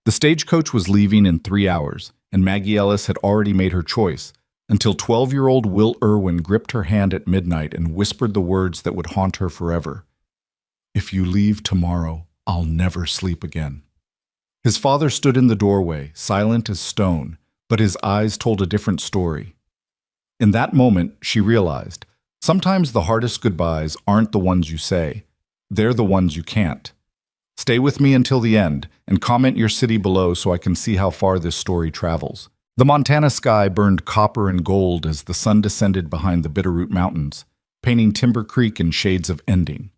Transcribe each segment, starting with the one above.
The stagecoach was leaving in 3 hours, and Maggie Ellis had already made her choice, until 12-year-old Will Irwin gripped her hand at midnight and whispered the words that would haunt her forever. "If you leave tomorrow, I'll never sleep again." His father stood in the doorway, silent as stone, but his eyes told a different story. In that moment, she realized, sometimes the hardest goodbyes aren't the ones you say, they're the ones you can't. Stay with me until the end, and comment your city below so I can see how far this story travels. The Montana sky burned copper and gold as the sun descended behind the Bitterroot Mountains, painting Timber Creek in shades of ending.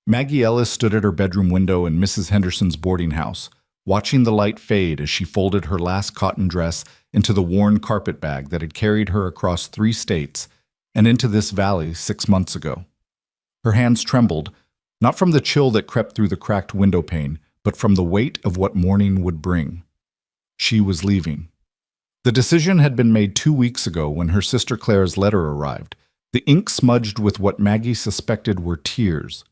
Maggie Ellis stood at her bedroom window in Mrs. Henderson's boarding house, watching the light fade as she folded her last cotton dress into the worn carpet bag that had carried her across 3 states and into this valley 6 months ago. Her hands trembled, not from the chill that crept through the cracked window pane, but from the weight of what morning would bring. She was leaving. The decision had been made 2 weeks ago when her sister Claire's letter arrived, the ink smudged with what Maggie suspected were tears.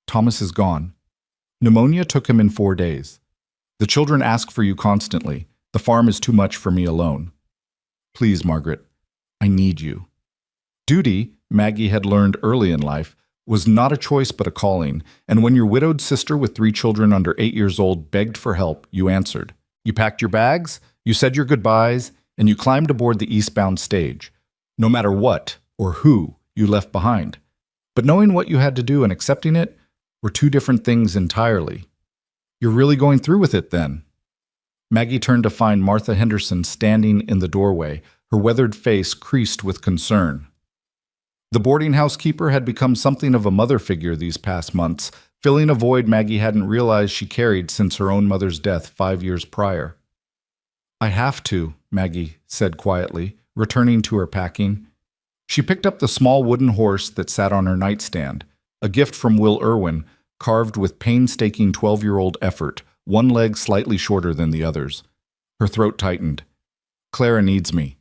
Thomas is gone. Pneumonia took him in 4 days. The children ask for you constantly. The farm is too much for me alone. Please, Margaret, I need you. Duty, Maggie had learned early in life, was not a choice but a calling, and when your widowed sister with 3 children under 8 years old begged for help, you answered. You packed your bags, you said your goodbyes, and you climbed aboard the eastbound stage, no matter what or who you left behind. But knowing what you had to do and accepting it were 2 different things entirely. You're really going through with it, then? Maggie turned to find Martha Henderson standing in the doorway, her weathered face creased with concern. The boarding house keeper had become something of a mother figure these past months, filling a void Maggie hadn't realized she carried since her own mother's death 5 years prior. I have to, Maggie said quietly, returning to her packing. She picked up the small wooden horse that sat on her nightstand, a gift from Will Irwin, carved with painstaking 12-year-old effort, one leg slightly shorter than the others. Her throat tightened. Clara needs me.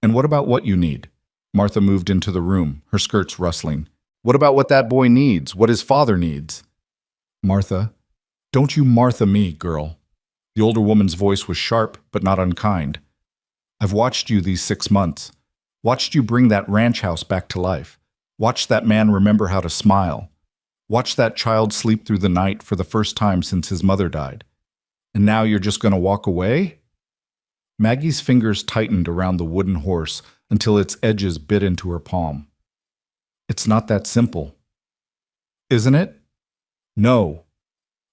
And what about what you need? Martha moved into the room, her skirts rustling. What about what that boy needs, what his father needs? Martha, don't you Martha me, girl. The older woman's voice was sharp, but not unkind. I've watched you these 6 months. Watched you bring that ranch house back to life. Watched that man remember how to smile. Watched that child sleep through the night for the first time since his mother died. And now you're just going to walk away? Maggie's fingers tightened around the wooden horse until its edges bit into her palm. It's not that simple. Isn't it? No.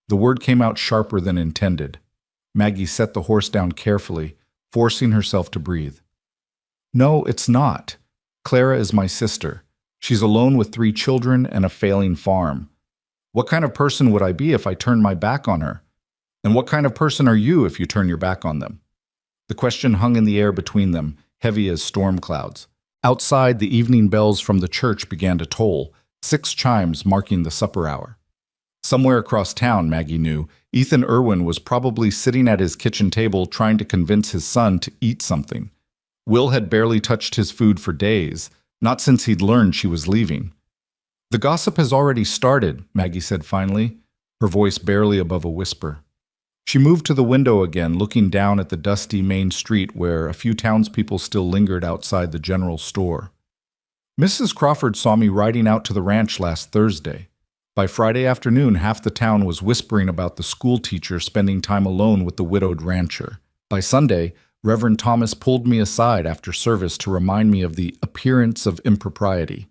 The word came out sharper than intended. Maggie set the horse down carefully, forcing herself to breathe. No, it's not. Clara is my sister. She's alone with 3 children and a failing farm. What kind of person would I be if I turned my back on her? And what kind of person are you if you turn your back on them? The question hung in the air between them, heavy as storm clouds. Outside, the evening bells from the church began to toll, 6 chimes marking the supper hour. Somewhere across town, Maggie knew, Ethan Irwin was probably sitting at his kitchen table trying to convince his son to eat something. Will had barely touched his food for days, not since he'd learned she was leaving. The gossip has already started, Maggie said finally, her voice barely above a whisper. She moved to the window again, looking down at the dusty main street where a few townspeople still lingered outside the general store. Mrs. Crawford saw me riding out to the ranch last Thursday. By Friday afternoon, half the town was whispering about the school teacher spending time alone with the widowed rancher. By Sunday, Reverend Thomas pulled me aside after service to remind me of the appearance of impropriety.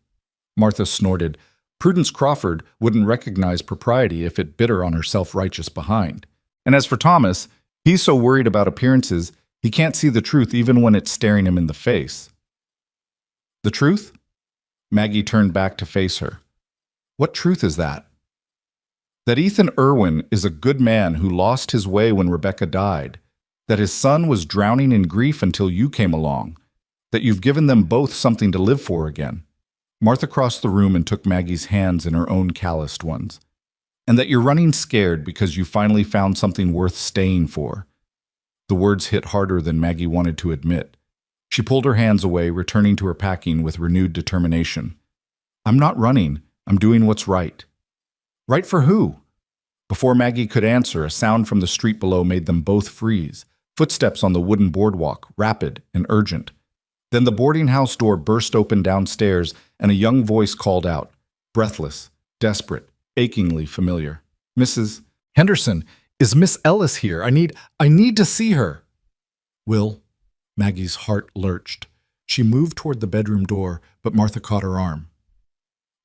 Martha snorted. Prudence Crawford wouldn't recognize propriety if it bit her on her self-righteous behind. And as for Thomas, he's so worried about appearances, he can't see the truth even when it's staring him in the face. The truth? Maggie turned back to face her. What truth is that? That Ethan Irwin is a good man who lost his way when Rebecca died. That his son was drowning in grief until you came along. That you've given them both something to live for again. Martha crossed the room and took Maggie's hands in her own calloused ones. And that you're running scared because you finally found something worth staying for. The words hit harder than Maggie wanted to admit. She pulled her hands away, returning to her packing with renewed determination. I'm not running. I'm doing what's right. Right for who? Before Maggie could answer, a sound from the street below made them both freeze. Footsteps on the wooden boardwalk, rapid and urgent. Then the boarding house door burst open downstairs, and a young voice called out, breathless, desperate, achingly familiar. "Mrs. Henderson, is Miss Ellis here? I need to see her." "Will?" Maggie's heart lurched. She moved toward the bedroom door, but Martha caught her arm.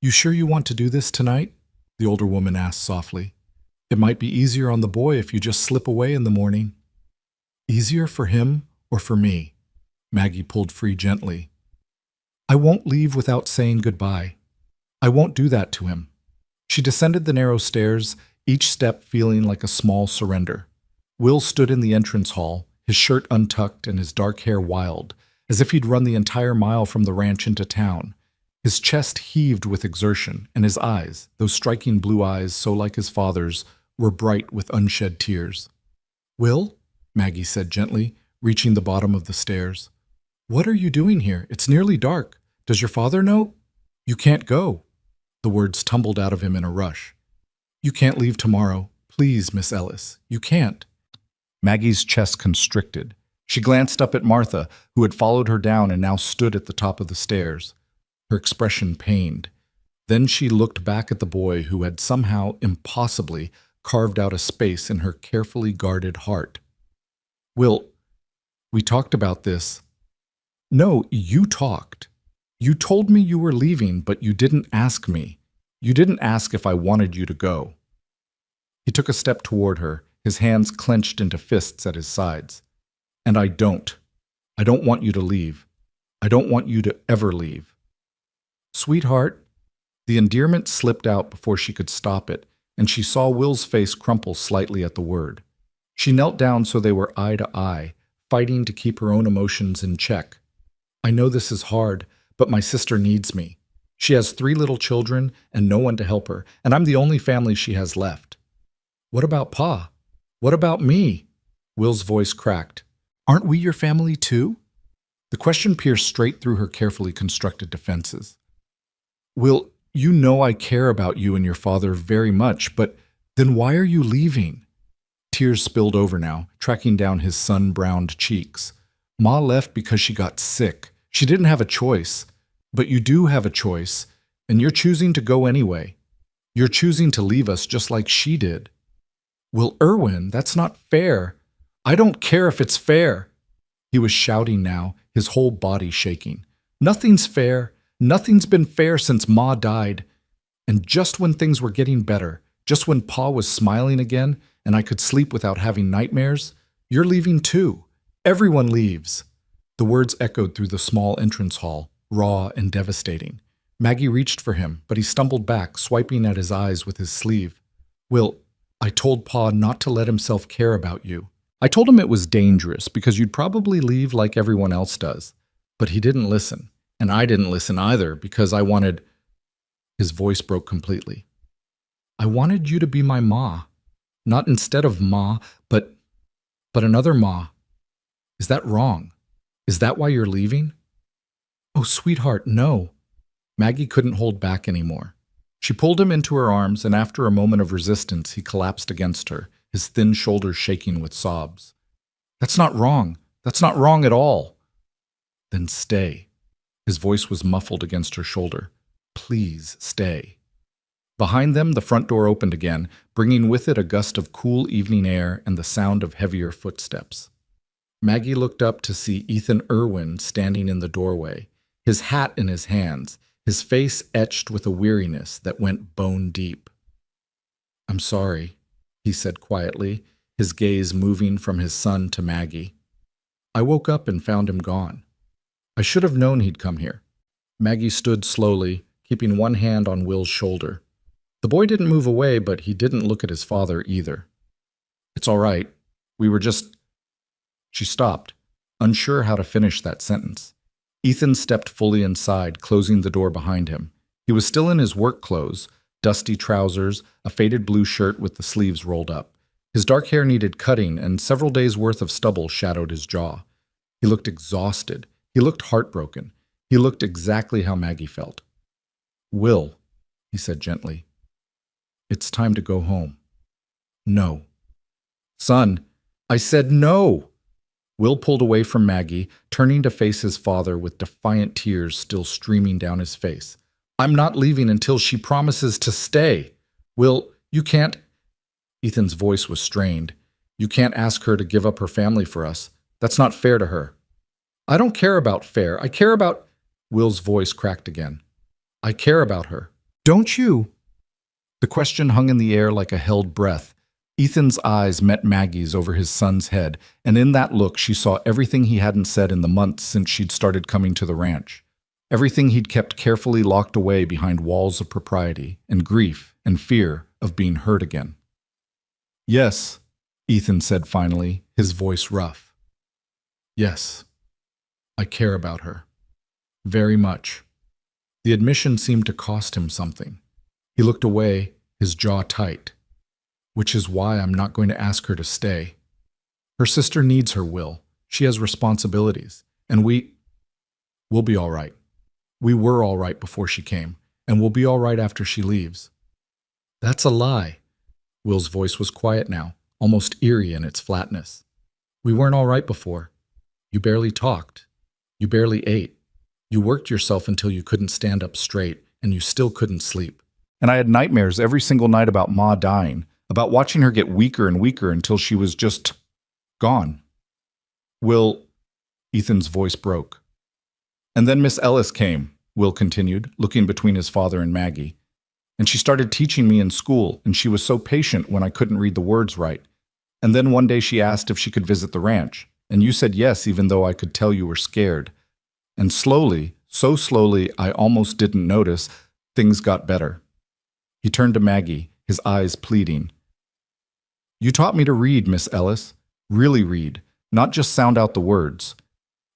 "You sure you want to do this tonight?" the older woman asked softly. "It might be easier on the boy if you just slip away in the morning." "Easier for him or for me?" Maggie pulled free gently. "I won't leave without saying goodbye. I won't do that to him." She descended the narrow stairs, each step feeling like a small surrender. Will stood in the entrance hall, his shirt untucked and his dark hair wild, as if he'd run the entire mile from the ranch into town. His chest heaved with exertion, and his eyes, those striking blue eyes so like his father's, were bright with unshed tears. "Will?" Maggie said gently, reaching the bottom of the stairs. "What are you doing here? It's nearly dark. Does your father know?" "You can't go." The words tumbled out of him in a rush. "You can't leave tomorrow. Please, Miss Ellis. You can't." Maggie's chest constricted. She glanced up at Martha, who had followed her down and now stood at the top of the stairs. Her expression pained. Then she looked back at the boy who had somehow, impossibly, carved out a space in her carefully guarded heart. "Will, we talked about this." "No, you talked. You told me you were leaving, but you didn't ask me. You didn't ask if I wanted you to go." He took a step toward her, his hands clenched into fists at his sides. "And I don't. I don't want you to leave. I don't want you to ever leave." "Sweetheart," the endearment slipped out before she could stop it, and she saw Will's face crumple slightly at the word. She knelt down so they were eye to eye, fighting to keep her own emotions in check. "I know this is hard, but my sister needs me. She has 3 little children and no one to help her, and I'm the only family she has left." "What about Pa? What about me?" Will's voice cracked. "Aren't we your family too?" The question pierced straight through her carefully constructed defenses. "Will, you know I care about you and your father very much, but then why are you leaving?" Tears spilled over now, tracking down his sun-browned cheeks. "Ma left because she got sick. She didn't have a choice. But you do have a choice, and you're choosing to go anyway. You're choosing to leave us just like she did." "Will, Irwin, that's not fair. I don't care if it's fair." He was shouting now, his whole body shaking. "Nothing's fair. Nothing's been fair since Ma died. And just when things were getting better, just when Pa was smiling again, and I could sleep without having nightmares, you're leaving too. Everyone leaves." The words echoed through the small entrance hall, raw and devastating. Maggie reached for him, but he stumbled back, swiping at his eyes with his sleeve. "Will, I told Pa not to let himself care about you. I told him it was dangerous because you'd probably leave like everyone else does. But he didn't listen, and I didn't listen either because I wanted—" His voice broke completely. "I wanted you to be my Ma. Not instead of Ma, but another Ma. Is that wrong? Is that why you're leaving?" "Oh, sweetheart, no." Maggie couldn't hold back anymore. She pulled him into her arms, and after a moment of resistance, he collapsed against her, his thin shoulders shaking with sobs. "That's not wrong. That's not wrong at all." "Then stay." His voice was muffled against her shoulder. "Please stay." Behind them, the front door opened again, bringing with it a gust of cool evening air and the sound of heavier footsteps. Maggie looked up to see Ethan Irwin standing in the doorway, his hat in his hands, his face etched with a weariness that went bone deep. "I'm sorry," he said quietly, his gaze moving from his son to Maggie. "I woke up and found him gone. I should have known he'd come here." Maggie stood slowly, keeping one hand on Will's shoulder. The boy didn't move away, but he didn't look at his father either. "It's all right. We were just—" She stopped, unsure how to finish that sentence. Ethan stepped fully inside, closing the door behind him. He was still in his work clothes, dusty trousers, a faded blue shirt with the sleeves rolled up. His dark hair needed cutting, and several days' worth of stubble shadowed his jaw. He looked exhausted. He looked heartbroken. He looked exactly how Maggie felt. "Will," he said gently, "it's time to go home." No. Son, I said no. Will pulled away from Maggie, turning to face his father with defiant tears still streaming down his face. I'm not leaving until she promises to stay. Will, you can't. Ethan's voice was strained. You can't ask her to give up her family for us. That's not fair to her. I don't care about fair. I care about. Will's voice cracked again. I care about her. Don't you? The question hung in the air like a held breath. Ethan's eyes met Maggie's over his son's head, and in that look she saw everything he hadn't said in the months since she'd started coming to the ranch. Everything he'd kept carefully locked away behind walls of propriety and grief and fear of being hurt again. Yes, Ethan said finally, his voice rough. Yes, I care about her. Very much. The admission seemed to cost him something. He looked away, his jaw tight. Which is why I'm not going to ask her to stay. Her sister needs her, Will. She has responsibilities. And we'll be all right. We were all right before she came, and we'll be all right after she leaves. That's a lie. Will's voice was quiet now, almost eerie in its flatness. We weren't all right before. You barely talked. You barely ate. You worked yourself until you couldn't stand up straight, and you still couldn't sleep. And I had nightmares every single night about Ma dying, about watching her get weaker and weaker until she was just gone. Will, Ethan's voice broke. And then Miss Ellis came, Will continued, looking between his father and Maggie. And she started teaching me in school, and she was so patient when I couldn't read the words right. And then one day she asked if she could visit the ranch, and you said yes even though I could tell you were scared. And slowly, so slowly I almost didn't notice, things got better. He turned to Maggie, his eyes pleading. You taught me to read, Miss Ellis. Really read, not just sound out the words.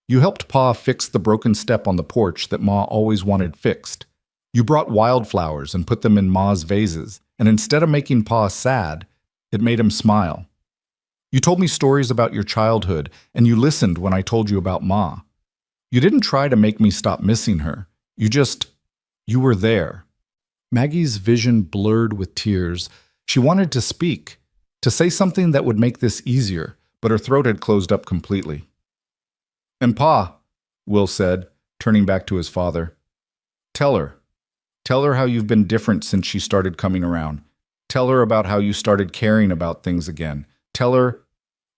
You helped Pa fix the broken step on the porch that Ma always wanted fixed. You brought wildflowers and put them in Ma's vases, and instead of making Pa sad, it made him smile. You told me stories about your childhood, and you listened when I told you about Ma. You didn't try to make me stop missing her. You were there. Maggie's vision blurred with tears. She wanted to speak, to say something that would make this easier, but her throat had closed up completely. And Pa, Will said, turning back to his father, tell her how you've been different since she started coming around. Tell her about how you started caring about things again. Tell her,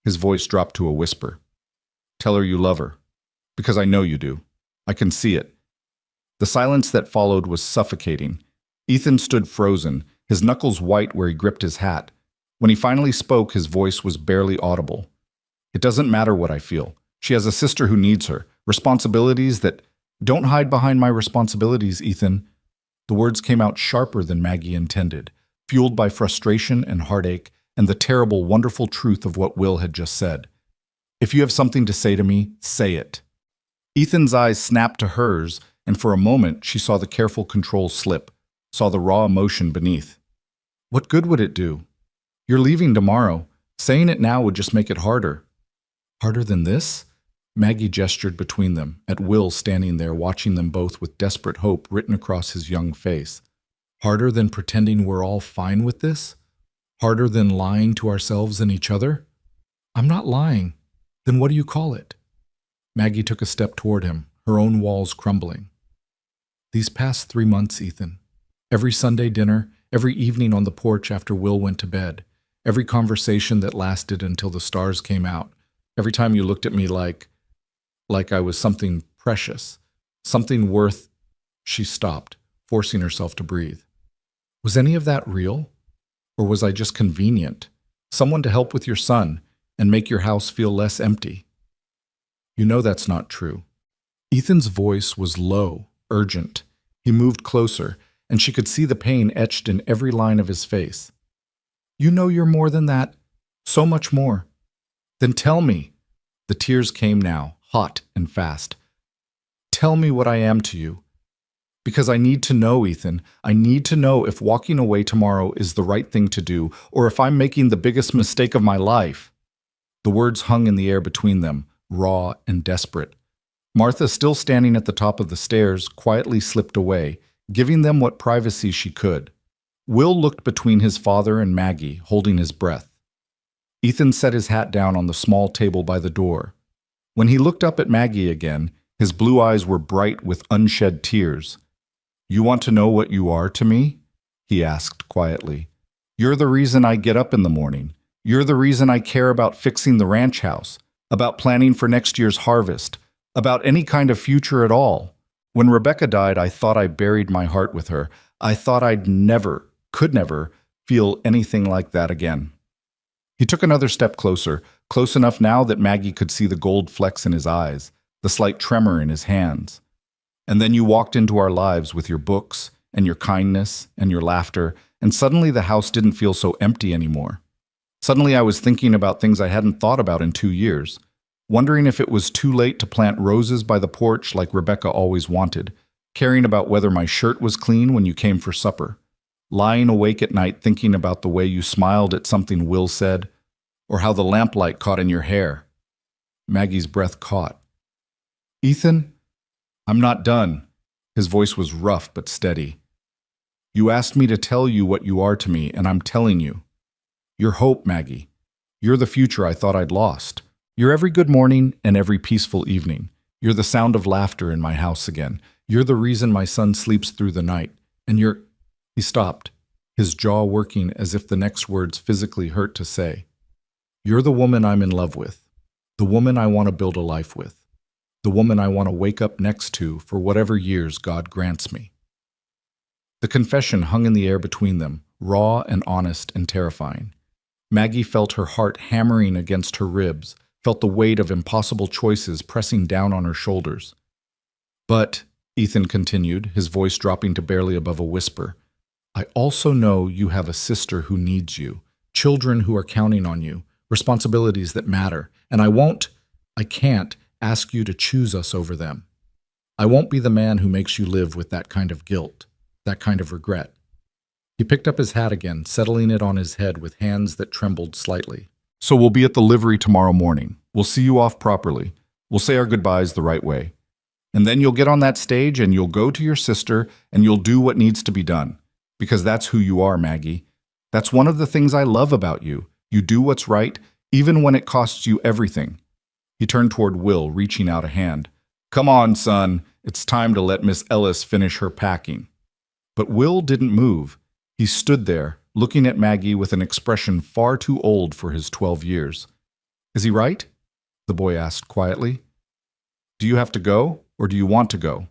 his voice dropped to a whisper. Tell her you love her, because I know you do. I can see it. The silence that followed was suffocating. Ethan stood frozen, his knuckles white where he gripped his hat. When he finally spoke, his voice was barely audible. It doesn't matter what I feel. She has a sister who needs her. Responsibilities that... Don't hide behind my responsibilities, Ethan. The words came out sharper than Maggie intended, fueled by frustration and heartache and the terrible, wonderful truth of what Will had just said. If you have something to say to me, say it. Ethan's eyes snapped to hers, and for a moment she saw the careful control slip, saw the raw emotion beneath. What good would it do? You're leaving tomorrow. Saying it now would just make it harder. Harder than this? Maggie gestured between them, at Will standing there watching them both with desperate hope written across his young face. Harder than pretending we're all fine with this? Harder than lying to ourselves and each other? I'm not lying. Then what do you call it? Maggie took a step toward him, her own walls crumbling. These past 3 months, Ethan. Every Sunday dinner, every evening on the porch after Will went to bed, every conversation that lasted until the stars came out, every time you looked at me like I was something precious, something worth... She stopped, forcing herself to breathe. Was any of that real? Or was I just convenient? Someone to help with your son and make your house feel less empty? You know that's not true. Ethan's voice was low, urgent. He moved closer, and she could see the pain etched in every line of his face. You know you're more than that, so much more. Then tell me. The tears came now, hot and fast. Tell me what I am to you. Because I need to know, Ethan. I need to know if walking away tomorrow is the right thing to do, or if I'm making the biggest mistake of my life. The words hung in the air between them, raw and desperate. Martha, still standing at the top of the stairs, quietly slipped away, giving them what privacy she could. Will looked between his father and Maggie, holding his breath. Ethan set his hat down on the small table by the door. When he looked up at Maggie again, his blue eyes were bright with unshed tears. "You want to know what you are to me?" he asked quietly. "You're the reason I get up in the morning. You're the reason I care about fixing the ranch house, about planning for next year's harvest, about any kind of future at all. When Rebecca died, I thought I buried my heart with her. I thought I'd never, could never, feel anything like that again." He took another step closer, close enough now that Maggie could see the gold flecks in his eyes, the slight tremor in his hands. "And then you walked into our lives with your books, and your kindness, and your laughter, and suddenly the house didn't feel so empty anymore. Suddenly I was thinking about things I hadn't thought about in 2 years, wondering if it was too late to plant roses by the porch like Rebecca always wanted, caring about whether my shirt was clean when you came for supper, lying awake at night thinking about the way you smiled at something Will said, or how the lamplight caught in your hair." Maggie's breath caught. "Ethan, I'm not done." His voice was rough but steady. "You asked me to tell you what you are to me, and I'm telling you. You're hope, Maggie. You're the future I thought I'd lost. You're every good morning and every peaceful evening. You're the sound of laughter in my house again. You're the reason my son sleeps through the night. And you're—" He stopped, his jaw working as if the next words physically hurt to say. "You're the woman I'm in love with, the woman I want to build a life with. The woman I want to wake up next to for whatever years God grants me." The confession hung in the air between them, raw and honest and terrifying. Maggie felt her heart hammering against her ribs, felt the weight of impossible choices pressing down on her shoulders. "But," Ethan continued, his voice dropping to barely above a whisper, "I also know you have a sister who needs you, children who are counting on you, responsibilities that matter, and I can't ask you to choose us over them. I won't be the man who makes you live with that kind of guilt, that kind of regret." He picked up his hat again, settling it on his head with hands that trembled slightly. "So we'll be at the livery tomorrow morning. We'll see you off properly. We'll say our goodbyes the right way. And then you'll get on that stage and you'll go to your sister and you'll do what needs to be done. Because that's who you are, Maggie. That's one of the things I love about you. You do what's right, even when it costs you everything." He turned toward Will, reaching out a hand. "Come on, son. It's time to let Miss Ellis finish her packing." But Will didn't move. He stood there, looking at Maggie with an expression far too old for his 12 years. "Is he right?" the boy asked quietly. "Do you have to go, or do you want to go?"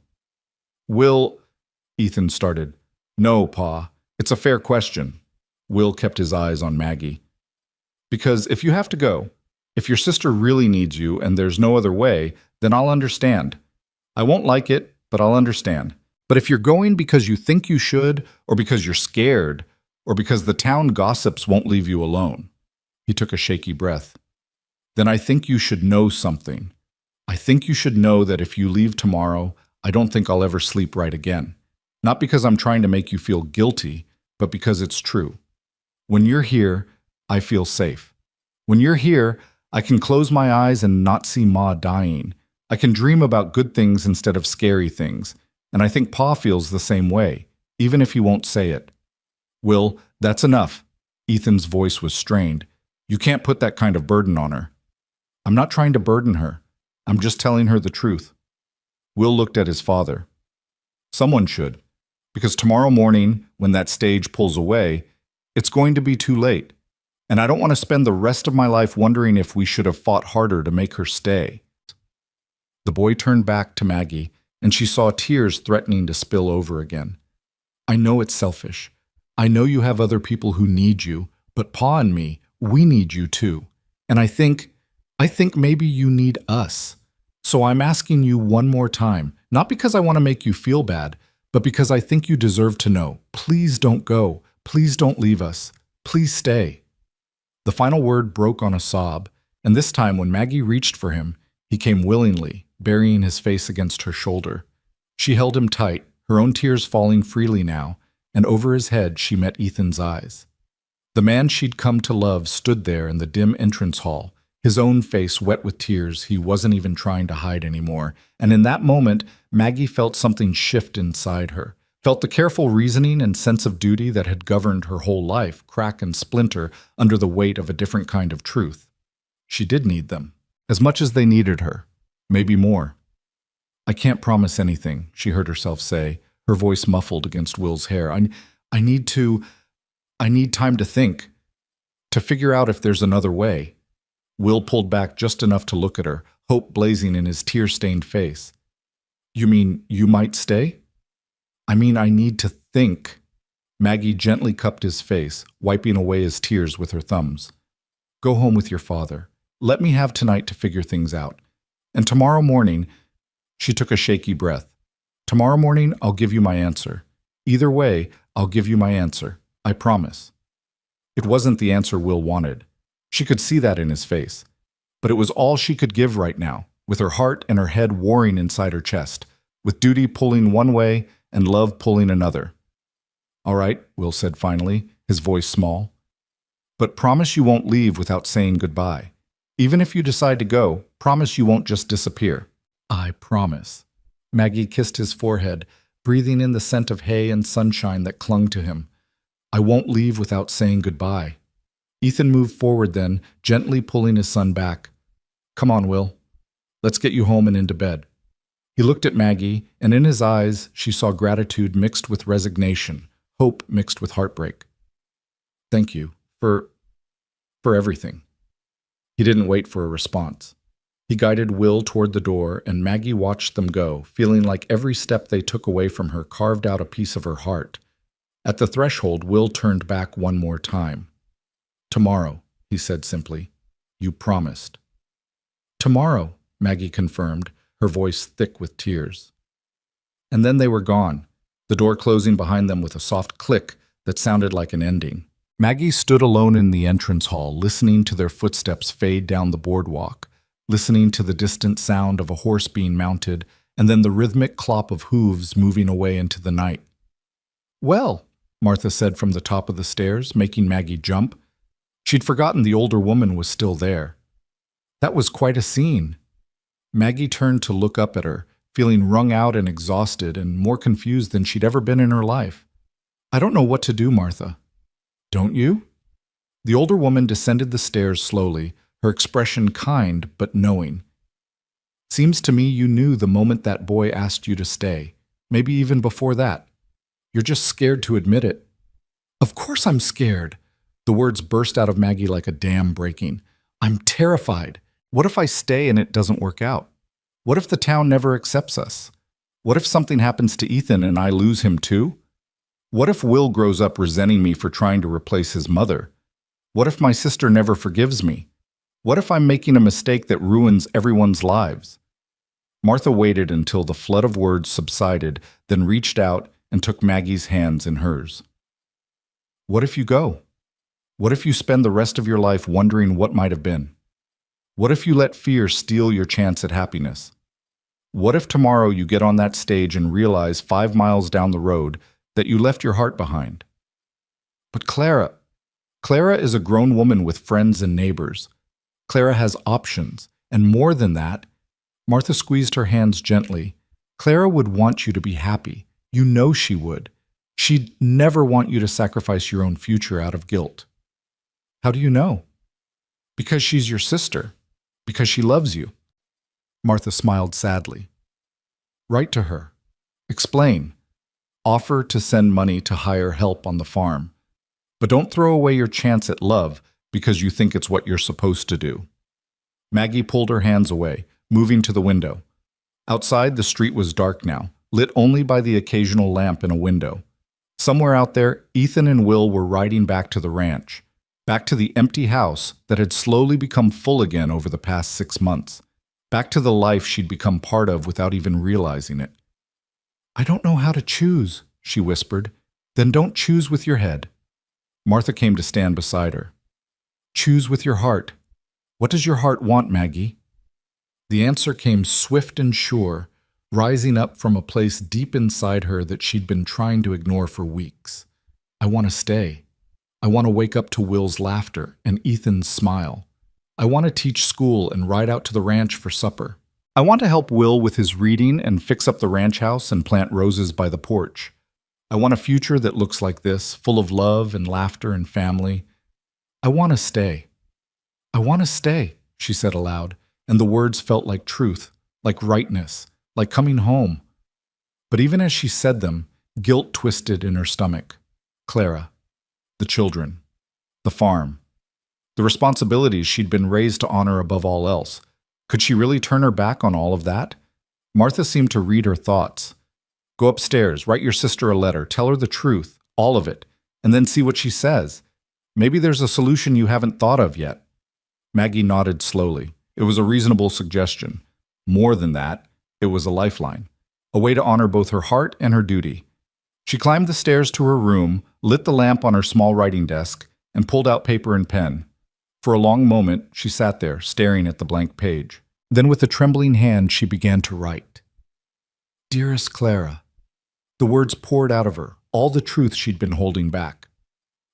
"Will," Ethan started. "No, Pa. It's a fair question." Will kept his eyes on Maggie. "Because if you have to go, if your sister really needs you and there's no other way, then I'll understand. I won't like it, but I'll understand. But if you're going because you think you should, or because you're scared, or because the town gossips won't leave you alone," he took a shaky breath, "then I think you should know something. I think you should know that if you leave tomorrow, I don't think I'll ever sleep right again. Not because I'm trying to make you feel guilty, but because it's true. When you're here, I feel safe. When you're here, I can close my eyes and not see Ma dying. I can dream about good things instead of scary things. And I think Pa feels the same way, even if he won't say it." "Will, that's enough." Ethan's voice was strained. "You can't put that kind of burden on her." "I'm not trying to burden her. I'm just telling her the truth." Will looked at his father. "Someone should. Because tomorrow morning, when that stage pulls away, it's going to be too late. And I don't want to spend the rest of my life wondering if we should have fought harder to make her stay." The boy turned back to Maggie, and she saw tears threatening to spill over again. "I know it's selfish. I know you have other people who need you, but Pa and me, we need you too. And I think maybe you need us. So I'm asking you one more time, not because I want to make you feel bad, but because I think you deserve to know. Please don't go. Please don't leave us. Please stay." The final word broke on a sob, and this time when Maggie reached for him, he came willingly, burying his face against her shoulder. She held him tight, her own tears falling freely now, and over his head she met Ethan's eyes. The man she'd come to love stood there in the dim entrance hall, his own face wet with tears he wasn't even trying to hide anymore, and in that moment, Maggie felt something shift inside her, felt the careful reasoning and sense of duty that had governed her whole life crack and splinter under the weight of a different kind of truth. She did need them, as much as they needed her, maybe more. "I can't promise anything," she heard herself say, her voice muffled against Will's hair. I need time to think, to figure out if there's another way." Will pulled back just enough to look at her, hope blazing in his tear-stained face. "You mean you might stay?" "I mean I need to think." Maggie gently cupped his face, wiping away his tears with her thumbs. "Go home with your father. Let me have tonight to figure things out. And tomorrow morning," she took a shaky breath, "tomorrow morning I'll give you my answer. Either way, I'll give you my answer. I promise." It wasn't the answer Will wanted. She could see that in his face. But it was all she could give right now, with her heart and her head warring inside her chest, with duty pulling one way and love pulling another. "All right," Will said finally, his voice small. "But promise you won't leave without saying goodbye. Even if you decide to go, promise you won't just disappear." "I promise." Maggie kissed his forehead, breathing in the scent of hay and sunshine that clung to him. "I won't leave without saying goodbye." Ethan moved forward then, gently pulling his son back. "Come on, Will. Let's get you home and into bed." He looked at Maggie, and in his eyes she saw gratitude mixed with resignation, hope mixed with heartbreak. "Thank you for everything." He didn't wait for a response. He guided Will toward the door, and Maggie watched them go, feeling like every step they took away from her carved out a piece of her heart. At the threshold, Will turned back one more time. "Tomorrow," he said simply. "You promised." "Tomorrow," Maggie confirmed, her voice thick with tears. And then they were gone, the door closing behind them with a soft click that sounded like an ending. Maggie stood alone in the entrance hall, listening to their footsteps fade down the boardwalk, listening to the distant sound of a horse being mounted, and then the rhythmic clop of hooves moving away into the night. "Well," Martha said from the top of the stairs, making Maggie jump. She'd forgotten the older woman was still there. "That was quite a scene." Maggie turned to look up at her, feeling wrung out and exhausted and more confused than she'd ever been in her life. "I don't know what to do, Martha." "Don't you?" The older woman descended the stairs slowly, her expression kind but knowing. "Seems to me you knew the moment that boy asked you to stay, maybe even before that. You're just scared to admit it." "Of course I'm scared." The words burst out of Maggie like a dam breaking. "I'm terrified. What if I stay and it doesn't work out? What if the town never accepts us? What if something happens to Ethan and I lose him too? What if Will grows up resenting me for trying to replace his mother? What if my sister never forgives me? What if I'm making a mistake that ruins everyone's lives?" Martha waited until the flood of words subsided, then reached out and took Maggie's hands in hers. "What if you go? What if you spend the rest of your life wondering what might have been? What if you let fear steal your chance at happiness? What if tomorrow you get on that stage and realize 5 miles down the road that you left your heart behind?" "But Clara is a grown woman with friends and neighbors. Clara has options, and more than that," Martha squeezed her hands gently, "Clara would want you to be happy. You know she would. She'd never want you to sacrifice your own future out of guilt." "How do you know?" "Because she's your sister. Because she loves you." Martha smiled sadly. "Write to her. Explain. Offer to send money to hire help on the farm. But don't throw away your chance at love because you think it's what you're supposed to do." Maggie pulled her hands away, moving to the window. Outside, the street was dark now, lit only by the occasional lamp in a window. Somewhere out there, Ethan and Will were riding back to the ranch, back to the empty house that had slowly become full again over the past 6 months, back to the life she'd become part of without even realizing it. "I don't know how to choose," she whispered. "Then don't choose with your head." Martha came to stand beside her. "Choose with your heart. What does your heart want, Maggie?" The answer came swift and sure, rising up from a place deep inside her that she'd been trying to ignore for weeks. "I want to stay. I want to wake up to Will's laughter and Ethan's smile. I want to teach school and ride out to the ranch for supper. I want to help Will with his reading and fix up the ranch house and plant roses by the porch. I want a future that looks like this, full of love and laughter and family. I want to stay. I want to stay, she said aloud, and the words felt like truth, like rightness, like coming home. But even as she said them, guilt twisted in her stomach. Clara, the children, the farm, the responsibilities she'd been raised to honor above all else. Could she really turn her back on all of that? Martha seemed to read her thoughts. Go upstairs, write your sister a letter, tell her the truth, all of it, and then see what she says. Maybe there's a solution you haven't thought of yet. Maggie nodded slowly. It was a reasonable suggestion. More than that, it was a lifeline, a way to honor both her heart and her duty. She climbed the stairs to her room, lit the lamp on her small writing desk, and pulled out paper and pen. For a long moment, she sat there, staring at the blank page. Then with a trembling hand, she began to write. Dearest Clara. The words poured out of her, all the truth she'd been holding back.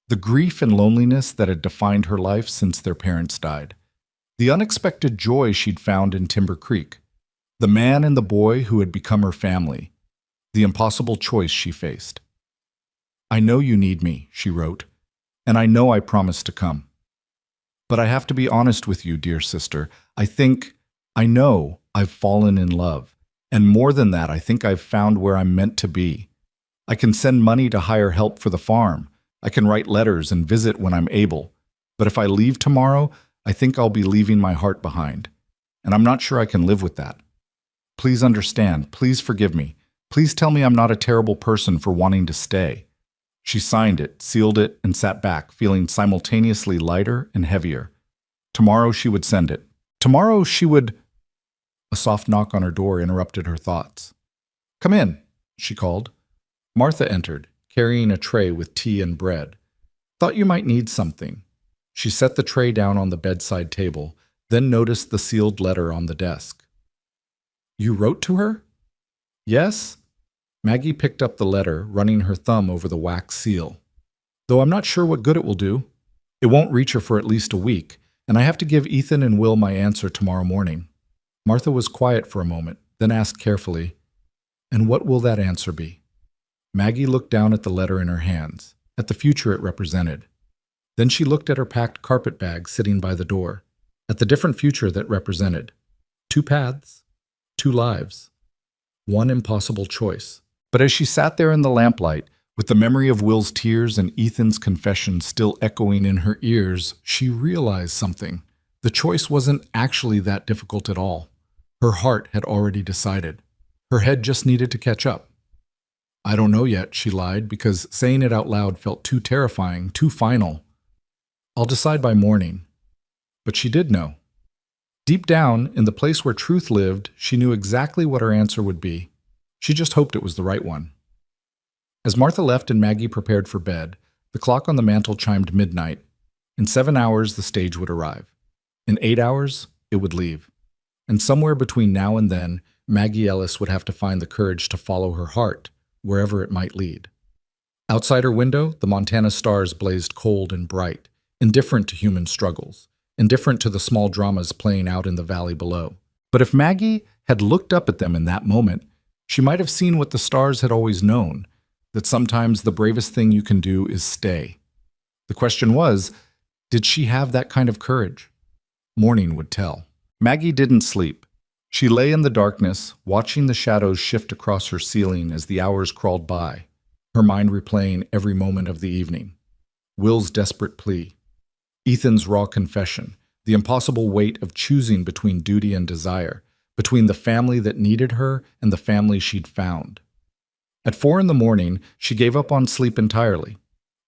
The grief and loneliness that had defined her life since their parents died. The unexpected joy she'd found in Timber Creek. The man and the boy who had become her family. The impossible choice she faced. I know you need me, she wrote, and I know I promised to come. But I have to be honest with you, dear sister. I know I've fallen in love. And more than that, I think I've found where I'm meant to be. I can send money to hire help for the farm. I can write letters and visit when I'm able. But if I leave tomorrow, I think I'll be leaving my heart behind. And I'm not sure I can live with that. Please understand. Please forgive me. Please tell me I'm not a terrible person for wanting to stay. She signed it, sealed it, and sat back, feeling simultaneously lighter and heavier. Tomorrow she would send it. Tomorrow she would... A soft knock on her door interrupted her thoughts. Come in, she called. Martha entered, carrying a tray with tea and bread. Thought you might need something. She set the tray down on the bedside table, then noticed the sealed letter on the desk. You wrote to her? Yes. Maggie picked up the letter, running her thumb over the wax seal. Though I'm not sure what good it will do. It won't reach her for at least a week, and I have to give Ethan and Will my answer tomorrow morning. Martha was quiet for a moment, then asked carefully, And what will that answer be? Maggie looked down at the letter in her hands, at the future it represented. Then she looked at her packed carpet bag sitting by the door, at the different future that represented. 2 paths, 2 lives, 1 impossible choice. But as she sat there in the lamplight, with the memory of Will's tears and Ethan's confession still echoing in her ears, she realized something. The choice wasn't actually that difficult at all. Her heart had already decided. Her head just needed to catch up. I don't know yet, she lied, because saying it out loud felt too terrifying, too final. I'll decide by morning. But she did know. Deep down, in the place where truth lived, she knew exactly what her answer would be. She just hoped it was the right one. As Martha left and Maggie prepared for bed, the clock on the mantel chimed midnight. In 7 hours, the stage would arrive. In 8 hours, it would leave. And somewhere between now and then, Maggie Ellis would have to find the courage to follow her heart, wherever it might lead. Outside her window, the Montana stars blazed cold and bright, indifferent to human struggles, indifferent to the small dramas playing out in the valley below. But if Maggie had looked up at them in that moment, she might have seen what the stars had always known, that sometimes the bravest thing you can do is stay. The question was, did she have that kind of courage? Morning would tell. Maggie didn't sleep. She lay in the darkness, watching the shadows shift across her ceiling as the hours crawled by, her mind replaying every moment of the evening. Will's desperate plea, Ethan's raw confession, the impossible weight of choosing between duty and desire, between the family that needed her and the family she'd found. At 4 a.m, she gave up on sleep entirely.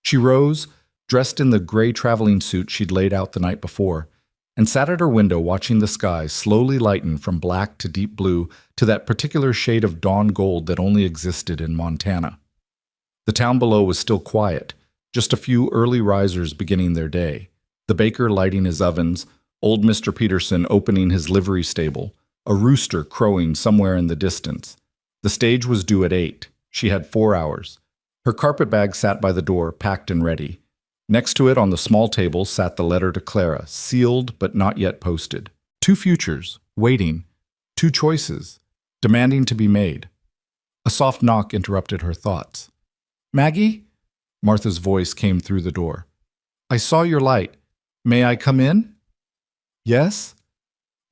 She rose, dressed in the gray traveling suit she'd laid out the night before, and sat at her window watching the sky slowly lighten from black to deep blue to that particular shade of dawn gold that only existed in Montana. The town below was still quiet, just a few early risers beginning their day, the baker lighting his ovens, old Mr. Peterson opening his livery stable, a rooster crowing somewhere in the distance. The stage was due at 8. She had 4 hours. Her carpetbag sat by the door, packed and ready. Next to it on the small table sat the letter to Clara, sealed but not yet posted. 2 futures, waiting. 2 choices, demanding to be made. A soft knock interrupted her thoughts. Maggie? Martha's voice came through the door. I saw your light. May I come in? Yes?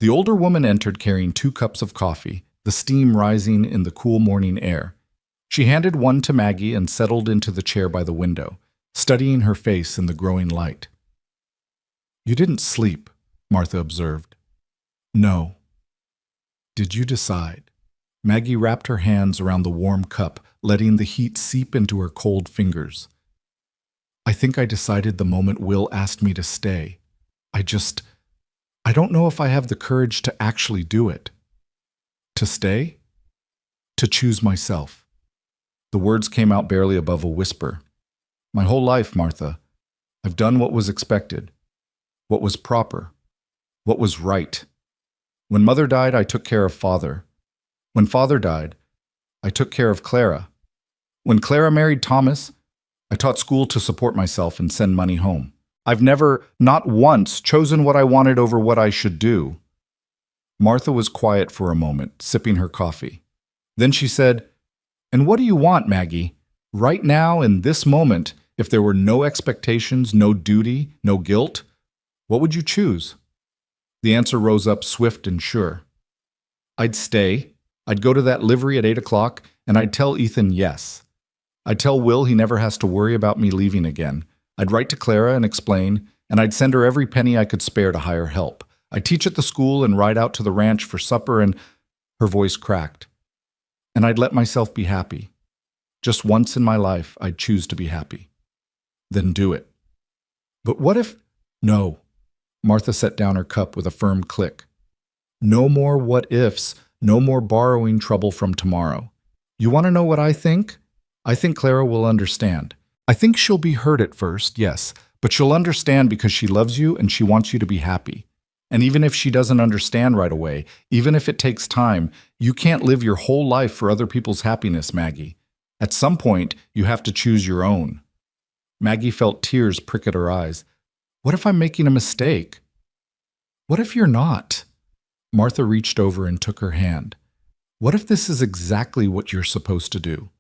The older woman entered carrying 2 cups of coffee, the steam rising in the cool morning air. She handed one to Maggie and settled into the chair by the window, studying her face in the growing light. You didn't sleep, Martha observed. No. Did you decide? Maggie wrapped her hands around the warm cup, letting the heat seep into her cold fingers. I think I decided the moment Will asked me to stay. I don't know if I have the courage to actually do it. To stay? To choose myself. The words came out barely above a whisper. My whole life, Martha, I've done what was expected, what was proper, what was right. When Mother died, I took care of Father. When Father died, I took care of Clara. When Clara married Thomas, I taught school to support myself and send money home. I've never, not once, chosen what I wanted over what I should do. Martha was quiet for a moment, sipping her coffee. Then she said, And what do you want, Maggie? Right now, in this moment, if there were no expectations, no duty, no guilt, what would you choose? The answer rose up swift and sure. I'd stay. I'd go to that livery at 8 o'clock, and I'd tell Ethan yes. I'd tell Will he never has to worry about me leaving again. I'd write to Clara and explain, and I'd send her every penny I could spare to hire help. I'd teach at the school and ride out to the ranch for supper, and her voice cracked. And I'd let myself be happy. Just once in my life, I'd choose to be happy. Then do it. But what if... No. Martha set down her cup with a firm click. No more what-ifs, no more borrowing trouble from tomorrow. You want to know what I think? I think Clara will understand. I think she'll be hurt at first, yes, but she'll understand because she loves you and she wants you to be happy. And even if she doesn't understand right away, even if it takes time, you can't live your whole life for other people's happiness, Maggie. At some point, you have to choose your own. Maggie felt tears prick at her eyes. What if I'm making a mistake? What if you're not? Martha reached over and took her hand. What if this is exactly what you're supposed to do?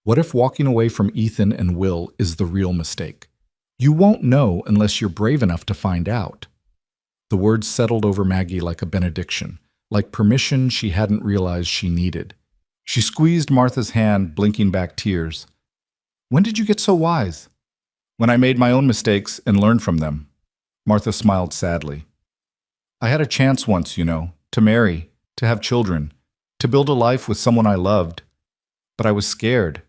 What if walking away from Ethan and Will is the real mistake? You won't know unless you're brave enough to find out. The words settled over Maggie like a benediction, like permission she hadn't realized she needed. She squeezed Martha's hand, blinking back tears. When did you get so wise? When I made my own mistakes and learned from them. Martha smiled sadly. I had a chance once, to marry, to have children, to build a life with someone I loved. But I was scared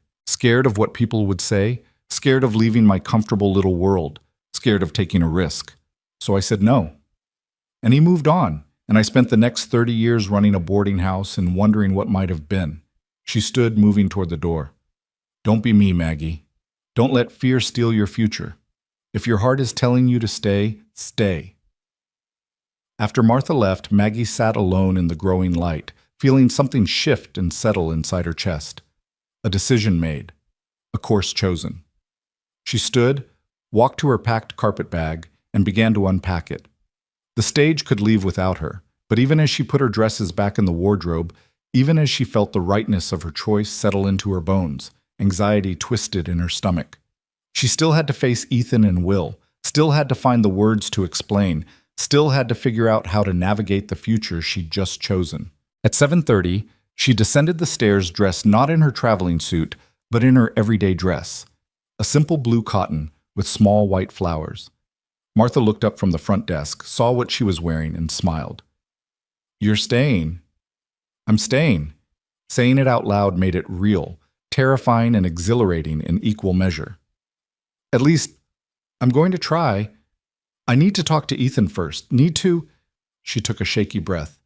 of what people would say, scared of leaving my comfortable little world, scared of taking a risk. So I said no. And he moved on, and I spent the next 30 years running a boarding house and wondering what might have been. She stood, moving toward the door. Don't be me, Maggie. Don't let fear steal your future. If your heart is telling you to stay, stay. After Martha left, Maggie sat alone in the growing light, feeling something shift and settle inside her chest. A decision made. A course chosen. She stood, walked to her packed carpet bag, and began to unpack it. The stage could leave without her, but even as she put her dresses back in the wardrobe, even as she felt the rightness of her choice settle into her bones, anxiety twisted in her stomach. She still had to face Ethan and Will, still had to find the words to explain, still had to figure out how to navigate the future she'd just chosen. At 7:30, she descended the stairs dressed not in her traveling suit, but in her everyday dress, a simple blue cotton with small white flowers. Martha looked up from the front desk, saw what she was wearing, and smiled. You're staying. I'm staying. Saying it out loud made it real, terrifying and exhilarating in equal measure. At least, I'm going to try. I need to talk to Ethan first. She took a shaky breath.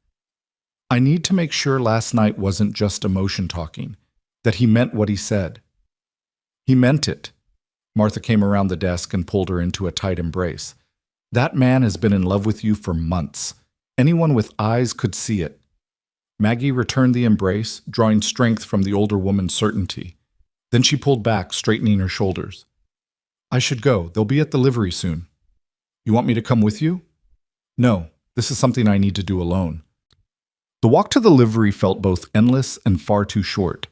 I need to make sure last night wasn't just emotion talking, that he meant what he said. He meant it. Martha came around the desk and pulled her into a tight embrace. That man has been in love with you for months. Anyone with eyes could see it. Maggie returned the embrace, drawing strength from the older woman's certainty. Then she pulled back, straightening her shoulders. I should go. They'll be at the livery soon. You want me to come with you? No, this is something I need to do alone. The walk to the livery felt both endless and far too short.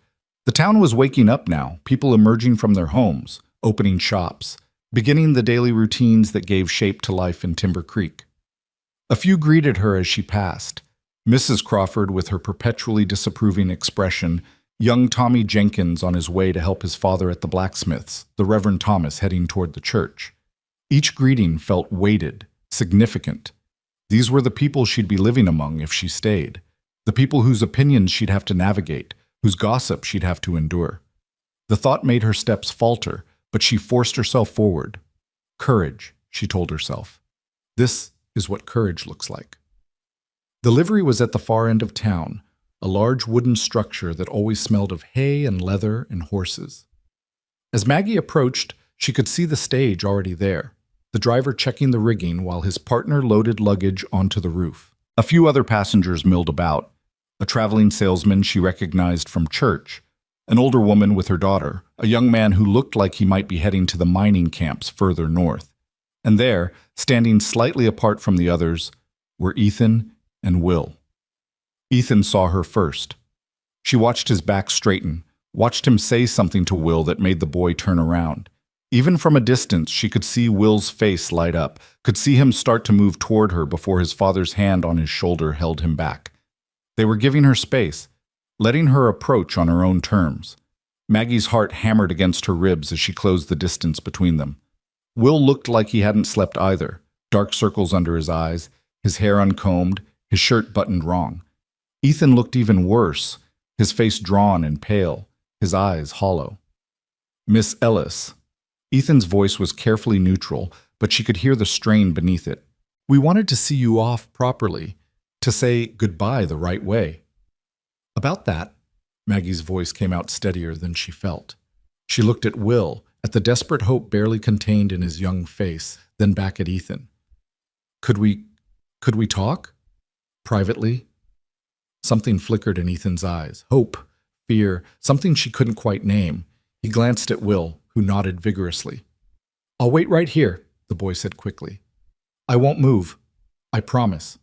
The town was waking up now, people emerging from their homes, opening shops, beginning the daily routines that gave shape to life in Timber Creek. A few greeted her as she passed. Mrs. Crawford with her perpetually disapproving expression, young Tommy Jenkins on his way to help his father at the blacksmith's, the Reverend Thomas heading toward the church. Each greeting felt weighted, significant. These were the people she'd be living among if she stayed, the people whose opinions she'd have to navigate, whose gossip she'd have to endure. The thought made her steps falter, but she forced herself forward. Courage, she told herself. This is what courage looks like. The livery was at the far end of town, a large wooden structure that always smelled of hay and leather and horses. As Maggie approached, she could see the stage already there, the driver checking the rigging while his partner loaded luggage onto the roof. A few other passengers milled about, a traveling salesman she recognized from church, an older woman with her daughter, a young man who looked like he might be heading to the mining camps further north. And there, standing slightly apart from the others, were Ethan and Will. Ethan saw her first. She watched his back straighten, watched him say something to Will that made the boy turn around. Even from a distance, she could see Will's face light up, could see him start to move toward her before his father's hand on his shoulder held him back. They were giving her space, letting her approach on her own terms. Maggie's heart hammered against her ribs as she closed the distance between them. Will looked like he hadn't slept either, dark circles under his eyes, his hair uncombed, his shirt buttoned wrong. Ethan looked even worse, his face drawn and pale, his eyes hollow. Miss Ellis. Ethan's voice was carefully neutral, but she could hear the strain beneath it. We wanted to see you off properly, to say goodbye the right way. About that, Maggie's voice came out steadier than she felt. She looked at Will, at the desperate hope barely contained in his young face, then back at Ethan. Could we talk? Privately? Something flickered in Ethan's eyes. Hope, fear, something she couldn't quite name. He glanced at Will, who nodded vigorously. I'll wait right here, the boy said quickly. I won't move. I promise.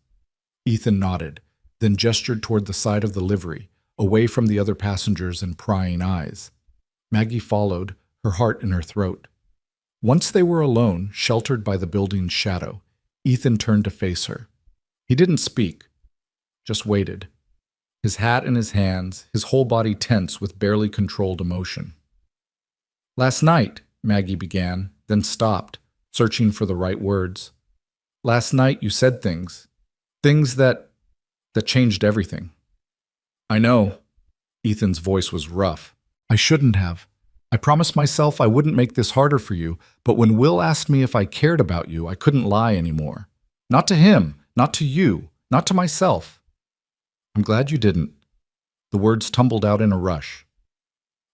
Ethan nodded, then gestured toward the side of the livery, away from the other passengers and prying eyes. Maggie followed, her heart in her throat. Once they were alone, sheltered by the building's shadow, Ethan turned to face her. He didn't speak, just waited, his hat in his hands, his whole body tense with barely controlled emotion. Last night, Maggie began, then stopped, searching for the right words. Last night you said things that changed everything. I know. Ethan's voice was rough. I shouldn't have. I promised myself I wouldn't make this harder for you, but when Will asked me if I cared about you, I couldn't lie anymore. Not to him, not to you, not to myself. I'm glad you didn't. The words tumbled out in a rush.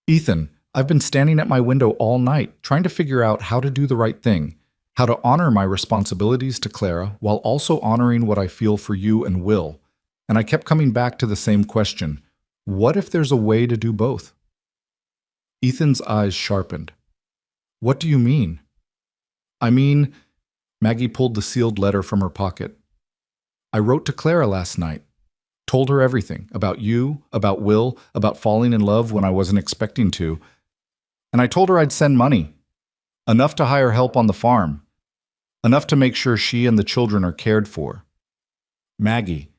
Ethan, I've been standing at my window all night, trying to figure out how to do the right thing, how to honor my responsibilities to Clara while also honoring what I feel for you and Will. And I kept coming back to the same question. What if there's a way to do both? Ethan's eyes sharpened. What do you mean? I mean, Maggie pulled the sealed letter from her pocket. I wrote to Clara last night. Told her everything, about you, about Will, about falling in love when I wasn't expecting to. And I told her I'd send money. Enough to hire help on the farm. Enough to make sure she and the children are cared for. Maggie,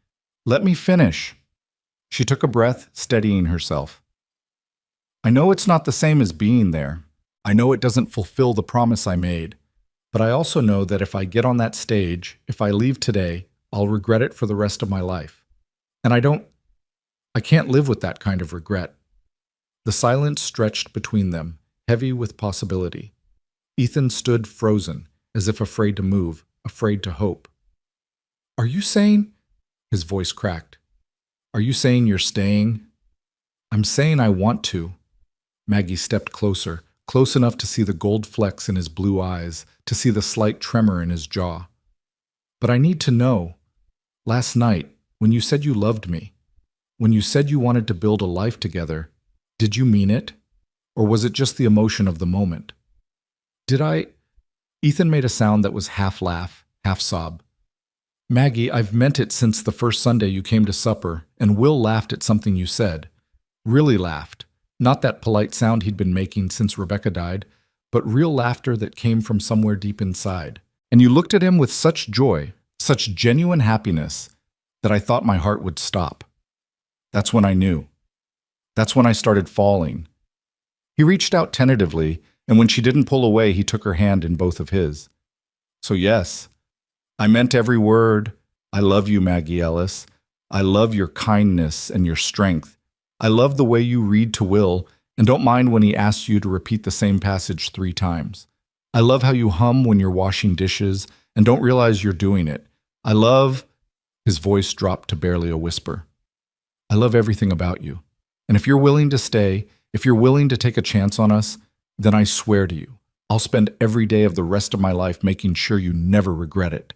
let me finish. She took a breath, steadying herself. I know it's not the same as being there. I know it doesn't fulfill the promise I made. But I also know that if I get on that stage, if I leave today, I'll regret it for the rest of my life. And I can't live with that kind of regret. The silence stretched between them, heavy with possibility. Ethan stood frozen, as if afraid to move, afraid to hope. Are you saying? His voice cracked. Are you saying you're staying? I'm saying I want to. Maggie stepped closer, close enough to see the gold flecks in his blue eyes, to see the slight tremor in his jaw. But I need to know. Last night, when you said you loved me, when you said you wanted to build a life together, did you mean it? Or was it just the emotion of the moment? Did I? Ethan made a sound that was half laugh, half sob. Maggie, I've meant it since the first Sunday you came to supper, and Will laughed at something you said. Really laughed. Not that polite sound he'd been making since Rebecca died, but real laughter that came from somewhere deep inside. And you looked at him with such joy, such genuine happiness, that I thought my heart would stop. That's when I knew. That's when I started falling. He reached out tentatively, and when she didn't pull away, he took her hand in both of his. So yes, I meant every word. I love you, Maggie Ellis. I love your kindness and your strength. I love the way you read to Will, and don't mind when he asks you to repeat the same passage 3 times. I love how you hum when you're washing dishes and don't realize you're doing it. I love... His voice dropped to barely a whisper. I love everything about you. And if you're willing to stay, if you're willing to take a chance on us, then I swear to you, I'll spend every day of the rest of my life making sure you never regret it.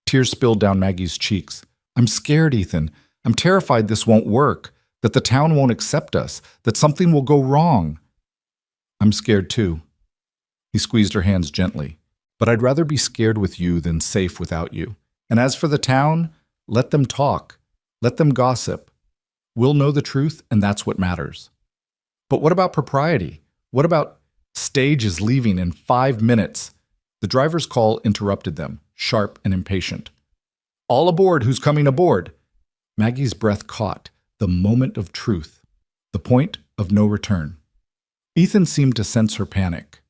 Tears spilled down Maggie's cheeks. I'm scared, Ethan. I'm terrified this won't work, that the town won't accept us, that something will go wrong. I'm scared too. He squeezed her hands gently. But I'd rather be scared with you than safe without you. And as for the town, let them talk. Let them gossip. We'll know the truth, and that's what matters. But what about propriety? What about stage is leaving in 5 minutes? The driver's call interrupted them, sharp and impatient. All aboard, who's coming aboard? Maggie's breath caught, the moment of truth, the point of no return. Ethan seemed to sense her panic.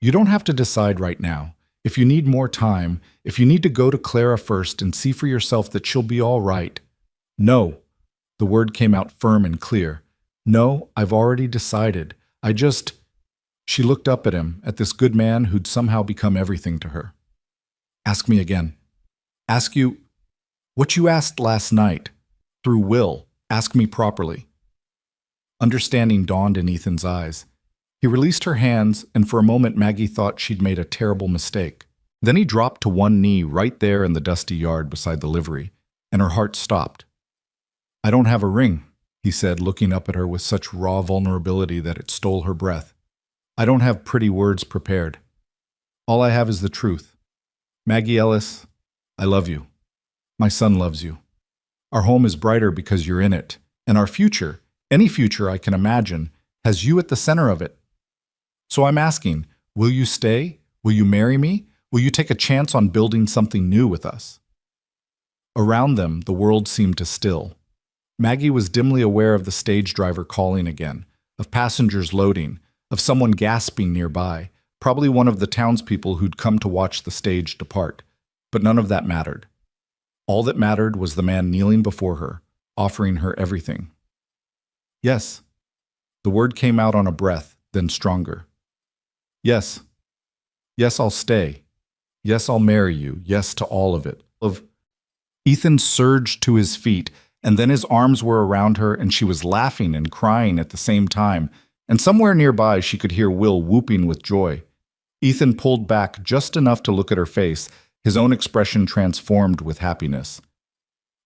You don't have to decide right now. If you need more time, if you need to go to Clara first and see for yourself that she'll be all right. No. The word came out firm and clear. No, I've already decided. She looked up at him, at this good man who'd somehow become everything to her. Ask me again. Ask you what you asked last night. Through Will. Ask me properly. Understanding dawned in Ethan's eyes. He released her hands, and for a moment Maggie thought she'd made a terrible mistake. Then he dropped to one knee right there in the dusty yard beside the livery, and her heart stopped. I don't have a ring, he said, looking up at her with such raw vulnerability that it stole her breath. I don't have pretty words prepared. All I have is the truth. Maggie Ellis, I love you. My son loves you. Our home is brighter because you're in it, and our future, any future I can imagine, has you at the center of it. So I'm asking, will you stay? Will you marry me? Will you take a chance on building something new with us? Around them, the world seemed to still. Maggie was dimly aware of the stage driver calling again, of passengers loading, of someone gasping nearby, probably one of the townspeople who'd come to watch the stage depart. But none of that mattered. All that mattered was the man kneeling before her, offering her everything. Yes. The word came out on a breath, then stronger. Yes. Yes, I'll stay. Yes, I'll marry you. Yes to all of it. Ethan surged to his feet, and then his arms were around her, and she was laughing and crying at the same time, and somewhere nearby she could hear Will whooping with joy. Ethan pulled back just enough to look at her face, his own expression transformed with happiness.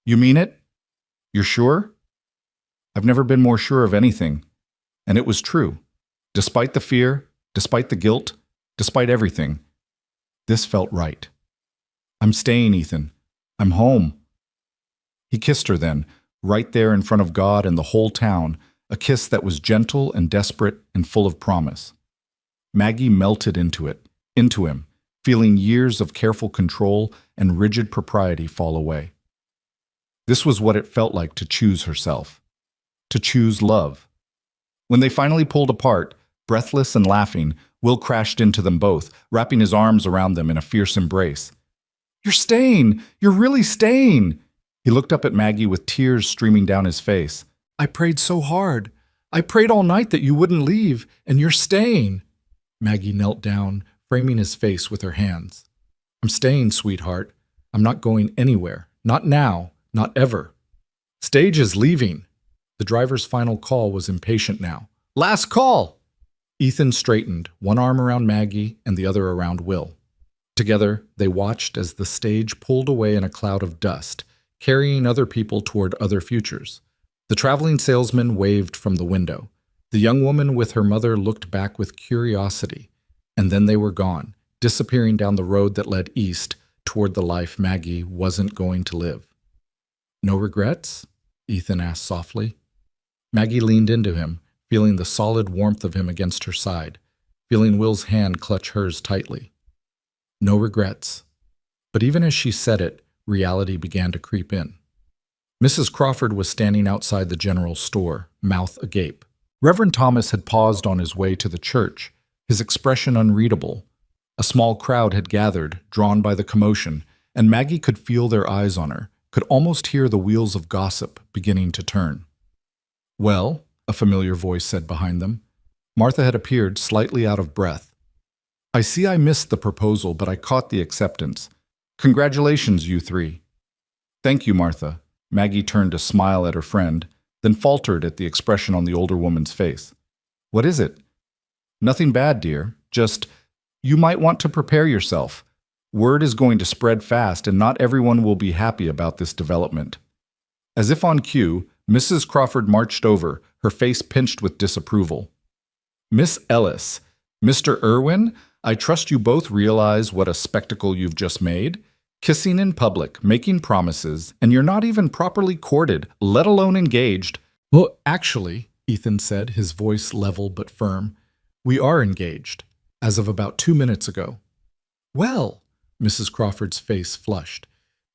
You mean it? You're sure? I've never been more sure of anything. And it was true. Despite the fear, despite the guilt, despite everything, this felt right. I'm staying, Ethan. I'm home. He kissed her then, right there in front of God and the whole town, a kiss that was gentle and desperate and full of promise. Maggie melted into him, feeling years of careful control and rigid propriety fall away. This was what it felt like to choose herself, to choose love. When they finally pulled apart, breathless and laughing, Will crashed into them both, wrapping his arms around them in a fierce embrace. You're staying! You're really staying! He looked up at Maggie with tears streaming down his face. I prayed so hard. I prayed all night that you wouldn't leave, and you're staying. Maggie knelt down, framing his face with her hands. I'm staying, sweetheart. I'm not going anywhere. Not now. Not ever. Stage is leaving. The driver's final call was impatient now. Last call! Ethan straightened, one arm around Maggie and the other around Will. Together, they watched as the stage pulled away in a cloud of dust, carrying other people toward other futures. The traveling salesman waved from the window. The young woman with her mother looked back with curiosity, and then they were gone, disappearing down the road that led east toward the life Maggie wasn't going to live. No regrets? Ethan asked softly. Maggie leaned into him, feeling the solid warmth of him against her side, feeling Will's hand clutch hers tightly. No regrets. But even as she said it, reality began to creep in. Mrs. Crawford was standing outside the general store, mouth agape. Reverend Thomas had paused on his way to the church, his expression unreadable. A small crowd had gathered, drawn by the commotion, and Maggie could feel their eyes on her, could almost hear the wheels of gossip beginning to turn. "Well," a familiar voice said behind them. Martha had appeared, slightly out of breath. "I see I missed the proposal, but I caught the acceptance. Congratulations, you three." "Thank you, Martha." Maggie turned to smile at her friend, then faltered at the expression on the older woman's face. "What is it?" "Nothing bad, dear. Just, you might want to prepare yourself. Word is going to spread fast, and not everyone will be happy about this development." As if on cue, Mrs. Crawford marched over, her face pinched with disapproval. "Miss Ellis, Mr. Irwin, I trust you both realize what a spectacle you've just made. Kissing in public, making promises, and you're not even properly courted, let alone engaged." "Well, actually," Ethan said, his voice level but firm, "we are engaged, as of about 2 minutes ago." "Well," Mrs. Crawford's face flushed,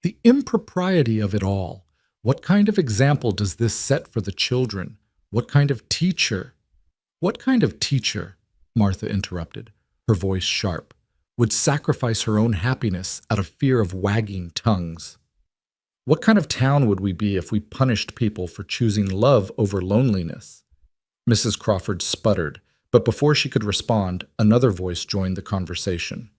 "the impropriety of it all. What kind of example does this set for the children? What kind of teacher?" "What kind of teacher," Martha interrupted, her voice sharp, "would sacrifice her own happiness out of fear of wagging tongues? What kind of town would we be if we punished people for choosing love over loneliness?" Mrs. Crawford sputtered, but before she could respond, another voice joined the conversation.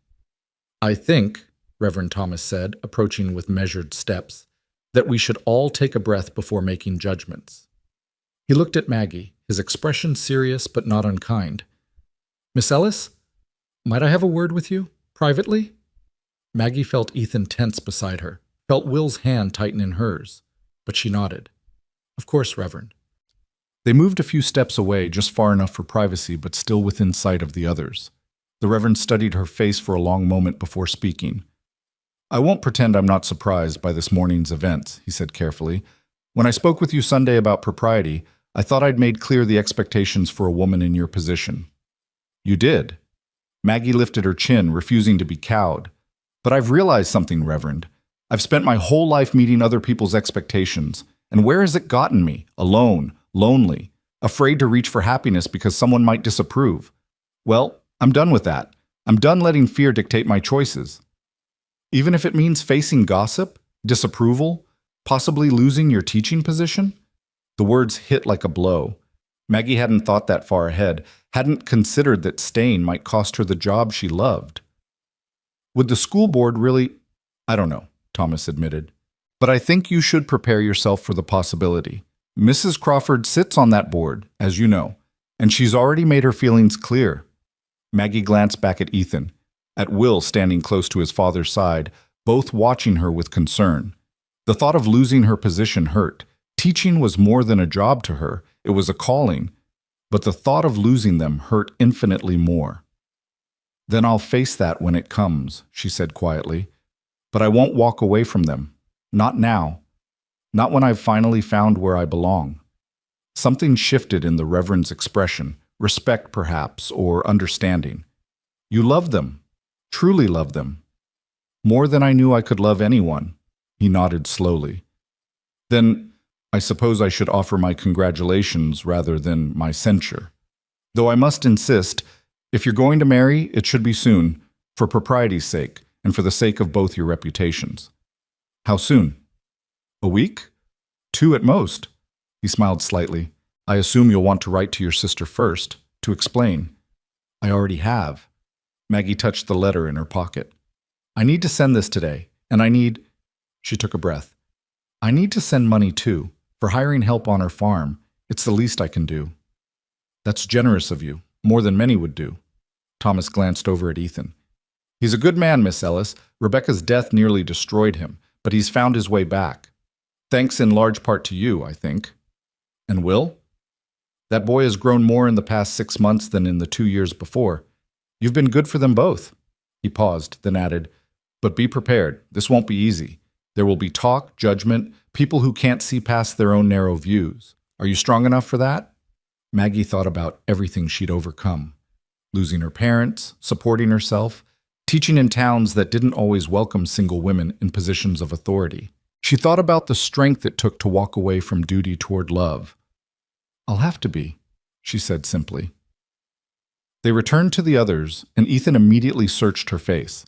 "I think," Reverend Thomas said, approaching with measured steps, "that we should all take a breath before making judgments." He looked at Maggie, his expression serious but not unkind. "Miss Ellis, might I have a word with you, privately?" Maggie felt Ethan tense beside her, felt Will's hand tighten in hers, but she nodded. "Of course, Reverend." They moved a few steps away, just far enough for privacy, but still within sight of the others. The Reverend studied her face for a long moment before speaking. "I won't pretend I'm not surprised by this morning's events," he said carefully. "When I spoke with you Sunday about propriety, I thought I'd made clear the expectations for a woman in your position." "You did." Maggie lifted her chin, refusing to be cowed. "But I've realized something, Reverend. I've spent my whole life meeting other people's expectations, and where has it gotten me? Alone, lonely, afraid to reach for happiness because someone might disapprove. Well, I'm done with that. I'm done letting fear dictate my choices. Even if it means facing gossip, disapproval, possibly losing your teaching position?" The words hit like a blow. Maggie hadn't thought that far ahead, hadn't considered that staying might cost her the job she loved. "Would the school board really—" "I don't know," Thomas admitted. "But I think you should prepare yourself for the possibility. Mrs. Crawford sits on that board, as you know, and she's already made her feelings clear." Maggie glanced back at Ethan, at Will standing close to his father's side, both watching her with concern. The thought of losing her position hurt. Teaching was more than a job to her, it was a calling, but the thought of losing them hurt infinitely more. "Then I'll face that when it comes," she said quietly. "But I won't walk away from them. Not now. Not when I've finally found where I belong." Something shifted in the Reverend's expression, respect perhaps, or understanding. "You love them, truly love them." "More than I knew I could love anyone," he nodded slowly. "Then I suppose I should offer my congratulations rather than my censure. Though I must insist, if you're going to marry, it should be soon, for propriety's sake, and for the sake of both your reputations." "How soon?" "A week? 2 at most." He smiled slightly. "I assume you'll want to write to your sister first, to explain." "I already have." Maggie touched the letter in her pocket. "I need to send this today, and I need—" She took a breath. "I need to send money too, for hiring help on her farm. It's the least I can do." "That's generous of you, more than many would do." Thomas glanced over at Ethan. "He's a good man, Miss Ellis. Rebecca's death nearly destroyed him, but he's found his way back. Thanks in large part to you, I think." "And Will?" "That boy has grown more in the past 6 months than in the 2 years before. You've been good for them both." He paused, then added, "But be prepared. This won't be easy. There will be talk, judgment, people who can't see past their own narrow views. Are you strong enough for that?" Maggie thought about everything she'd overcome. Losing her parents, supporting herself, teaching in towns that didn't always welcome single women in positions of authority. She thought about the strength it took to walk away from duty toward love. "I'll have to be," she said simply. They returned to the others, and Ethan immediately searched her face.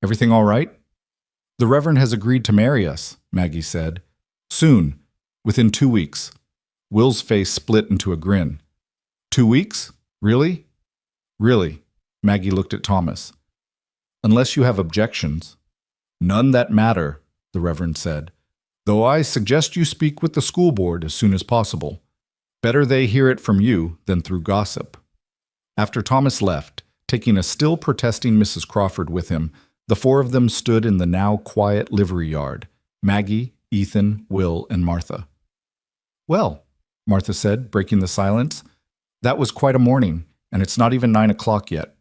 "Everything all right?" "The Reverend has agreed to marry us," Maggie said. "Soon, within 2 weeks." Will's face split into a grin. 2 weeks? Really? Really. Maggie looked at Thomas. "Unless you have objections." "None that matter," the Reverend said, "though I suggest you speak with the school board as soon as possible. Better they hear it from you than through gossip." After Thomas left, taking a still protesting Mrs. Crawford with him, the four of them stood in the now quiet livery yard: Maggie, Ethan, Will, and Martha. "Well," Martha said, breaking the silence, "that was quite a morning, and it's not even 9 o'clock yet."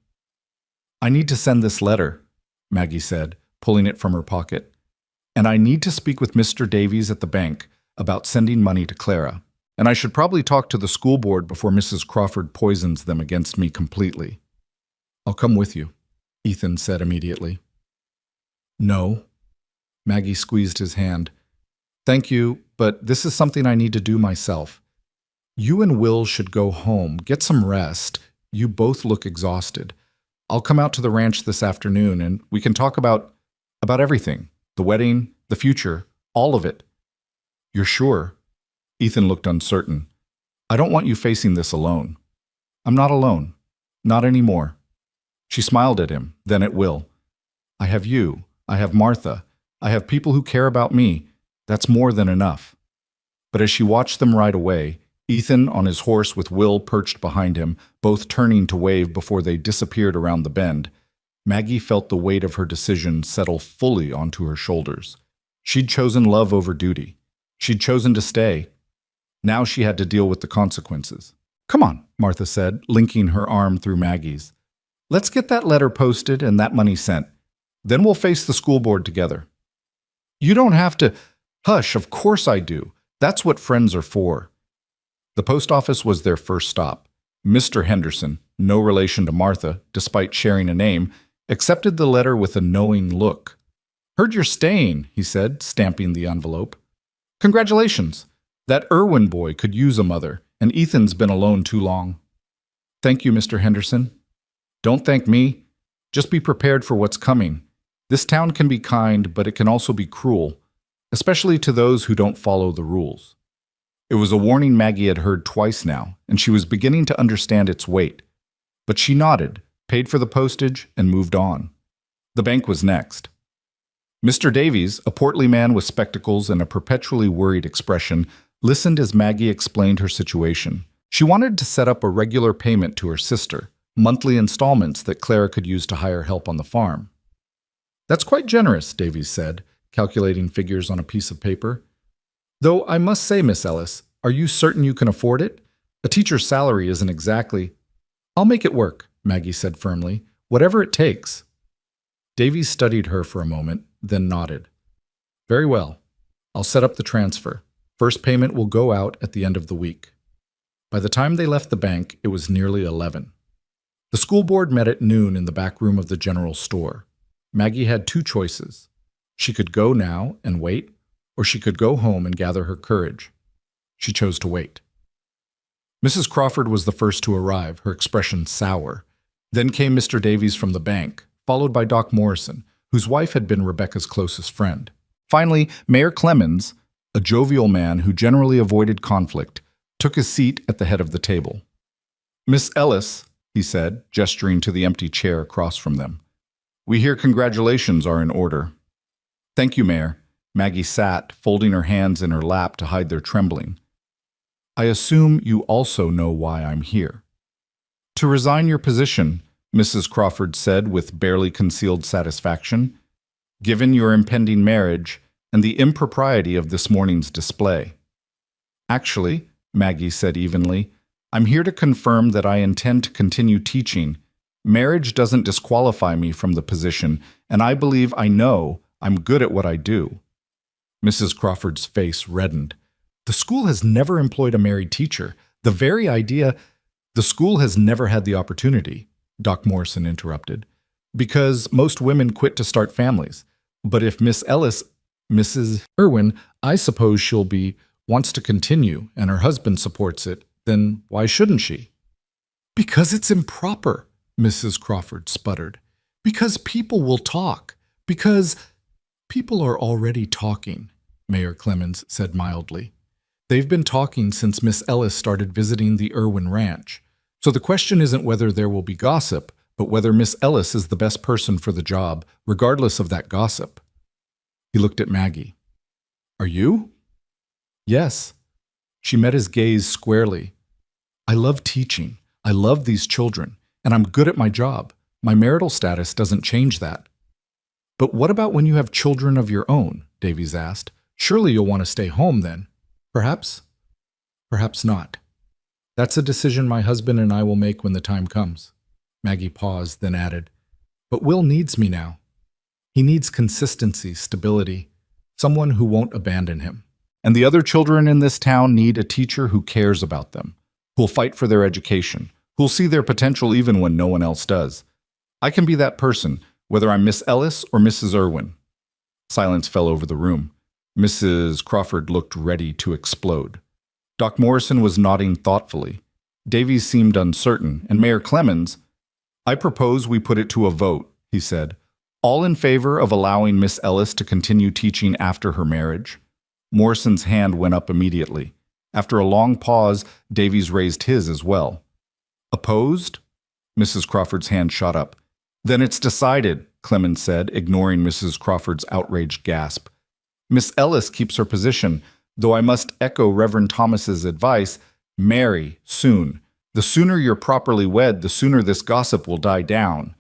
"I need to send this letter," Maggie said, pulling it from her pocket. "And I need to speak with Mr. Davies at the bank about sending money to Clara. And I should probably talk to the school board before Mrs. Crawford poisons them against me completely." "I'll come with you," Ethan said immediately. "No." Maggie squeezed his hand. "Thank you, but this is something I need to do myself. You and Will should go home, get some rest. You both look exhausted. I'll come out to the ranch this afternoon, and we can talk about everything. The wedding, the future, all of it." "You're sure?" Ethan looked uncertain. "I don't want you facing this alone." "I'm not alone. Not anymore." She smiled at him, then at Will. "I have you. I have Martha. I have people who care about me. That's more than enough." But as she watched them ride away, Ethan on his horse with Will perched behind him, both turning to wave before they disappeared around the bend, Maggie felt the weight of her decision settle fully onto her shoulders. She'd chosen love over duty. She'd chosen to stay. Now she had to deal with the consequences. "Come on," Martha said, linking her arm through Maggie's. "Let's get that letter posted and that money sent. Then we'll face the school board together." "You don't have to—" "Hush, of course I do. That's what friends are for." The post office was their first stop. Mr. Henderson, no relation to Martha, despite sharing a name, accepted the letter with a knowing look. "Heard you're staying," he said, stamping the envelope. "Congratulations. That Irwin boy could use a mother, and Ethan's been alone too long." "Thank you, Mr. Henderson." "Don't thank me. Just be prepared for what's coming. This town can be kind, but it can also be cruel, especially to those who don't follow the rules." It was a warning Maggie had heard twice now, and she was beginning to understand its weight. But she nodded, paid for the postage, and moved on. The bank was next. Mr. Davies, a portly man with spectacles and a perpetually worried expression, listened as Maggie explained her situation. She wanted to set up a regular payment to her sister, monthly installments that Clara could use to hire help on the farm. "That's quite generous," Davies said, calculating figures on a piece of paper. "Though I must say, Miss Ellis, are you certain you can afford it? A teacher's salary isn't exactly—" "I'll make it work," Maggie said firmly. "Whatever it takes." Davies studied her for a moment, then nodded. "Very well. I'll set up the transfer. First payment will go out at the end of the week." By the time they left the bank, it was nearly 11. The school board met at noon in the back room of the general store. Maggie had two choices. She could go now and wait, or she could go home and gather her courage. She chose to wait. Mrs. Crawford was the first to arrive, her expression sour. Then came Mr. Davies from the bank, followed by Doc Morrison, whose wife had been Rebecca's closest friend. Finally, Mayor Clemens, a jovial man who generally avoided conflict, took his seat at the head of the table. "Miss Ellis," he said, gesturing to the empty chair across from them, "we hear congratulations are in order." "Thank you, Mayor." Maggie sat, folding her hands in her lap to hide their trembling. "I assume you also know why I'm here." "To resign your position," Mrs. Crawford said with barely concealed satisfaction, "given your impending marriage and the impropriety of this morning's display." "Actually," Maggie said evenly, "I'm here to confirm that I intend to continue teaching. Marriage doesn't disqualify me from the position, and I believe I know I'm good at what I do." Mrs. Crawford's face reddened. "The school has never employed a married teacher. The very idea, the school has never had the opportunity, Doc Morrison interrupted, because most women quit to start families. But if Mrs. Irwin, I suppose wants to continue and her husband supports it, then why shouldn't she? Because it's improper, Mrs. Crawford sputtered. Because people will talk. Because people are already talking, Mayor Clemens said mildly. They've been talking since Miss Ellis started visiting the Irwin Ranch. So the question isn't whether there will be gossip, but whether Miss Ellis is the best person for the job, regardless of that gossip. He looked at Maggie. Are you? Yes. She met his gaze squarely. I love teaching. I love these children, and I'm good at my job. My marital status doesn't change that. But what about when you have children of your own? Davies asked. Surely you'll want to stay home then. Perhaps. Perhaps not. That's a decision my husband and I will make when the time comes. Maggie paused, then added, but Will needs me now. He needs consistency, stability, someone who won't abandon him. And the other children in this town need a teacher who cares about them, who'll fight for their education, who'll see their potential even when no one else does. I can be that person, whether I'm Miss Ellis or Mrs. Irwin. Silence fell over the room. Mrs. Crawford looked ready to explode. Doc Morrison was nodding thoughtfully. Davies seemed uncertain, and Mayor Clemens, I propose we put it to a vote, he said. All in favor of allowing Miss Ellis to continue teaching after her marriage? Morrison's hand went up immediately. After a long pause, Davies raised his as well. Opposed? Mrs. Crawford's hand shot up. Then it's decided, Clemens said, ignoring Mrs. Crawford's outraged gasp. Miss Ellis keeps her position, though I must echo Reverend Thomas's advice, marry soon. The sooner you're properly wed, the sooner this gossip will die down.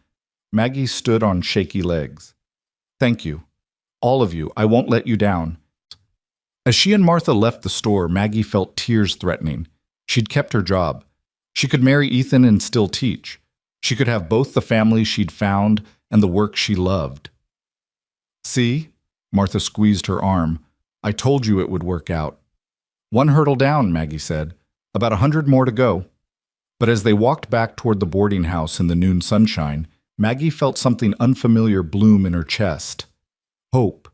Maggie stood on shaky legs. Thank you. All of you. I won't let you down. As she and Martha left the store, Maggie felt tears threatening. She'd kept her job. She could marry Ethan and still teach. She could have both the family she'd found and the work she loved. See? Martha squeezed her arm. I told you it would work out. One hurdle down, Maggie said. About 100 more to go. But as they walked back toward the boarding house in the noon sunshine, Maggie felt something unfamiliar bloom in her chest. Hope.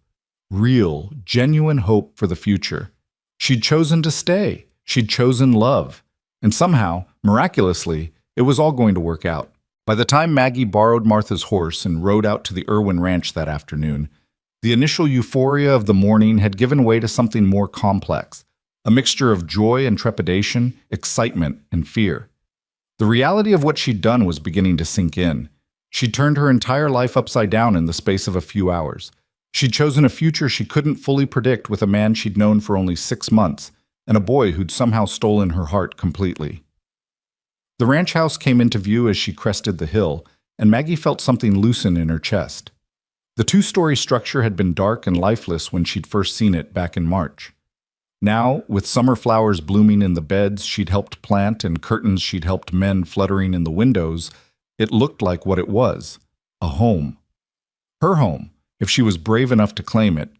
Real, genuine hope for the future. She'd chosen to stay. She'd chosen love. And somehow, miraculously, it was all going to work out. By the time Maggie borrowed Martha's horse and rode out to the Irwin Ranch that afternoon, the initial euphoria of the morning had given way to something more complex, a mixture of joy and trepidation, excitement and fear. The reality of what she'd done was beginning to sink in. She'd turned her entire life upside down in the space of a few hours. She'd chosen a future she couldn't fully predict with a man she'd known for only 6 months, and a boy who'd somehow stolen her heart completely. The ranch house came into view as she crested the hill, and Maggie felt something loosen in her chest. The 2-story structure had been dark and lifeless when she'd first seen it back in March. Now, with summer flowers blooming in the beds she'd helped plant and curtains she'd helped mend fluttering in the windows, it looked like what it was, a home. Her home, if she was brave enough to claim it.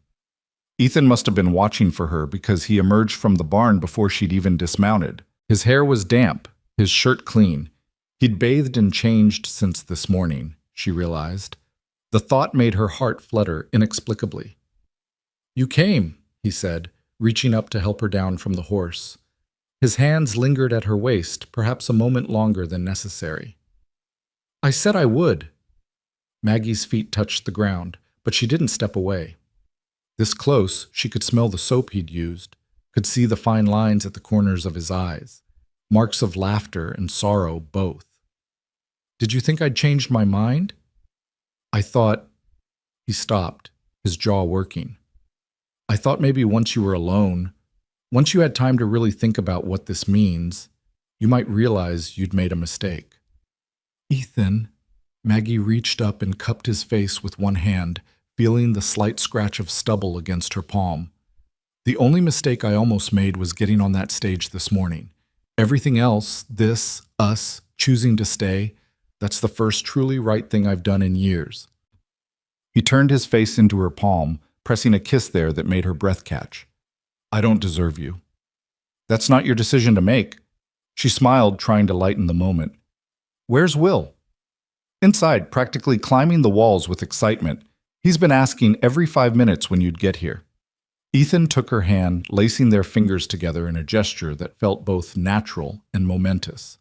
Ethan must have been watching for her because he emerged from the barn before she'd even dismounted. His hair was damp, his shirt clean. He'd bathed and changed since this morning, she realized. The thought made her heart flutter inexplicably. You came, he said, reaching up to help her down from the horse. His hands lingered at her waist, perhaps a moment longer than necessary. I said I would. Maggie's feet touched the ground, but she didn't step away. This close, she could smell the soap he'd used, could see the fine lines at the corners of his eyes, marks of laughter and sorrow both. Did you think I'd changed my mind? I thought... He stopped, his jaw working. I thought maybe once you were alone, once you had time to really think about what this means, you might realize you'd made a mistake. Ethan, Maggie reached up and cupped his face with one hand, feeling the slight scratch of stubble against her palm. The only mistake I almost made was getting on that stage this morning. Everything else, this, us, choosing to stay, that's the first truly right thing I've done in years. He turned his face into her palm, pressing a kiss there that made her breath catch. I don't deserve you. That's not your decision to make. She smiled, trying to lighten the moment. Where's Will? Inside, practically climbing the walls with excitement. He's been asking every 5 minutes when you'd get here. Ethan took her hand, lacing their fingers together in a gesture that felt both natural and momentous.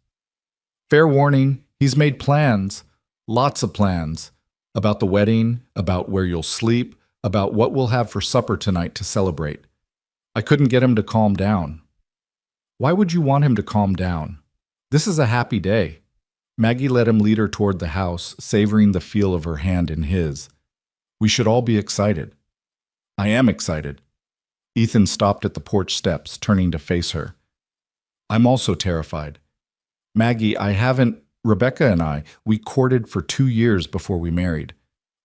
Fair warning, he's made plans, lots of plans, about the wedding, about where you'll sleep, about what we'll have for supper tonight to celebrate. I couldn't get him to calm down. Why would you want him to calm down? This is a happy day. Maggie let him lead her toward the house, savoring the feel of her hand in his. We should all be excited. I am excited. Ethan stopped at the porch steps, turning to face her. I'm also terrified. Maggie, Rebecca and I, we courted for 2 years before we married.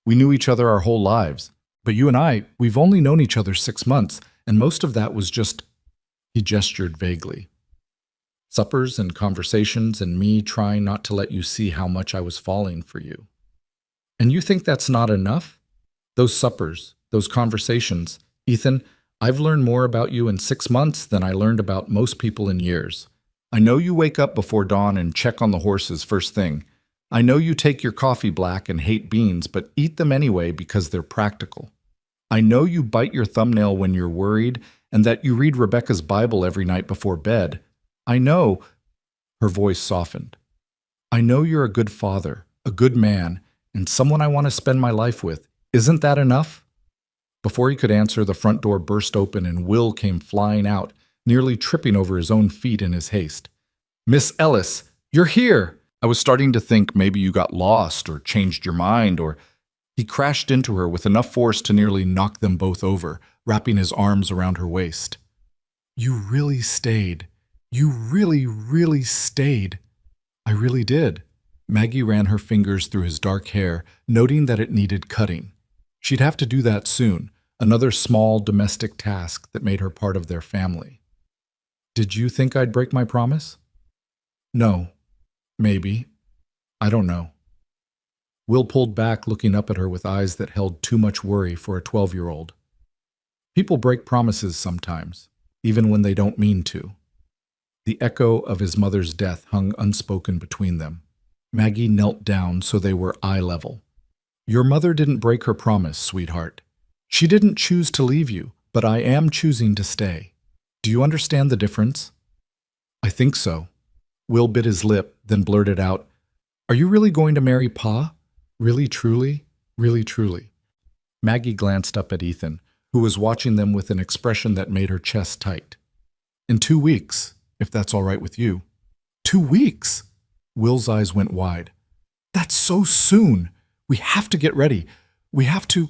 We knew each other our whole lives. But you and I, we've only known each other 6 months, and most of that was just, he gestured vaguely. Suppers and conversations and me trying not to let you see how much I was falling for you. And you think that's not enough? Those suppers, those conversations, Ethan, I've learned more about you in 6 months than I learned about most people in years. I know you wake up before dawn and check on the horses first thing. I know you take your coffee black and hate beans, but eat them anyway because they're practical. I know you bite your thumbnail when you're worried and that you read Rebecca's Bible every night before bed. I know, her voice softened. I know you're a good father, a good man, and someone I want to spend my life with. Isn't that enough? Before he could answer, the front door burst open and Will came flying out, nearly tripping over his own feet in his haste. Miss Ellis, you're here! I was starting to think maybe you got lost or changed your mind or... He crashed into her with enough force to nearly knock them both over, wrapping his arms around her waist. You really stayed. You really, really stayed. I really did. Maggie ran her fingers through his dark hair, noting that it needed cutting. She'd have to do that soon, another small domestic task that made her part of their family. Did you think I'd break my promise? No. Maybe. I don't know. Will pulled back, looking up at her with eyes that held too much worry for a 12-year-old. People break promises sometimes, even when they don't mean to. The echo of his mother's death hung unspoken between them. Maggie knelt down so they were eye level. Your mother didn't break her promise, sweetheart. She didn't choose to leave you, but I am choosing to stay. Do you understand the difference? I think so. Will bit his lip, then blurted out, Are you really going to marry Pa? Really, truly? Really, truly? Maggie glanced up at Ethan, who was watching them with an expression that made her chest tight. In 2 weeks, if that's all right with you. 2 weeks? Will's eyes went wide. That's so soon. We have to get ready. We have to...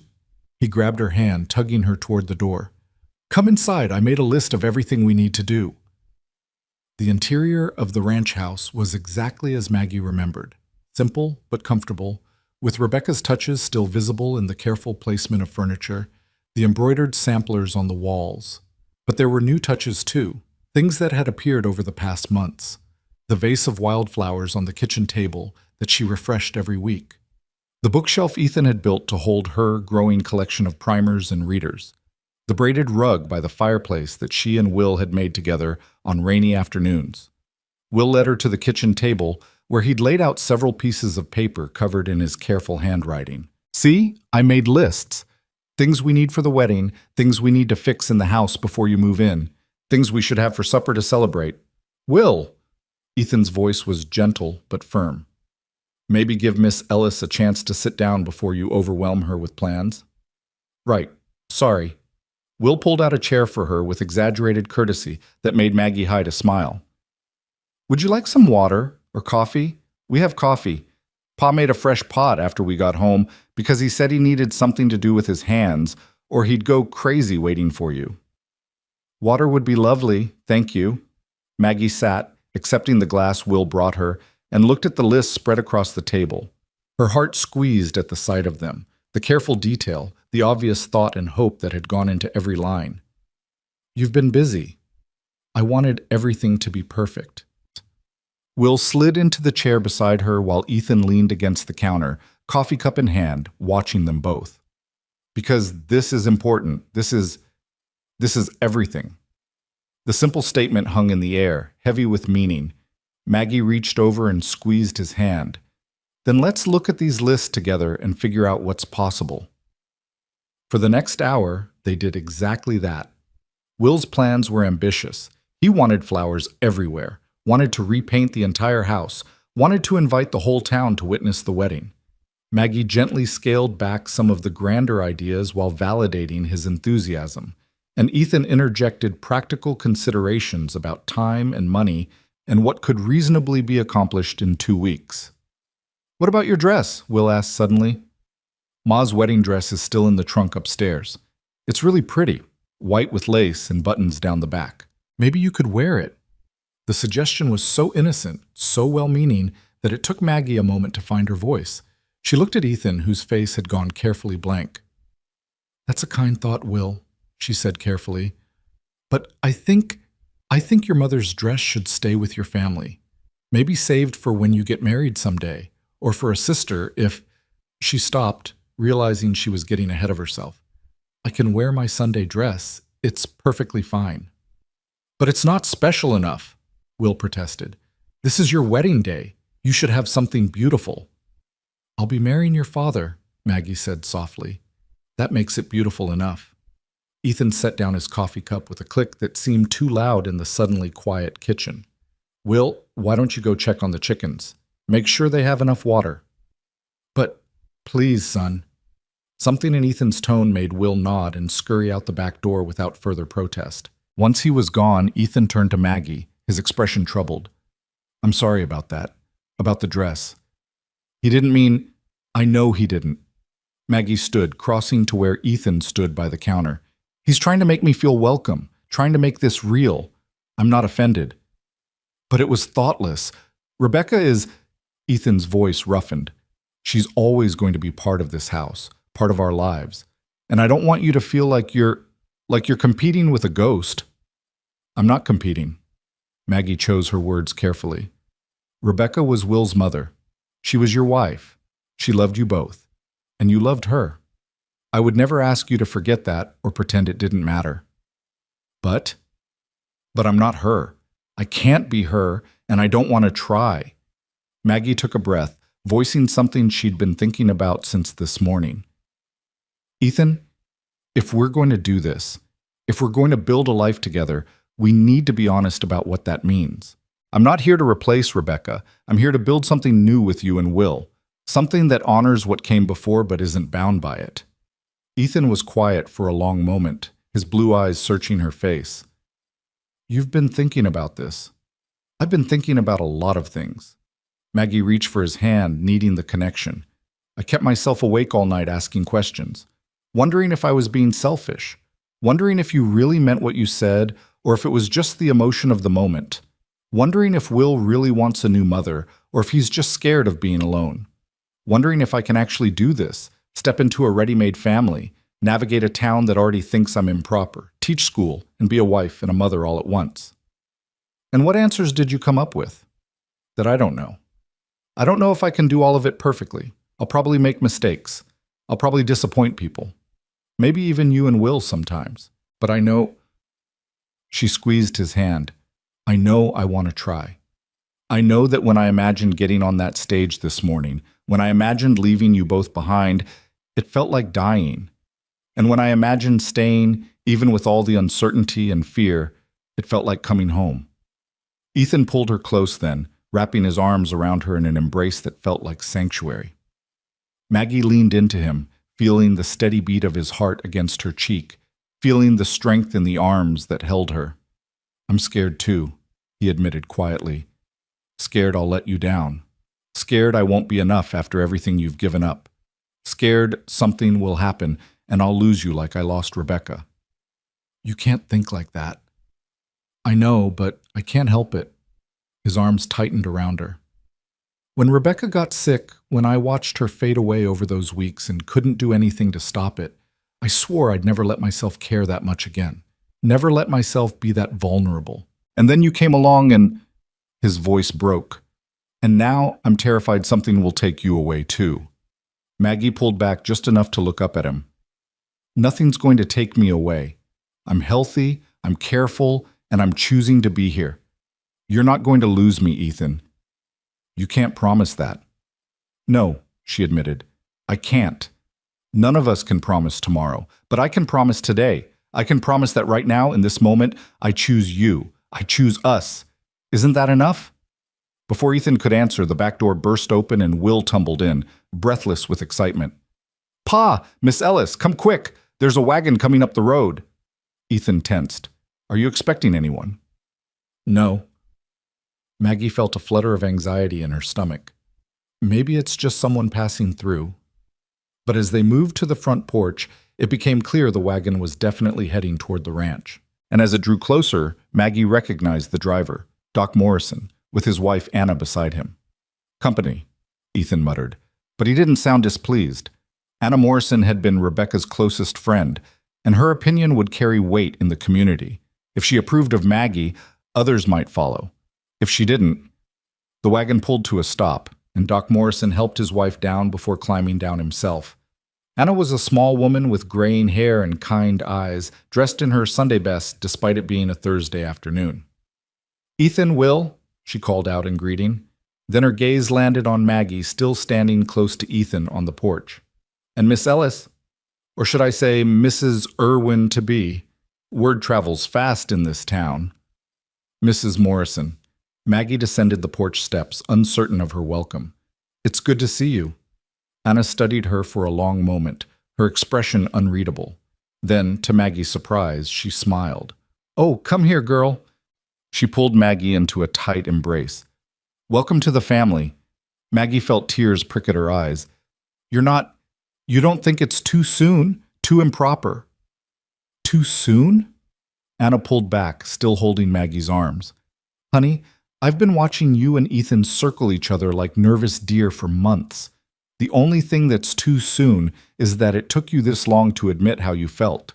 He grabbed her hand, tugging her toward the door. Come inside. I made a list of everything we need to do. The interior of the ranch house was exactly as Maggie remembered. Simple but comfortable, with Rebecca's touches still visible in the careful placement of furniture, the embroidered samplers on the walls. But there were new touches too, things that had appeared over the past months. The vase of wildflowers on the kitchen table that she refreshed every week. The bookshelf Ethan had built to hold her growing collection of primers and readers. The braided rug by the fireplace that she and Will had made together on rainy afternoons. Will led her to the kitchen table, where he'd laid out several pieces of paper covered in his careful handwriting. See, I made lists. Things we need for the wedding, things we need to fix in the house before you move in, things we should have for supper to celebrate. Will! Ethan's voice was gentle but firm. Maybe give Miss Ellis a chance to sit down before you overwhelm her with plans. Right. Sorry. Will pulled out a chair for her with exaggerated courtesy that made Maggie hide a smile. Would you like some water? Or coffee? We have coffee. Pa made a fresh pot after we got home because he said he needed something to do with his hands or he'd go crazy waiting for you. Water would be lovely, thank you. Maggie sat, accepting the glass Will brought her, and looked at the list spread across the table. Her heart squeezed at the sight of them, the careful detail, the obvious thought and hope that had gone into every line. You've been busy. I wanted everything to be perfect. Will slid into the chair beside her while Ethan leaned against the counter, coffee cup in hand, watching them both. Because this is important. This is everything. The simple statement hung in the air, heavy with meaning, Maggie reached over and squeezed his hand. Then let's look at these lists together and figure out what's possible. For the next hour, they did exactly that. Will's plans were ambitious. He wanted flowers everywhere, wanted to repaint the entire house, wanted to invite the whole town to witness the wedding. Maggie gently scaled back some of the grander ideas while validating his enthusiasm, and Ethan interjected practical considerations about time and money and what could reasonably be accomplished in 2 weeks. "What about your dress?" Will asked suddenly. "Ma's wedding dress is still in the trunk upstairs. It's really pretty, white with lace and buttons down the back. Maybe you could wear it." The suggestion was so innocent, so well-meaning, that it took Maggie a moment to find her voice. She looked at Ethan, whose face had gone carefully blank. "That's a kind thought, Will," she said carefully. "But I think your mother's dress should stay with your family. Maybe saved for when you get married someday, or for a sister if—" She stopped, realizing she was getting ahead of herself. "I can wear my Sunday dress. It's perfectly fine." "But it's not special enough," Will protested. "This is your wedding day. You should have something beautiful." "I'll be marrying your father," Maggie said softly. "That makes it beautiful enough." Ethan set down his coffee cup with a click that seemed too loud in the suddenly quiet kitchen. "Will, why don't you go check on the chickens? Make sure they have enough water." "But, please, son." Something in Ethan's tone made Will nod and scurry out the back door without further protest. Once he was gone, Ethan turned to Maggie, his expression troubled. "I'm sorry about that. About the dress. He didn't mean—" "I know he didn't." Maggie stood, crossing to where Ethan stood by the counter. "He's trying to make me feel welcome, trying to make this real. I'm not offended." "But it was thoughtless. Rebecca is—" Ethan's voice roughened. "She's always going to be part of this house, part of our lives. And I don't want you to feel like you're competing with a ghost." "I'm not competing." Maggie chose her words carefully. "Rebecca was Will's mother. She was your wife. She loved you both. And you loved her. I would never ask you to forget that or pretend it didn't matter." But I'm not her. I can't be her, and I don't want to try." Maggie took a breath, voicing something she'd been thinking about since this morning. "Ethan, if we're going to do this, if we're going to build a life together, we need to be honest about what that means. I'm not here to replace Rebecca. I'm here to build something new with you and Will, something that honors what came before but isn't bound by it." Ethan was quiet for a long moment, his blue eyes searching her face. "You've been thinking about this." "I've been thinking about a lot of things." Maggie reached for his hand, needing the connection. "I kept myself awake all night asking questions, wondering if I was being selfish, wondering if you really meant what you said or if it was just the emotion of the moment, wondering if Will really wants a new mother or if he's just scared of being alone, wondering if I can actually do this, step into a ready-made family, navigate a town that already thinks I'm improper, teach school, and be a wife and a mother all at once." "And what answers did you come up with?" "That I don't know. I don't know if I can do all of it perfectly. I'll probably make mistakes. I'll probably disappoint people. Maybe even you and Will sometimes. But I know—" She squeezed his hand. "I know I want to try. I know that when I imagined getting on that stage this morning, when I imagined leaving you both behind, it felt like dying. And when I imagined staying, even with all the uncertainty and fear, it felt like coming home." Ethan pulled her close then, wrapping his arms around her in an embrace that felt like sanctuary. Maggie leaned into him, feeling the steady beat of his heart against her cheek, feeling the strength in the arms that held her. "I'm scared too," he admitted quietly. "Scared I'll let you down. Scared I won't be enough after everything you've given up. Scared something will happen and I'll lose you like I lost Rebecca." "You can't think like that." "I know, but I can't help it." His arms tightened around her. "When Rebecca got sick, when I watched her fade away over those weeks and couldn't do anything to stop it, I swore I'd never let myself care that much again. Never let myself be that vulnerable. And then you came along and—" His voice broke. "And now I'm terrified something will take you away too." Maggie pulled back just enough to look up at him. "Nothing's going to take me away. I'm healthy, I'm careful, and I'm choosing to be here. You're not going to lose me, Ethan. You can't promise that. No, she admitted. I can't. None of us can promise tomorrow, but I can promise today. I can promise that right now, in this moment, I choose you. I choose us. Isn't that enough? Before Ethan could answer, the back door burst open and Will tumbled in, breathless with excitement. Pa! Miss Ellis, come quick! There's a wagon coming up the road. Ethan tensed. Are you expecting anyone? No. Maggie felt a flutter of anxiety in her stomach. Maybe it's just someone passing through. But as they moved to the front porch, it became clear the wagon was definitely heading toward the ranch. And as it drew closer, Maggie recognized the driver, Doc Morrison, with his wife Anna beside him. Company, Ethan muttered, but he didn't sound displeased. Anna Morrison had been Rebecca's closest friend, and her opinion would carry weight in the community. If she approved of Maggie, others might follow. If she didn't, the wagon pulled to a stop, and Doc Morrison helped his wife down before climbing down himself. Anna was a small woman with graying hair and kind eyes, dressed in her Sunday best despite it being a Thursday afternoon. Ethan, Will, she called out in greeting. Then her gaze landed on Maggie, still standing close to Ethan on the porch. And Miss Ellis, or should I say Mrs. Irwin-to-be. Word travels fast in this town. Mrs. Morrison. Maggie descended the porch steps, uncertain of her welcome. It's good to see you. Anna studied her for a long moment, her expression unreadable. Then, to Maggie's surprise, she smiled. Oh, come here, girl. She pulled Maggie into a tight embrace. Welcome to the family. Maggie felt tears prick at her eyes. You don't think it's too soon? Too improper? Too soon? Anna pulled back, still holding Maggie's arms. Honey, I've been watching you and Ethan circle each other like nervous deer for months. The only thing that's too soon is that it took you this long to admit how you felt.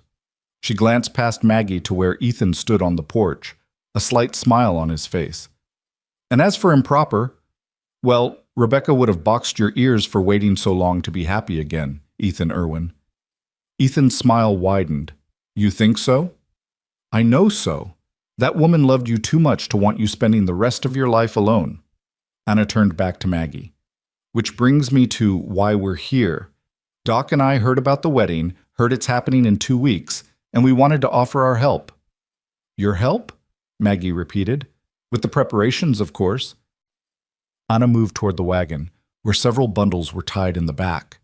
She glanced past Maggie to where Ethan stood on the porch, a slight smile on his face. And as for improper, well, Rebecca would have boxed your ears for waiting so long to be happy again, Ethan Irwin. Ethan's smile widened. You think so? I know so. That woman loved you too much to want you spending the rest of your life alone. Anna turned back to Maggie. Which brings me to why we're here. Doc and I heard about the wedding, heard it's happening in 2 weeks, and we wanted to offer our help. Your help? Maggie repeated. With the preparations, of course. Anna moved toward the wagon, where several bundles were tied in the back.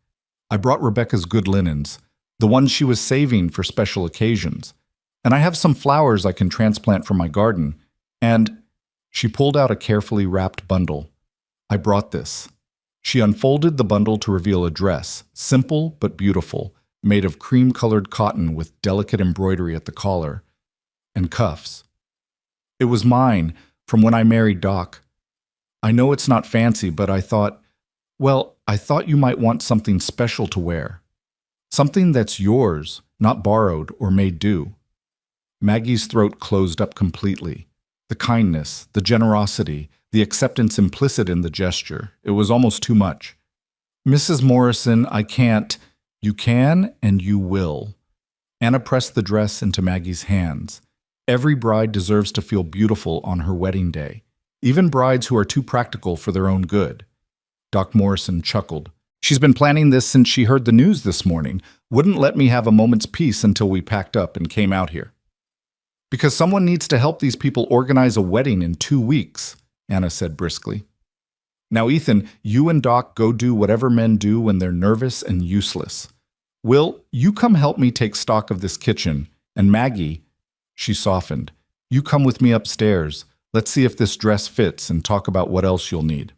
I brought Rebecca's good linens, the ones she was saving for special occasions. And I have some flowers I can transplant from my garden. And she pulled out a carefully wrapped bundle. I brought this. She unfolded the bundle to reveal a dress, simple but beautiful, made of cream-colored cotton with delicate embroidery at the collar, and cuffs. It was mine, from when I married Doc. I know it's not fancy, but I thought you might want something special to wear. Something that's yours, not borrowed or made due. Maggie's throat closed up completely. The kindness, the generosity, the acceptance implicit in the gesture. It was almost too much. Mrs. Morrison, I can't. You can and you will. Anna pressed the dress into Maggie's hands. Every bride deserves to feel beautiful on her wedding day, even brides who are too practical for their own good. Doc Morrison chuckled. She's been planning this since she heard the news this morning. Wouldn't let me have a moment's peace until we packed up and came out here. Because someone needs to help these people organize a wedding in 2 weeks, Anna said briskly. Now, Ethan, you and Doc go do whatever men do when they're nervous and useless. Will, you come help me take stock of this kitchen, and Maggie, she softened, you come with me upstairs. Let's see if this dress fits and talk about what else you'll need.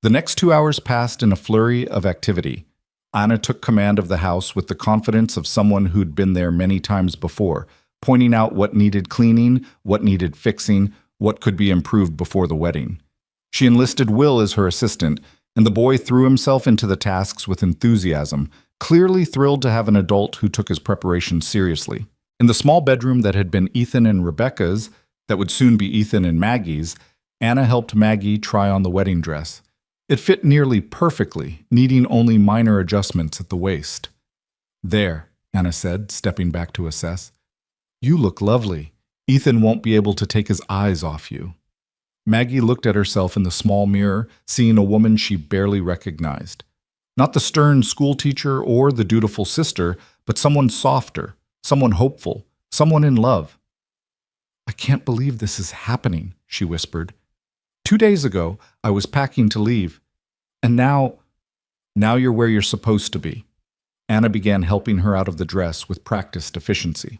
The next 2 hours passed in a flurry of activity. Anna took command of the house with the confidence of someone who'd been there many times before, pointing out what needed cleaning, what needed fixing, what could be improved before the wedding. She enlisted Will as her assistant, and the boy threw himself into the tasks with enthusiasm, clearly thrilled to have an adult who took his preparation seriously. In the small bedroom that had been Ethan and Rebecca's, that would soon be Ethan and Maggie's, Anna helped Maggie try on the wedding dress. It fit nearly perfectly, needing only minor adjustments at the waist. There, Anna said, stepping back to assess. You look lovely. Ethan won't be able to take his eyes off you. Maggie looked at herself in the small mirror, seeing a woman she barely recognized. Not the stern schoolteacher or the dutiful sister, but someone softer, someone hopeful, someone in love. I can't believe this is happening, she whispered. 2 days ago, I was packing to leave, and now you're where you're supposed to be. Anna began helping her out of the dress with practiced efficiency.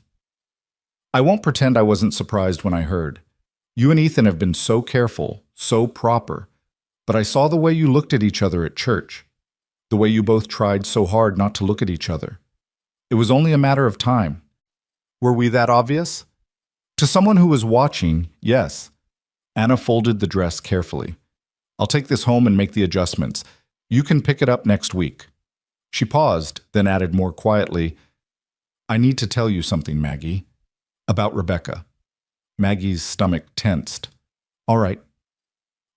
I won't pretend I wasn't surprised when I heard. You and Ethan have been so careful, so proper, but I saw the way you looked at each other at church, the way you both tried so hard not to look at each other. It was only a matter of time. Were we that obvious? To someone who was watching, yes. Anna folded the dress carefully. I'll take this home and make the adjustments. You can pick it up next week. She paused, then added more quietly, I need to tell you something, Maggie. About Rebecca. Maggie's stomach tensed. All right.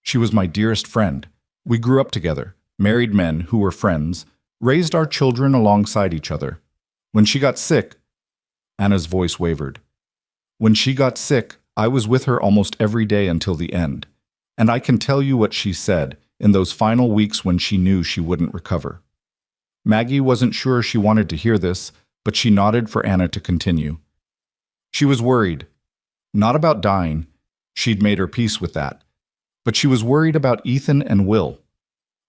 She was my dearest friend. We grew up together, married men who were friends, raised our children alongside each other. When she got sick, Anna's voice wavered. When she got sick, I was with her almost every day until the end. And I can tell you what she said in those final weeks when she knew she wouldn't recover. Maggie wasn't sure she wanted to hear this, but she nodded for Anna to continue. She was worried. Not about dying. She'd made her peace with that. But she was worried about Ethan and Will.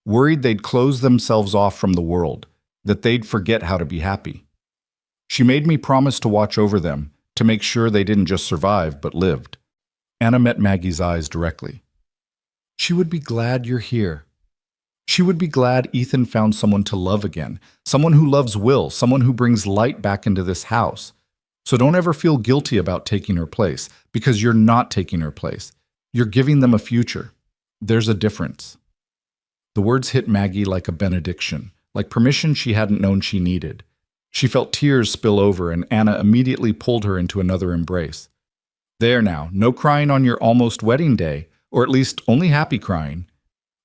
Worried they'd close themselves off from the world, that they'd forget how to be happy. She made me promise to watch over them, to make sure they didn't just survive, but lived. Anna met Maggie's eyes directly. She would be glad you're here. She would be glad Ethan found someone to love again, someone who loves Will, someone who brings light back into this house. So don't ever feel guilty about taking her place, because you're not taking her place. You're giving them a future. There's a difference. The words hit Maggie like a benediction, like permission she hadn't known she needed. She felt tears spill over, and Anna immediately pulled her into another embrace. There now, no crying on your almost wedding day, or at least only happy crying.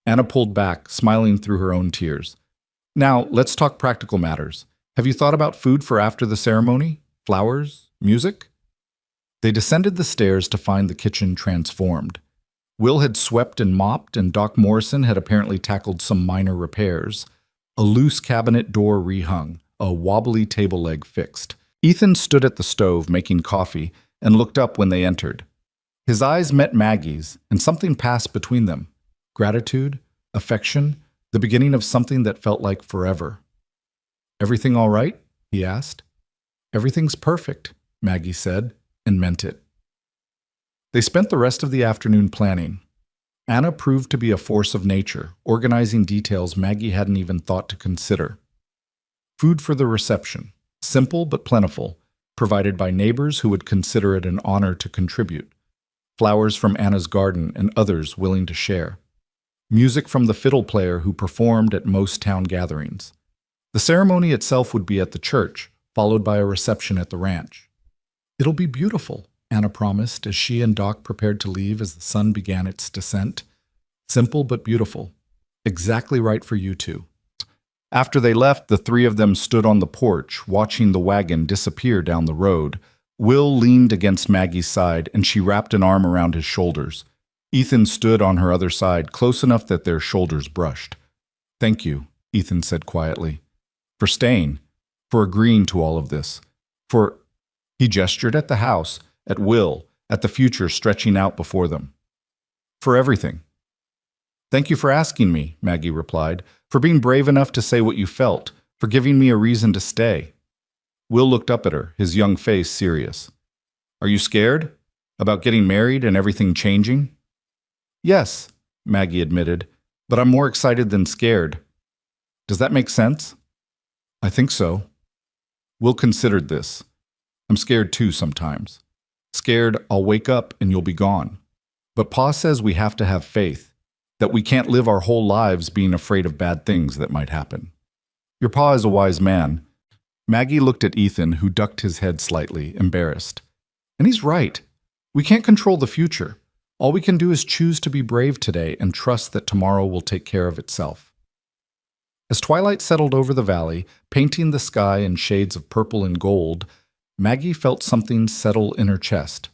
Anna pulled back, smiling through her own tears. Now, let's talk practical matters. Have you thought about food for after the ceremony? Flowers? Music? They descended the stairs to find the kitchen transformed. Will had swept and mopped, and Doc Morrison had apparently tackled some minor repairs. A loose cabinet door rehung, a wobbly table leg fixed. Ethan stood at the stove making coffee and looked up when they entered. His eyes met Maggie's, and something passed between them. Gratitude, affection, the beginning of something that felt like forever. Everything all right? He asked. Everything's perfect, Maggie said, and meant it. They spent the rest of the afternoon planning. Anna proved to be a force of nature, organizing details Maggie hadn't even thought to consider. Food for the reception, simple but plentiful, provided by neighbors who would consider it an honor to contribute. Flowers from Anna's garden and others willing to share. Music from the fiddle player who performed at most town gatherings. The ceremony itself would be at the church, followed by a reception at the ranch. It'll be beautiful, Anna promised as she and Doc prepared to leave as the sun began its descent. Simple but beautiful. Exactly right for you two. After they left, the three of them stood on the porch, watching the wagon disappear down the road. Will leaned against Maggie's side, and she wrapped an arm around his shoulders. Ethan stood on her other side, close enough that their shoulders brushed. Thank you, Ethan said quietly, for staying, for agreeing to all of this, for... He gestured at the house, at Will, at the future stretching out before them. For everything. Thank you for asking me, Maggie replied, for being brave enough to say what you felt, for giving me a reason to stay. Will looked up at her, his young face serious. Are you scared? About getting married and everything changing? Yes, Maggie admitted, but I'm more excited than scared. Does that make sense? I think so. Will considered this. I'm scared too sometimes. Scared I'll wake up and you'll be gone. But Pa says we have to have faith, that we can't live our whole lives being afraid of bad things that might happen. Your Pa is a wise man. Maggie looked at Ethan, who ducked his head slightly, embarrassed. And he's right. We can't control the future. All we can do is choose to be brave today and trust that tomorrow will take care of itself. As twilight settled over the valley, painting the sky in shades of purple and gold, Maggie felt something settle in her chest.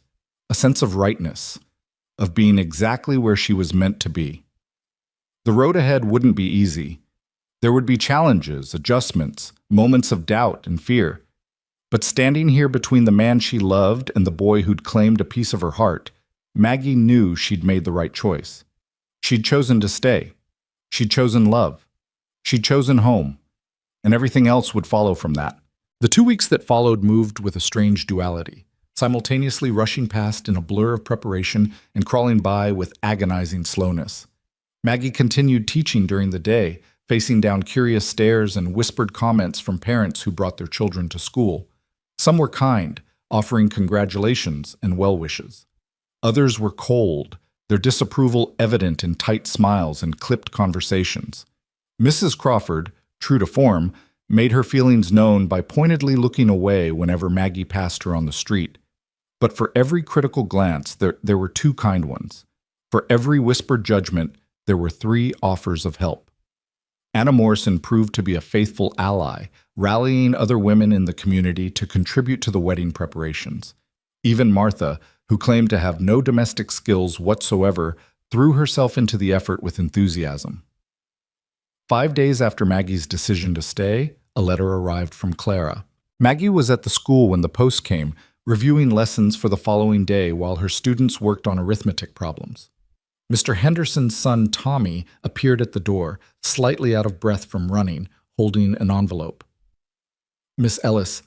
a sense of rightness, of being exactly where she was meant to be. The road ahead wouldn't be easy. There would be challenges, adjustments, moments of doubt and fear. But standing here between the man she loved and the boy who'd claimed a piece of her heart, Maggie knew she'd made the right choice. She'd chosen to stay. She'd chosen love. She'd chosen home. And everything else would follow from that. The 2 weeks that followed moved with a strange duality, simultaneously rushing past in a blur of preparation and crawling by with agonizing slowness. Maggie continued teaching during the day, facing down curious stares and whispered comments from parents who brought their children to school. Some were kind, offering congratulations and well wishes. Others were cold, their disapproval evident in tight smiles and clipped conversations. Mrs. Crawford, true to form, made her feelings known by pointedly looking away whenever Maggie passed her on the street. But for every critical glance, there were 2 kind ones. For every whispered judgment, there were 3 offers of help. Anna Morrison proved to be a faithful ally, rallying other women in the community to contribute to the wedding preparations. Even Martha, who claimed to have no domestic skills whatsoever, threw herself into the effort with enthusiasm. 5 days after Maggie's decision to stay, a letter arrived from Clara. Maggie was at the school when the post came, reviewing lessons for the following day while her students worked on arithmetic problems. Mr. Henderson's son, Tommy, appeared at the door, slightly out of breath from running, holding an envelope. Miss Ellis,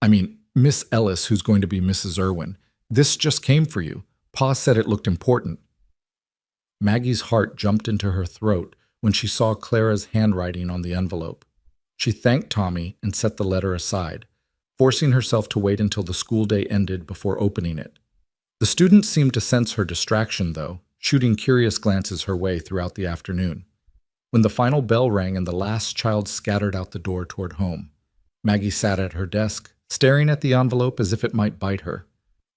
who's going to be Mrs. Irwin, this just came for you. Pa said it looked important. Maggie's heart jumped into her throat when she saw Clara's handwriting on the envelope. She thanked Tommy and set the letter aside, forcing herself to wait until the school day ended before opening it. The students seemed to sense her distraction, though, shooting curious glances her way throughout the afternoon. When the final bell rang and the last child scattered out the door toward home, Maggie sat at her desk, staring at the envelope as if it might bite her.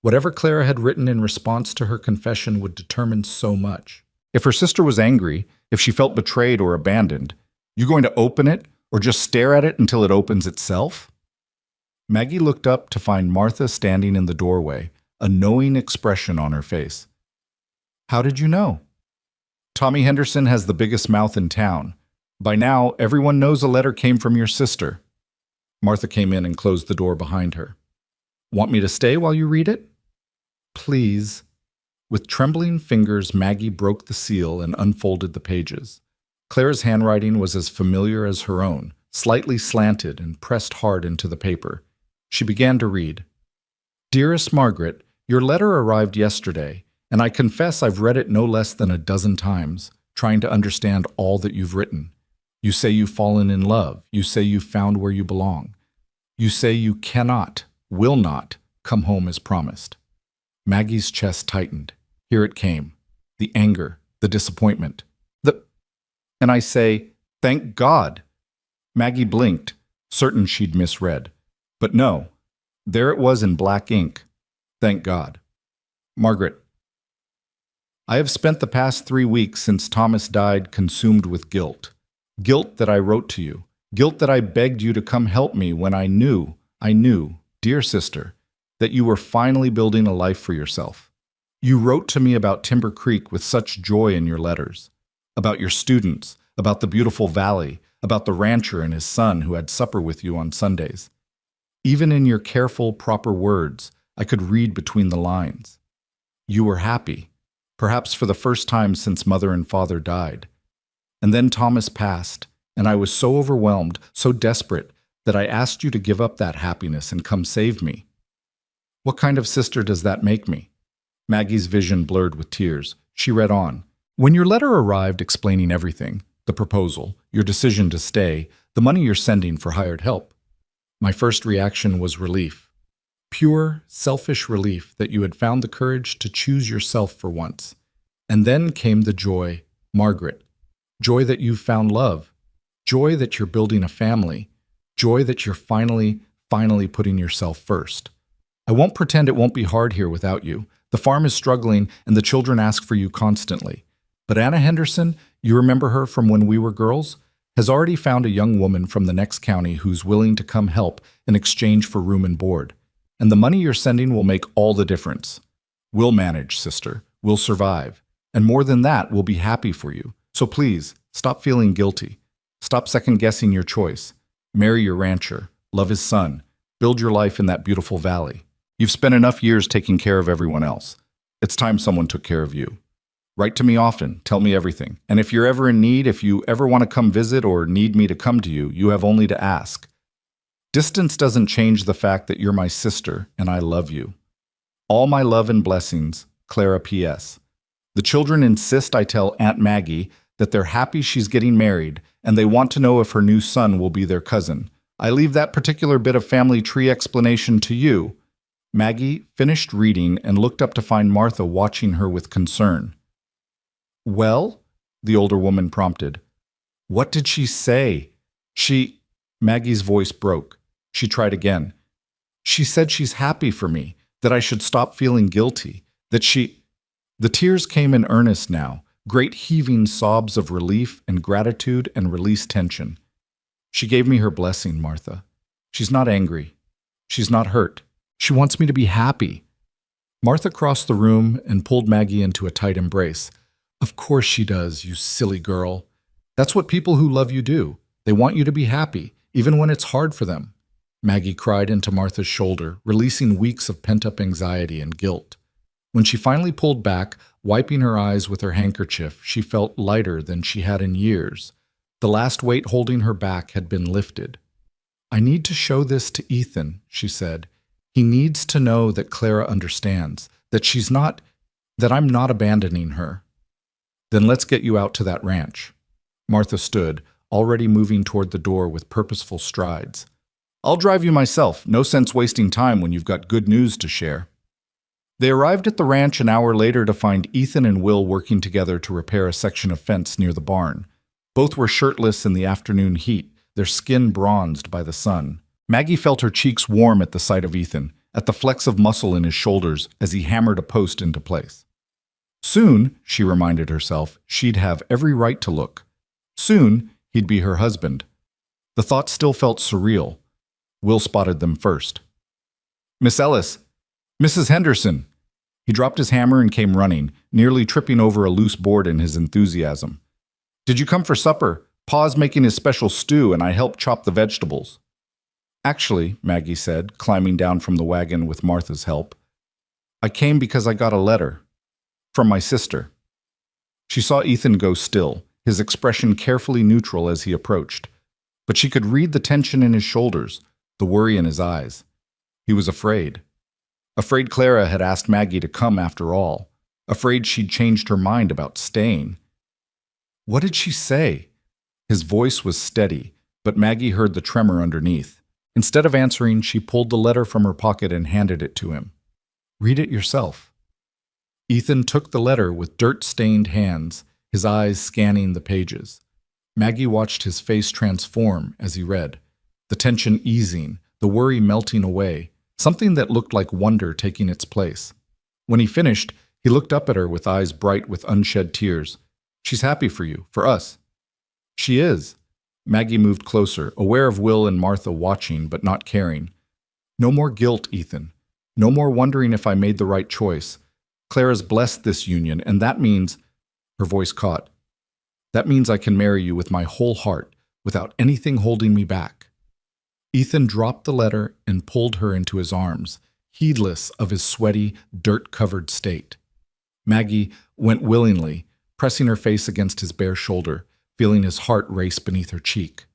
Whatever Clara had written in response to her confession would determine so much. If her sister was angry, if she felt betrayed or abandoned, you going to open it or just stare at it until it opens itself? Maggie looked up to find Martha standing in the doorway, a knowing expression on her face. How did you know? Tommy Henderson has the biggest mouth in town. By now, everyone knows a letter came from your sister. Martha came in and closed the door behind her. Want me to stay while you read it? Please. With trembling fingers, Maggie broke the seal and unfolded the pages. Clara's handwriting was as familiar as her own, slightly slanted and pressed hard into the paper. She began to read. Dearest Margaret, your letter arrived yesterday, and I confess I've read it no less than a dozen times, trying to understand all that you've written. You say you've fallen in love. You say you've found where you belong. You say you cannot, will not, come home as promised. Maggie's chest tightened. Here it came. The anger, the disappointment. And I say, thank God. Maggie blinked, certain she'd misread. But no, there it was in black ink. Thank God. Margaret, I have spent the past 3 weeks since Thomas died consumed with guilt. Guilt that I wrote to you. Guilt that I begged you to come help me when I knew, dear sister, that you were finally building a life for yourself. You wrote to me about Timber Creek with such joy in your letters, about your students, about the beautiful valley, about the rancher and his son who had supper with you on Sundays. Even in your careful, proper words, I could read between the lines. You were happy, perhaps for the first time since Mother and Father died. And then Thomas passed, and I was so overwhelmed, so desperate, that I asked you to give up that happiness and come save me. What kind of sister does that make me? Maggie's vision blurred with tears. She read on. When your letter arrived explaining everything, the proposal, your decision to stay, the money you're sending for hired help, my first reaction was relief. Pure, selfish relief that you had found the courage to choose yourself for once. And then came the joy, Margaret. Joy that you've found love. Joy that you're building a family. Joy that you're finally putting yourself first. I won't pretend it won't be hard here without you. The farm is struggling and the children ask for you constantly. But Anna Henderson, you remember her from when we were girls, has already found a young woman from the next county who's willing to come help in exchange for room and board. And the money you're sending will make all the difference. We'll manage, sister. We'll survive. And more than that, we'll be happy for you. So please, stop feeling guilty. Stop second-guessing your choice. Marry your rancher. Love his son. Build your life in that beautiful valley. You've spent enough years taking care of everyone else. It's time someone took care of you. Write to me often. Tell me everything. And if you're ever in need, if you ever want to come visit or need me to come to you, you have only to ask. Distance doesn't change the fact that you're my sister and I love you. All my love and blessings, Clara P.S. The children insist I tell Aunt Maggie that they're happy she's getting married and they want to know if her new son will be their cousin. I leave that particular bit of family tree explanation to you. Maggie finished reading and looked up to find Martha watching her with concern. Well? The older woman prompted. What did she say? Maggie's voice broke. She tried again. She said she's happy for me, that I should stop feeling guilty, that she... The tears came in earnest now, great heaving sobs of relief and gratitude and released tension. She gave me her blessing, Martha. She's not angry. She's not hurt. She wants me to be happy. Martha crossed the room and pulled Maggie into a tight embrace. Of course she does, you silly girl. That's what people who love you do. They want you to be happy, even when it's hard for them. Maggie cried into Martha's shoulder, releasing weeks of pent-up anxiety and guilt. When she finally pulled back, wiping her eyes with her handkerchief, she felt lighter than she had in years. The last weight holding her back had been lifted. I need to show this to Ethan, she said. He needs to know that Clara understands, that I'm not abandoning her. Then let's get you out to that ranch. Martha stood, already moving toward the door with purposeful strides. I'll drive you myself. No sense wasting time when you've got good news to share. They arrived at the ranch an hour later to find Ethan and Will working together to repair a section of fence near the barn. Both were shirtless in the afternoon heat, their skin bronzed by the sun. Maggie felt her cheeks warm at the sight of Ethan, at the flex of muscle in his shoulders as he hammered a post into place. Soon, she reminded herself, she'd have every right to look. Soon, he'd be her husband. The thought still felt surreal. Will spotted them first. Miss Ellis! Mrs. Henderson! He dropped his hammer and came running, nearly tripping over a loose board in his enthusiasm. Did you come for supper? Pa's making his special stew and I helped chop the vegetables. Actually, Maggie said, climbing down from the wagon with Martha's help, I came because I got a letter. From my sister. She saw Ethan go still, his expression carefully neutral as he approached. But she could read the tension in his shoulders, the worry in his eyes. He was afraid. Afraid Clara had asked Maggie to come after all. Afraid she'd changed her mind about staying. What did she say? His voice was steady, but Maggie heard the tremor underneath. Instead of answering, she pulled the letter from her pocket and handed it to him. Read it yourself. Ethan took the letter with dirt-stained hands, his eyes scanning the pages. Maggie watched his face transform as he read, the tension easing, the worry melting away, something that looked like wonder taking its place. When he finished, he looked up at her with eyes bright with unshed tears. She's happy for you, for us. She is. Maggie moved closer, aware of Will and Martha watching but not caring. No more guilt, Ethan. No more wondering if I made the right choice. Clara's blessed this union, and that means, her voice caught, that means I can marry you with my whole heart, without anything holding me back. Ethan dropped the letter and pulled her into his arms, heedless of his sweaty, dirt-covered state. Maggie went willingly, pressing her face against his bare shoulder, feeling his heart race beneath her cheek.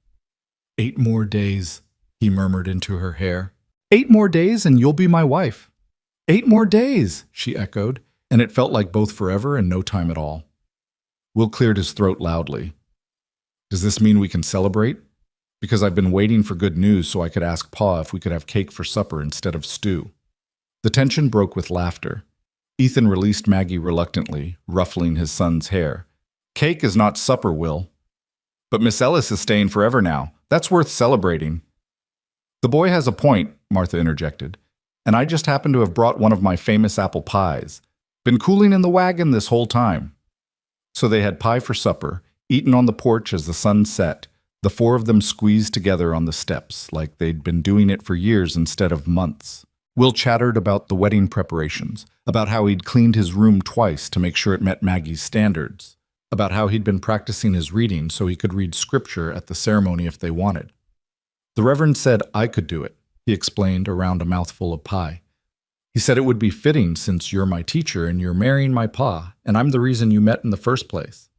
8 more days, he murmured into her hair. 8 more days and you'll be my wife. 8 more days, she echoed, and it felt like both forever and no time at all. Will cleared his throat loudly. Does this mean we can celebrate? Because I've been waiting for good news so I could ask Pa if we could have cake for supper instead of stew. The tension broke with laughter. Ethan released Maggie reluctantly, ruffling his son's hair. Cake is not supper, Will. But Miss Ellis is staying forever now. That's worth celebrating. The boy has a point, Martha interjected, and I just happen to have brought one of my famous apple pies. Been cooling in the wagon this whole time. So they had pie for supper, eaten on the porch as the sun set, the 4 of them squeezed together on the steps like they'd been doing it for years instead of months. Will chattered about the wedding preparations, about how he'd cleaned his room twice to make sure it met Maggie's standards, about how he'd been practicing his reading so he could read scripture at the ceremony if they wanted. The Reverend said I could do it, he explained around a mouthful of pie. He said it would be fitting since you're my teacher and you're marrying my pa, and I'm the reason you met in the first place.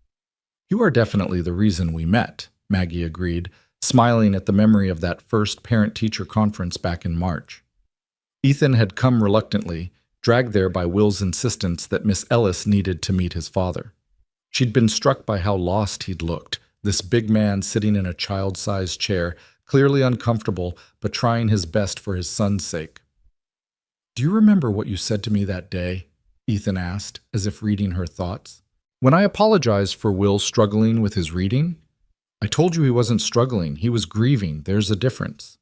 You are definitely the reason we met, Maggie agreed, smiling at the memory of that first parent-teacher conference back in March. Ethan had come reluctantly, dragged there by Will's insistence that Miss Ellis needed to meet his father. She'd been struck by how lost he'd looked, this big man sitting in a child-sized chair, clearly uncomfortable, but trying his best for his son's sake. "Do you remember what you said to me that day?" Ethan asked, as if reading her thoughts. "When I apologized for Will struggling with his reading? I told you he wasn't struggling, he was grieving, there's a difference.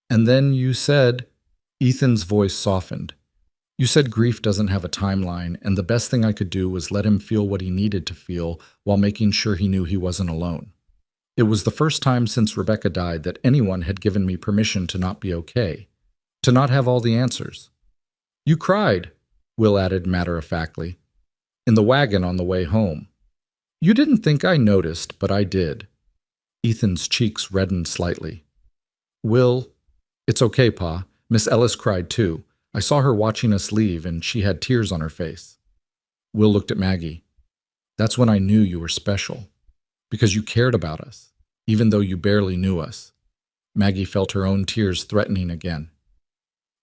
And then you said..." Ethan's voice softened. "You said grief doesn't have a timeline, and the best thing I could do was let him feel what he needed to feel while making sure he knew he wasn't alone. It was the first time since Rebecca died that anyone had given me permission to not be okay, to not have all the answers." "You cried," Will added matter-of-factly, "in the wagon on the way home. You didn't think I noticed, but I did." Ethan's cheeks reddened slightly. "Will, it's okay, Pa. Miss Ellis cried too. I saw her watching us leave, and she had tears on her face." Will looked at Maggie. "That's when I knew you were special. Because you cared about us, even though you barely knew us." Maggie felt her own tears threatening again.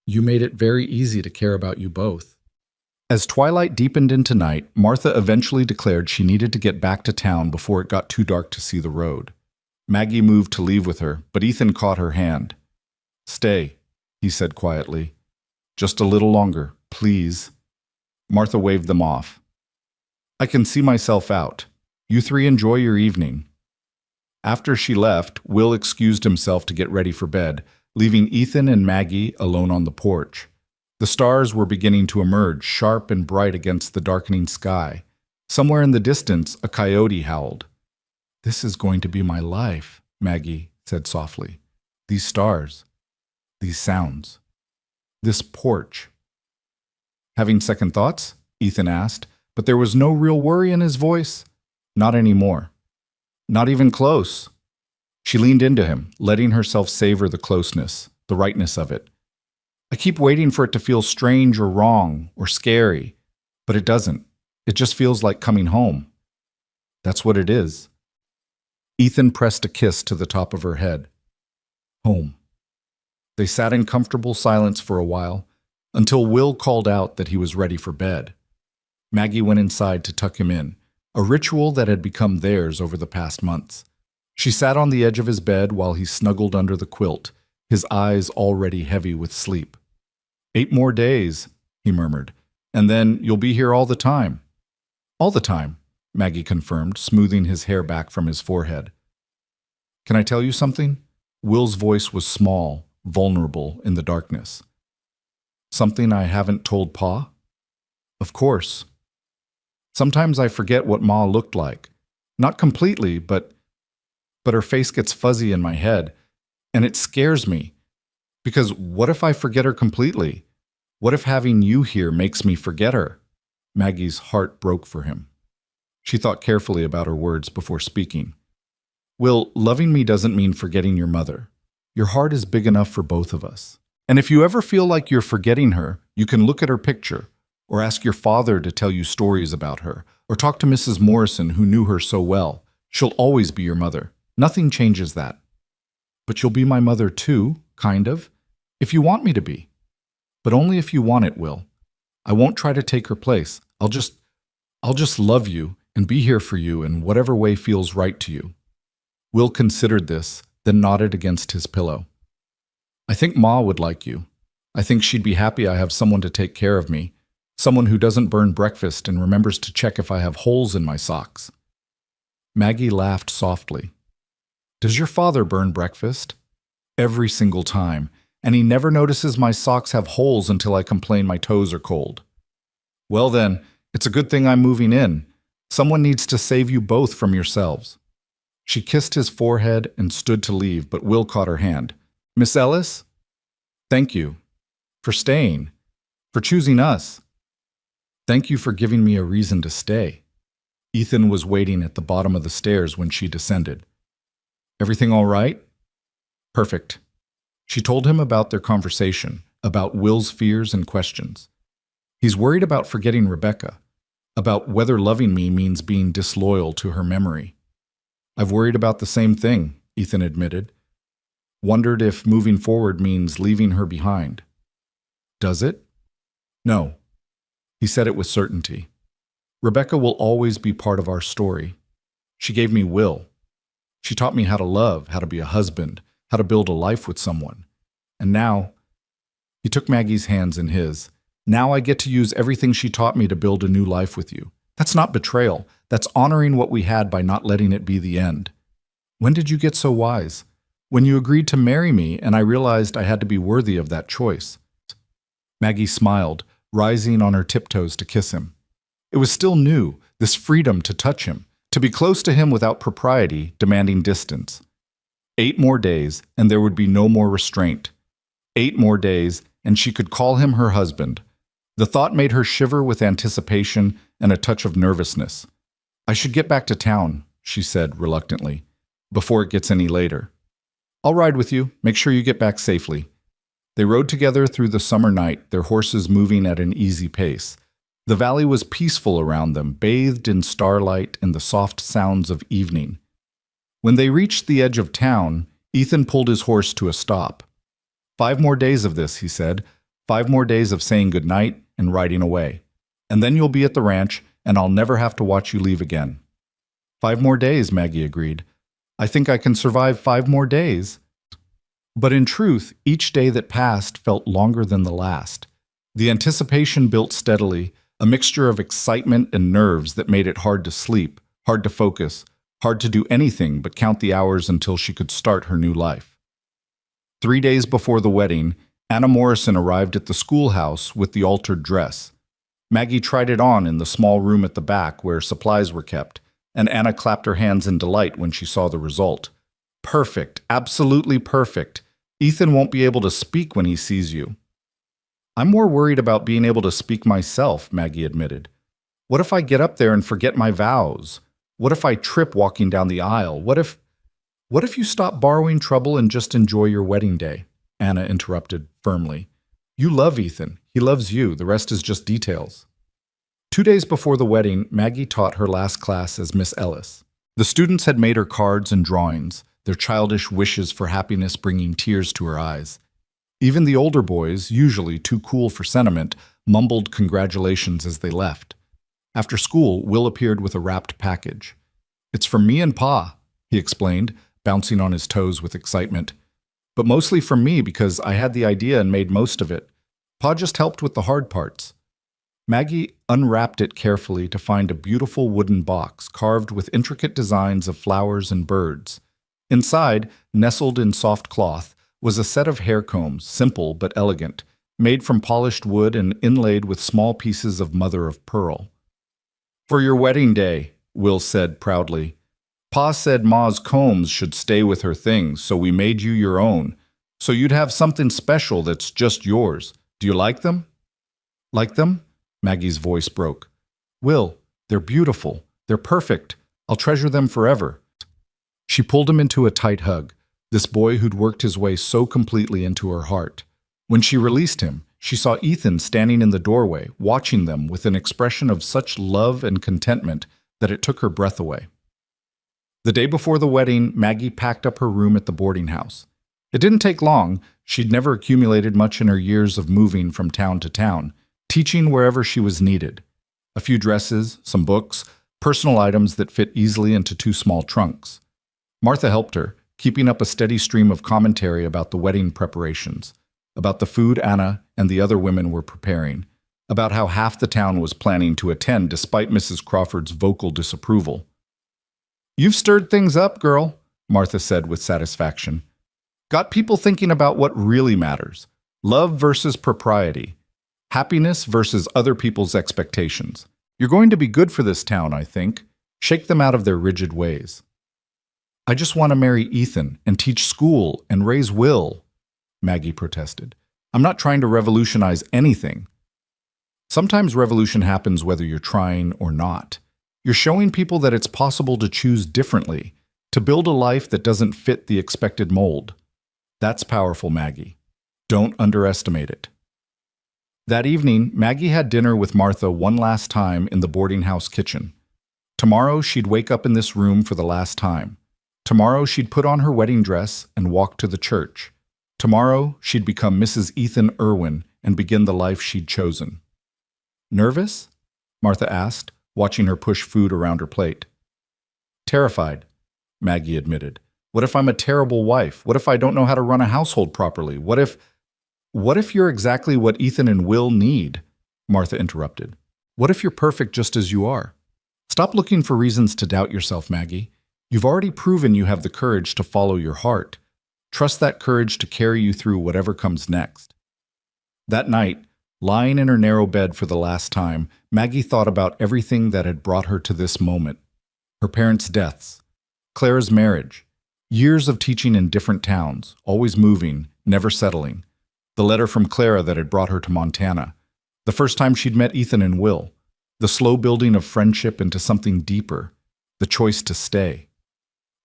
"You made it very easy to care about you both." As twilight deepened into night, Martha eventually declared she needed to get back to town before it got too dark to see the road. Maggie moved to leave with her, but Ethan caught her hand. "Stay," he said quietly. "Just a little longer, please." Martha waved them off. "I can see myself out. You three enjoy your evening." After she left, Will excused himself to get ready for bed, leaving Ethan and Maggie alone on the porch. The stars were beginning to emerge, sharp and bright against the darkening sky. Somewhere in the distance, a coyote howled. "This is going to be my life," Maggie said softly. "These stars, these sounds, this porch." "Having second thoughts?" Ethan asked, but there was no real worry in his voice. Not anymore. Not even close. She leaned into him, letting herself savor the closeness, the rightness of it. "I keep waiting for it to feel strange or wrong or scary, but it doesn't. It just feels like coming home. That's what it is." Ethan pressed a kiss to the top of her head. Home. They sat in comfortable silence for a while, until Will called out that he was ready for bed. Maggie went inside to tuck him in, a ritual that had become theirs over the past months. She sat on the edge of his bed while he snuggled under the quilt, his eyes already heavy with sleep. 8 more days, he murmured, "and then you'll be here all the time." "All the time," Maggie confirmed, smoothing his hair back from his forehead. "Can I tell you something?" Will's voice was small, vulnerable in the darkness. "Something I haven't told Pa?" "Of course. Sometimes I forget what Ma looked like. Not completely, but her face gets fuzzy in my head, and it scares me. Because what if I forget her completely? What if having you here makes me forget her?" Maggie's heart broke for him. She thought carefully about her words before speaking. "Will, loving me doesn't mean forgetting your mother. Your heart is big enough for both of us. And if you ever feel like you're forgetting her, you can look at her picture, or ask your father to tell you stories about her, or talk to Mrs. Morrison, who knew her so well. She'll always be your mother. Nothing changes that. But you'll be my mother too, kind of, if you want me to be. But only if you want it, Will. I won't try to take her place. I'll just love you and be here for you in whatever way feels right to you." Will considered this, then nodded against his pillow. "I think Ma would like you. I think she'd be happy I have someone to take care of me, someone who doesn't burn breakfast and remembers to check if I have holes in my socks." Maggie laughed softly. "Does your father burn breakfast?" "Every single time, and he never notices my socks have holes until I complain my toes are cold." "Well then, it's a good thing I'm moving in. Someone needs to save you both from yourselves." She kissed his forehead and stood to leave, but Will caught her hand. "Miss Ellis?" "Thank you." for staying, for choosing us. Thank you for giving me a reason to stay. Ethan was waiting at the bottom of the stairs when she descended. Everything all right? Perfect. She told him about their conversation, about Will's fears and questions. He's worried about forgetting Rebecca, about whether loving me means being disloyal to her memory. I've worried about the same thing, Ethan admitted. Wondered if moving forward means leaving her behind. Does it? No. He said it with certainty. Rebecca will always be part of our story. She gave me Will. She taught me how to love, how to be a husband, how to build a life with someone. And now, he took Maggie's hands in his. Now I get to use everything she taught me to build a new life with you. That's not betrayal. That's honoring what we had by not letting it be the end. When did you get so wise? When you agreed to marry me and I realized I had to be worthy of that choice. Maggie smiled, rising on her tiptoes to kiss him. It was still new, this freedom to touch him, to be close to him without propriety, demanding distance. 8 more days, and there would be no more restraint. 8 more days, and she could call him her husband. The thought made her shiver with anticipation and a touch of nervousness. I should get back to town, she said reluctantly, before it gets any later. I'll ride with you. Make sure you get back safely. They rode together through the summer night, their horses moving at an easy pace. The valley was peaceful around them, bathed in starlight and the soft sounds of evening. When they reached the edge of town, Ethan pulled his horse to a stop. 5 more days of this, he said. 5 more days of saying goodnight and riding away. And then you'll be at the ranch, and I'll never have to watch you leave again. 5 more days, Maggie agreed. I think I can survive 5 more days. But in truth, each day that passed felt longer than the last. The anticipation built steadily, a mixture of excitement and nerves that made it hard to sleep, hard to focus, hard to do anything but count the hours until she could start her new life. 3 days before the wedding, Anna Morrison arrived at the schoolhouse with the altered dress. Maggie tried it on in the small room at the back where supplies were kept, and Anna clapped her hands in delight when she saw the result. Perfect, absolutely perfect. Ethan won't be able to speak when he sees you. I'm more worried about being able to speak myself, Maggie admitted. What if I get up there and forget my vows? What if I trip walking down the aisle? What if you stop borrowing trouble and just enjoy your wedding day? Anna interrupted firmly. You love Ethan. He loves you. The rest is just details. 2 days before the wedding, Maggie taught her last class as Miss Ellis. The students had made her cards and drawings, their childish wishes for happiness bringing tears to her eyes. Even the older boys, usually too cool for sentiment, mumbled congratulations as they left. After school, Will appeared with a wrapped package. It's from me and Pa, he explained, bouncing on his toes with excitement. But mostly from me because I had the idea and made most of it. Pa just helped with the hard parts. Maggie unwrapped it carefully to find a beautiful wooden box carved with intricate designs of flowers and birds. Inside, nestled in soft cloth, was a set of hair combs, simple but elegant, made from polished wood and inlaid with small pieces of mother of pearl. For your wedding day, Will said proudly. Pa said Ma's combs should stay with her things, so we made you your own. So you'd have something special that's just yours. Do you like them? Like them? Maggie's voice broke. Will, they're beautiful. They're perfect. I'll treasure them forever. She pulled him into a tight hug, this boy who'd worked his way so completely into her heart. When she released him, she saw Ethan standing in the doorway, watching them with an expression of such love and contentment that it took her breath away. The day before the wedding, Maggie packed up her room at the boarding house. It didn't take long. She'd never accumulated much in her years of moving from town to town, teaching wherever she was needed. A few dresses, some books, personal items that fit easily into 2 small trunks. Martha helped her, keeping up a steady stream of commentary about the wedding preparations, about the food Anna and the other women were preparing, about how half the town was planning to attend despite Mrs. Crawford's vocal disapproval. You've stirred things up, girl, Martha said with satisfaction. Got people thinking about what really matters. Love versus propriety. Happiness versus other people's expectations. You're going to be good for this town, I think. Shake them out of their rigid ways. I just want to marry Ethan and teach school and raise Will, Maggie protested. I'm not trying to revolutionize anything. Sometimes revolution happens whether you're trying or not. You're showing people that it's possible to choose differently, to build a life that doesn't fit the expected mold. That's powerful, Maggie. Don't underestimate it. That evening, Maggie had dinner with Martha one last time in the boarding house kitchen. Tomorrow, she'd wake up in this room for the last time. Tomorrow, she'd put on her wedding dress and walk to the church. Tomorrow, she'd become Mrs. Ethan Irwin and begin the life she'd chosen. Nervous? Martha asked, watching her push food around her plate. Terrified, Maggie admitted. What if I'm a terrible wife? What if I don't know how to run a household properly? What if you're exactly what Ethan and Will need? Martha interrupted. What if you're perfect just as you are? Stop looking for reasons to doubt yourself, Maggie. You've already proven you have the courage to follow your heart. Trust that courage to carry you through whatever comes next. That night, lying in her narrow bed for the last time, Maggie thought about everything that had brought her to this moment. Her parents' deaths, Clara's marriage, years of teaching in different towns, always moving, never settling, the letter from Clara that had brought her to Montana, the first time she'd met Ethan and Will, the slow building of friendship into something deeper, the choice to stay.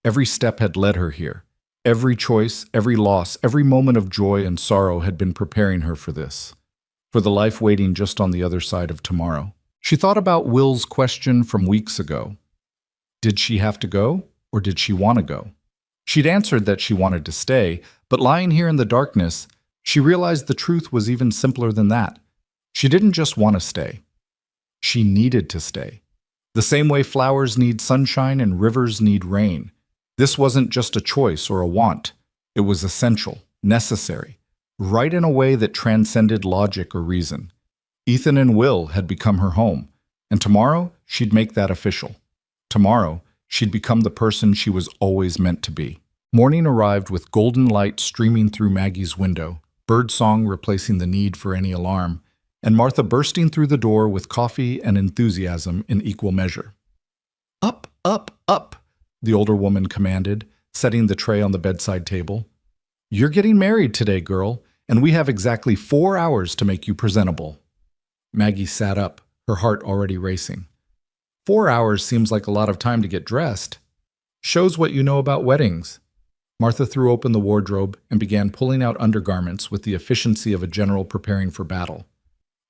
Every step had led her here. Every choice, every loss, every moment of joy and sorrow had been preparing her for this, for the life waiting just on the other side of tomorrow. She thought about Will's question from weeks ago. Did she have to go, or did she want to go? She'd answered that she wanted to stay, but lying here in the darkness, she realized the truth was even simpler than that. She didn't just want to stay. She needed to stay. The same way flowers need sunshine and rivers need rain. This wasn't just a choice or a want. It was essential, necessary, right in a way that transcended logic or reason. Ethan and Will had become her home, and tomorrow she'd make that official. Tomorrow, she'd become the person she was always meant to be. Morning arrived with golden light streaming through Maggie's window, birdsong replacing the need for any alarm, and Martha bursting through the door with coffee and enthusiasm in equal measure. Up, up, up, the older woman commanded, setting the tray on the bedside table. You're getting married today, girl, and we have exactly 4 hours to make you presentable. Maggie sat up, her heart already racing. 4 hours seems like a lot of time to get dressed. Shows what you know about weddings. Martha threw open the wardrobe and began pulling out undergarments with the efficiency of a general preparing for battle.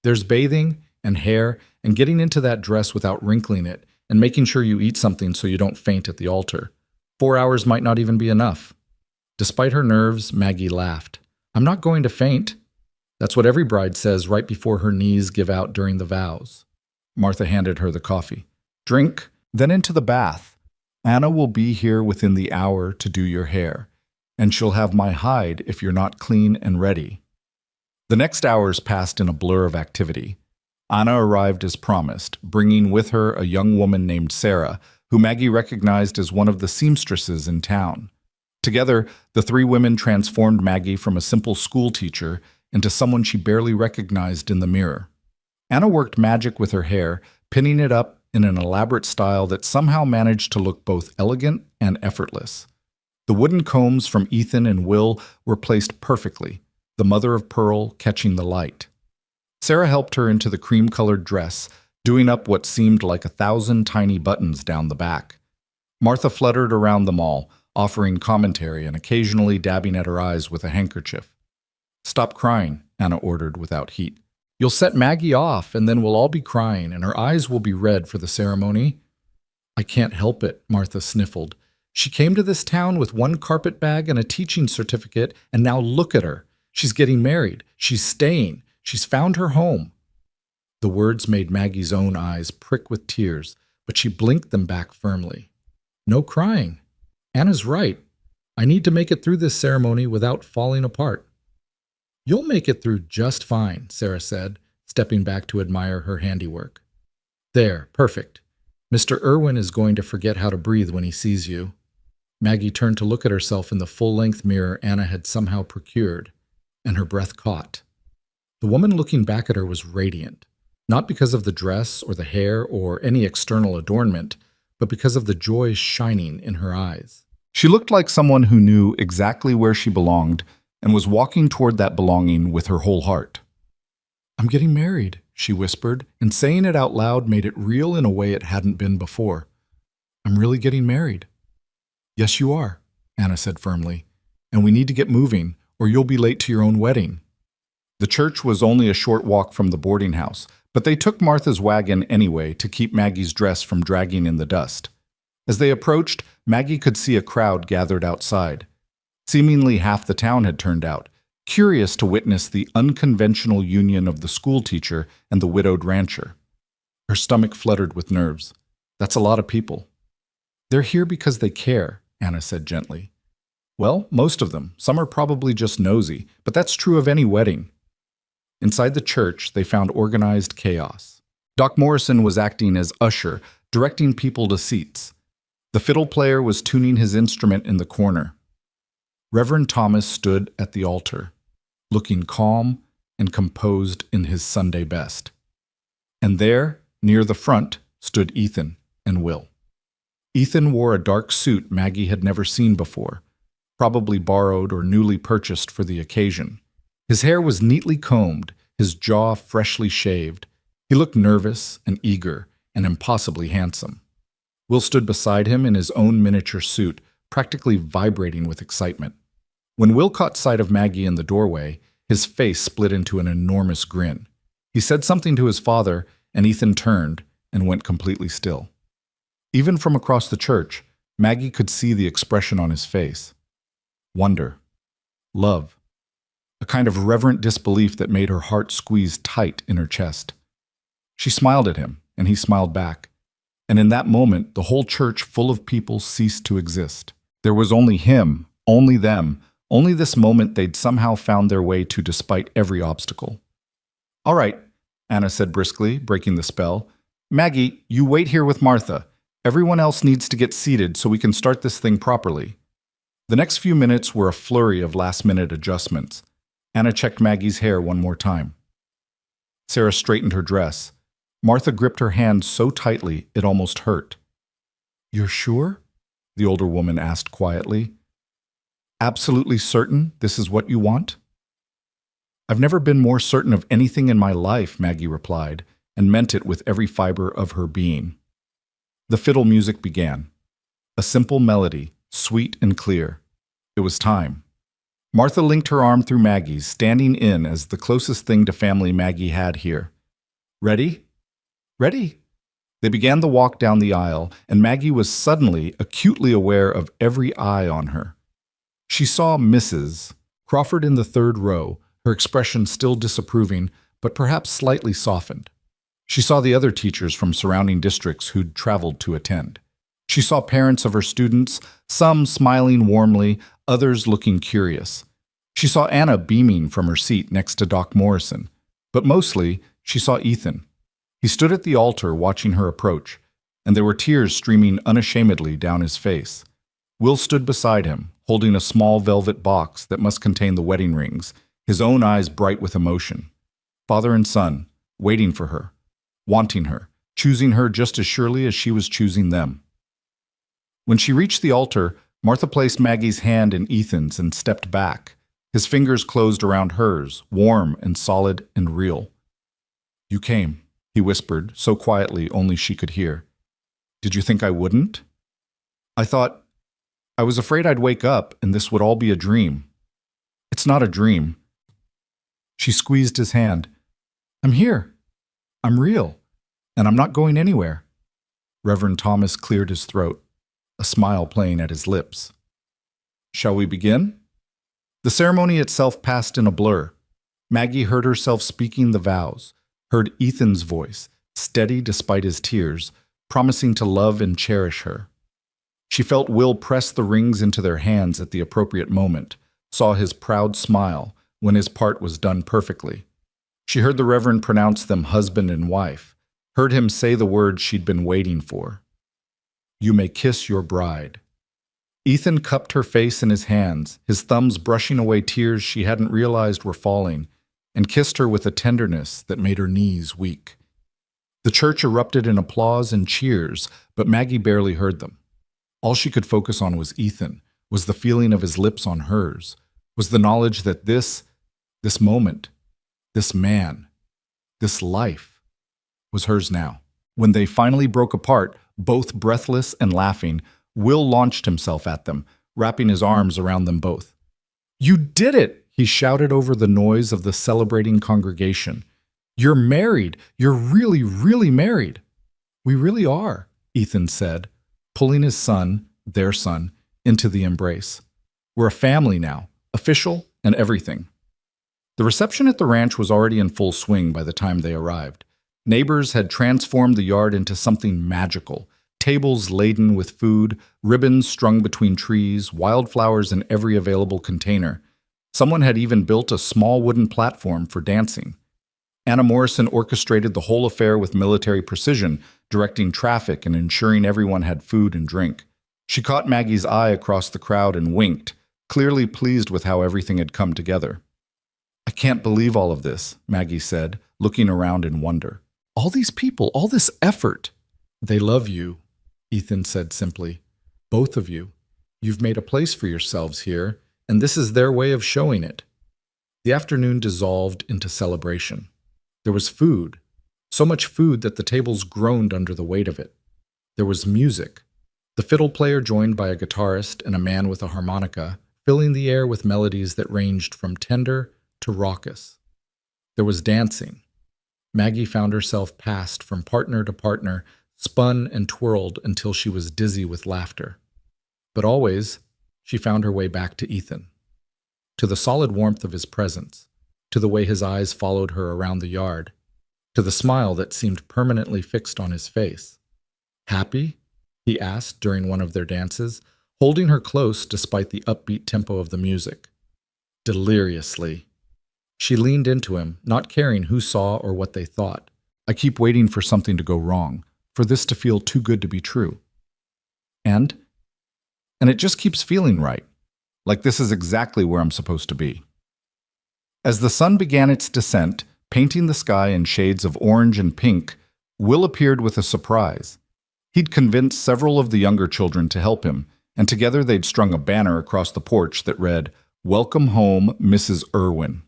There's bathing and hair and getting into that dress without wrinkling it and making sure you eat something so you don't faint at the altar. 4 hours might not even be enough. Despite her nerves, Maggie laughed. I'm not going to faint. That's what every bride says right before her knees give out during the vows. Martha handed her the coffee. Drink, then into the bath. Anna will be here within the hour to do your hair, and she'll have my hide if you're not clean and ready. The next hours passed in a blur of activity. Anna arrived as promised, bringing with her a young woman named Sarah, who Maggie recognized as one of the seamstresses in town. Together, the three women transformed Maggie from a simple school teacher into someone she barely recognized in the mirror. Anna worked magic with her hair, pinning it up in an elaborate style that somehow managed to look both elegant and effortless. The wooden combs from Ethan and Will were placed perfectly, the mother of pearl catching the light. Sarah helped her into the cream-colored dress, doing up what seemed like 1,000 tiny buttons down the back. Martha fluttered around them all, offering commentary and occasionally dabbing at her eyes with a handkerchief. Stop crying, Anna ordered without heat. You'll set Maggie off, and then we'll all be crying, and her eyes will be red for the ceremony. I can't help it, Martha sniffled. She came to this town with one carpet bag and a teaching certificate, and now look at her. She's getting married. She's staying. She's found her home. The words made Maggie's own eyes prick with tears, but she blinked them back firmly. No crying. Anna's right. I need to make it through this ceremony without falling apart. You'll make it through just fine, Sarah said, stepping back to admire her handiwork. There, perfect. Mr. Irwin is going to forget how to breathe when he sees you. Maggie turned to look at herself in the full-length mirror Anna had somehow procured, and her breath caught. The woman looking back at her was radiant, not because of the dress or the hair or any external adornment, but because of the joy shining in her eyes. She looked like someone who knew exactly where she belonged and was walking toward that belonging with her whole heart. "I'm getting married," she whispered, and saying it out loud made it real in a way it hadn't been before. "I'm really getting married." "Yes, you are," Anna said firmly, "and we need to get moving, or you'll be late to your own wedding." The church was only a short walk from the boarding house, but they took Martha's wagon anyway to keep Maggie's dress from dragging in the dust. As they approached, Maggie could see a crowd gathered outside. Seemingly half the town had turned out, curious to witness the unconventional union of the schoolteacher and the widowed rancher. Her stomach fluttered with nerves. "That's a lot of people." "They're here because they care," Anna said gently. "Well, most of them. Some are probably just nosy, but that's true of any wedding." Inside the church, they found organized chaos. Doc Morrison was acting as usher, directing people to seats. The fiddle player was tuning his instrument in the corner. Reverend Thomas stood at the altar, looking calm and composed in his Sunday best. And there, near the front, stood Ethan and Will. Ethan wore a dark suit Maggie had never seen before, probably borrowed or newly purchased for the occasion. His hair was neatly combed, his jaw freshly shaved. He looked nervous and eager and impossibly handsome. Will stood beside him in his own miniature suit, practically vibrating with excitement. When Will caught sight of Maggie in the doorway, his face split into an enormous grin. He said something to his father, and Ethan turned and went completely still. Even from across the church, Maggie could see the expression on his face. Wonder. Love. A kind of reverent disbelief that made her heart squeeze tight in her chest. She smiled at him, and he smiled back. And in that moment, the whole church full of people ceased to exist. There was only him, only them, only this moment they'd somehow found their way to despite every obstacle. "All right," Anna said briskly, breaking the spell. "Maggie, you wait here with Martha. Everyone else needs to get seated so we can start this thing properly." The next few minutes were a flurry of last-minute adjustments. Anna checked Maggie's hair one more time. Sarah straightened her dress. Martha gripped her hand so tightly it almost hurt. "You're sure?" the older woman asked quietly. "Absolutely certain this is what you want?" "I've never been more certain of anything in my life," Maggie replied, and meant it with every fiber of her being. The fiddle music began. A simple melody, sweet and clear. It was time. Martha linked her arm through Maggie's, standing in as the closest thing to family Maggie had here. "Ready? Ready?" They began the walk down the aisle, and Maggie was suddenly acutely aware of every eye on her. She saw Mrs. Crawford in the third row, her expression still disapproving, but perhaps slightly softened. She saw the other teachers from surrounding districts who'd traveled to attend. She saw parents of her students, some smiling warmly, others looking curious. She saw Anna beaming from her seat next to Doc Morrison, but mostly she saw Ethan. He stood at the altar watching her approach, and there were tears streaming unashamedly down his face. Will stood beside him, holding a small velvet box that must contain the wedding rings, his own eyes bright with emotion. Father and son, waiting for her, wanting her, choosing her just as surely as she was choosing them. When she reached the altar, Martha placed Maggie's hand in Ethan's and stepped back. His fingers closed around hers, warm and solid and real. "You came," he whispered, so quietly only she could hear. "Did you think I wouldn't?" I was afraid I'd wake up and this would all be a dream." "It's not a dream." She squeezed his hand. "I'm here. I'm real. And I'm not going anywhere." Reverend Thomas cleared his throat, a smile playing at his lips. "Shall we begin?" The ceremony itself passed in a blur. Maggie heard herself speaking the vows, heard Ethan's voice, steady despite his tears, promising to love and cherish her. She felt Will press the rings into their hands at the appropriate moment, saw his proud smile when his part was done perfectly. She heard the Reverend pronounce them husband and wife, heard him say the words she'd been waiting for. "You may kiss your bride." Ethan cupped her face in his hands, his thumbs brushing away tears she hadn't realized were falling, and kissed her with a tenderness that made her knees weak. The church erupted in applause and cheers, but Maggie barely heard them. All she could focus on was Ethan, was the feeling of his lips on hers, was the knowledge that this moment, this man, this life was hers now. When they finally broke apart, both breathless and laughing, Will launched himself at them, wrapping his arms around them both. "You did it!" he shouted over the noise of the celebrating congregation. "You're married! You're really, really married!" "We really are," Ethan said, pulling his son, their son, into the embrace. "We're a family now, official and everything." The reception at the ranch was already in full swing by the time they arrived. Neighbors had transformed the yard into something magical. Tables laden with food, ribbons strung between trees, wildflowers in every available container. Someone had even built a small wooden platform for dancing. Anna Morrison orchestrated the whole affair with military precision, directing traffic and ensuring everyone had food and drink. She caught Maggie's eye across the crowd and winked, clearly pleased with how everything had come together. "I can't believe all of this," Maggie said, looking around in wonder. "All these people, all this effort." "They love you," Ethan said simply. "Both of you. You've made a place for yourselves here, and this is their way of showing it." The afternoon dissolved into celebration. There was food, so much food that the tables groaned under the weight of it. There was music, the fiddle player joined by a guitarist and a man with a harmonica, filling the air with melodies that ranged from tender to raucous. There was dancing. Maggie found herself passed from partner to partner, spun and twirled until she was dizzy with laughter. But always, she found her way back to Ethan, to the solid warmth of his presence, to the way his eyes followed her around the yard, to the smile that seemed permanently fixed on his face. "Happy?" he asked during one of their dances, holding her close despite the upbeat tempo of the music. "Deliriously." She leaned into him, not caring who saw or what they thought. "I keep waiting for something to go wrong, for this to feel too good to be true. And it just keeps feeling right, like this is exactly where I'm supposed to be." As the sun began its descent, painting the sky in shades of orange and pink, Will appeared with a surprise. He'd convinced several of the younger children to help him, and together they'd strung a banner across the porch that read, "Welcome home, Mrs. Irwin."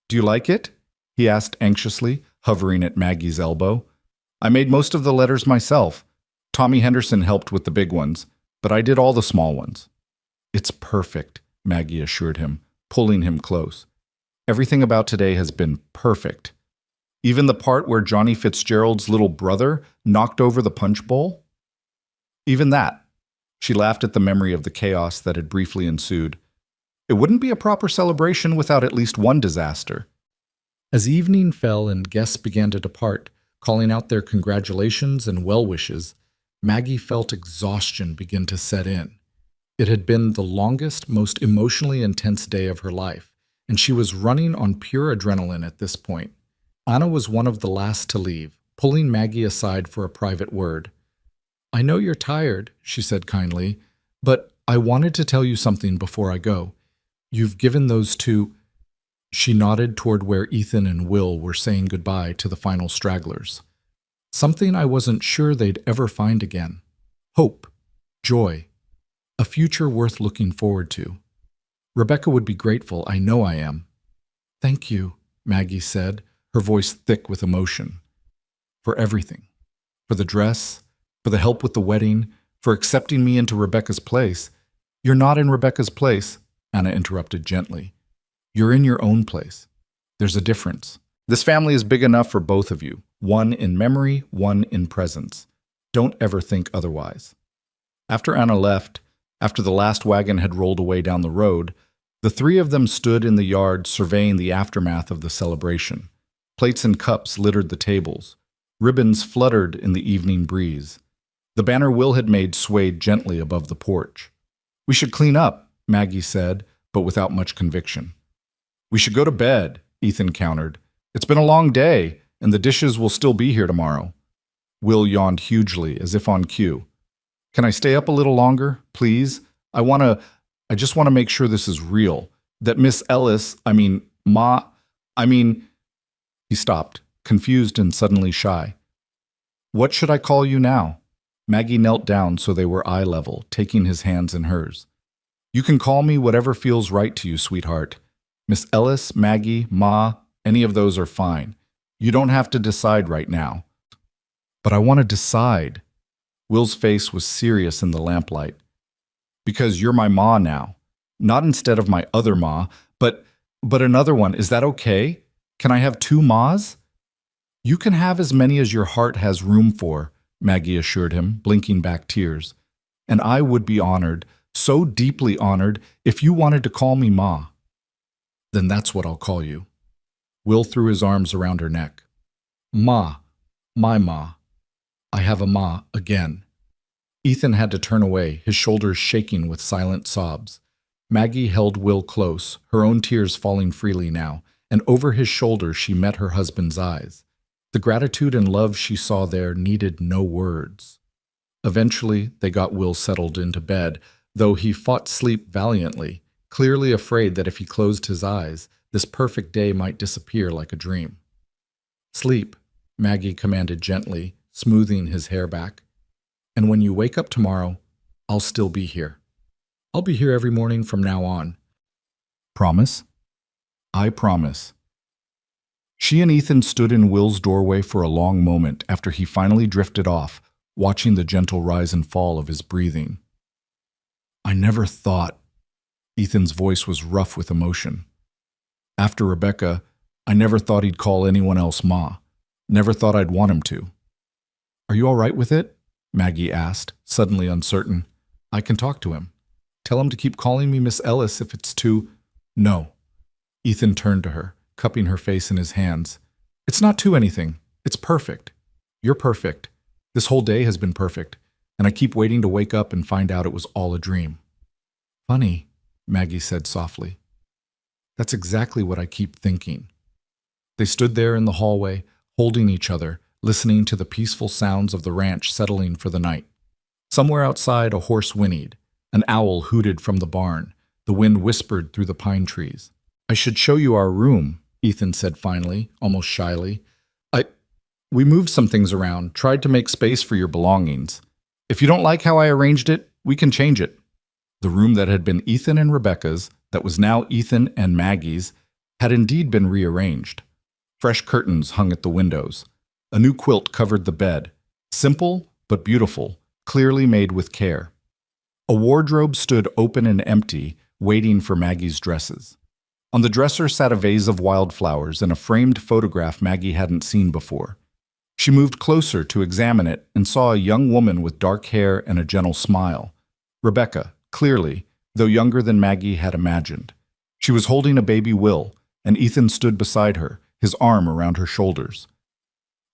"Do you like it?" he asked anxiously, hovering at Maggie's elbow. "I made most of the letters myself. Tommy Henderson helped with the big ones, but I did all the small ones." "It's perfect," Maggie assured him, pulling him close. "Everything about today has been perfect. Even the part where Johnny Fitzgerald's little brother knocked over the punch bowl? Even that." She laughed at the memory of the chaos that had briefly ensued. "It wouldn't be a proper celebration without at least one disaster." As evening fell and guests began to depart, calling out their congratulations and well wishes, Maggie felt exhaustion begin to set in. It had been the longest, most emotionally intense day of her life, and she was running on pure adrenaline at this point. Anna was one of the last to leave, pulling Maggie aside for a private word. "I know you're tired," she said kindly, "but I wanted to tell you something before I go. You've given those two—" She nodded toward where Ethan and Will were saying goodbye to the final stragglers. "Something I wasn't sure they'd ever find again. Hope, joy, a future worth looking forward to. Rebecca would be grateful, I know I am." "Thank you," Maggie said, her voice thick with emotion. "For everything. For the dress, for the help with the wedding, for accepting me into Rebecca's place." "You're not in Rebecca's place," Anna interrupted gently. "You're in your own place. There's a difference. This family is big enough for both of you, one in memory, one in presence. Don't ever think otherwise." After Anna left, after the last wagon had rolled away down the road, the three of them stood in the yard surveying the aftermath of the celebration. Plates and cups littered the tables. Ribbons fluttered in the evening breeze. The banner Will had made swayed gently above the porch. "We should clean up," Maggie said, but without much conviction. "We should go to bed," Ethan countered. "It's been a long day, and the dishes will still be here tomorrow." Will yawned hugely, as if on cue. "Can I stay up a little longer, please? I just want to make sure this is real. That Miss Ellis, He stopped, confused and suddenly shy. "What should I call you now?" Maggie knelt down so they were eye level, taking his hands in hers. You can call me whatever feels right to you, sweetheart. Miss Ellis, Maggie, Ma, any of those are fine. You don't have to decide right now. But I want to decide. Will's face was serious in the lamplight. Because you're my Ma now. Not instead of my other Ma, but another one. Is that okay? Can I have two Ma's? You can have as many as your heart has room for, Maggie assured him, blinking back tears. And I would be honored, so deeply honored, if you wanted to call me Ma. Then that's what I'll call you. Will threw his arms around her neck. Ma, my Ma. I have a Ma again. Ethan had to turn away, his shoulders shaking with silent sobs. Maggie held Will close, her own tears falling freely now, and over his shoulder she met her husband's eyes. The gratitude and love she saw there needed no words. Eventually, they got Will settled into bed, though he fought sleep valiantly, clearly afraid that if he closed his eyes, this perfect day might disappear like a dream. Sleep, Maggie commanded gently, smoothing his hair back. And when you wake up tomorrow, I'll still be here. I'll be here every morning from now on. Promise? I promise. She and Ethan stood in Will's doorway for a long moment after he finally drifted off, watching the gentle rise and fall of his breathing. I never thought. Ethan's voice was rough with emotion. After Rebecca, I never thought he'd call anyone else Ma. Never thought I'd want him to. Are you all right with it? Maggie asked, suddenly uncertain. I can talk to him. Tell him to keep calling me Miss Ellis if it's too... No. Ethan turned to her, cupping her face in his hands. It's not too anything. It's perfect. You're perfect. This whole day has been perfect, and I keep waiting to wake up and find out it was all a dream. Funny, Maggie said softly. That's exactly what I keep thinking. They stood there in the hallway, holding each other, listening to the peaceful sounds of the ranch settling for the night. Somewhere outside, a horse whinnied. An owl hooted from the barn. The wind whispered through the pine trees. I should show you our room, Ethan said finally, almost shyly. We moved some things around, tried to make space for your belongings. If you don't like how I arranged it, we can change it. The room that had been Ethan and Rebecca's, that was now Ethan and Maggie's, had indeed been rearranged. Fresh curtains hung at the windows. A new quilt covered the bed. Simple, but beautiful, clearly made with care. A wardrobe stood open and empty, waiting for Maggie's dresses. On the dresser sat a vase of wildflowers and a framed photograph Maggie hadn't seen before. She moved closer to examine it and saw a young woman with dark hair and a gentle smile. Rebecca, clearly, though younger than Maggie had imagined. She was holding a baby Will, and Ethan stood beside her, his arm around her shoulders.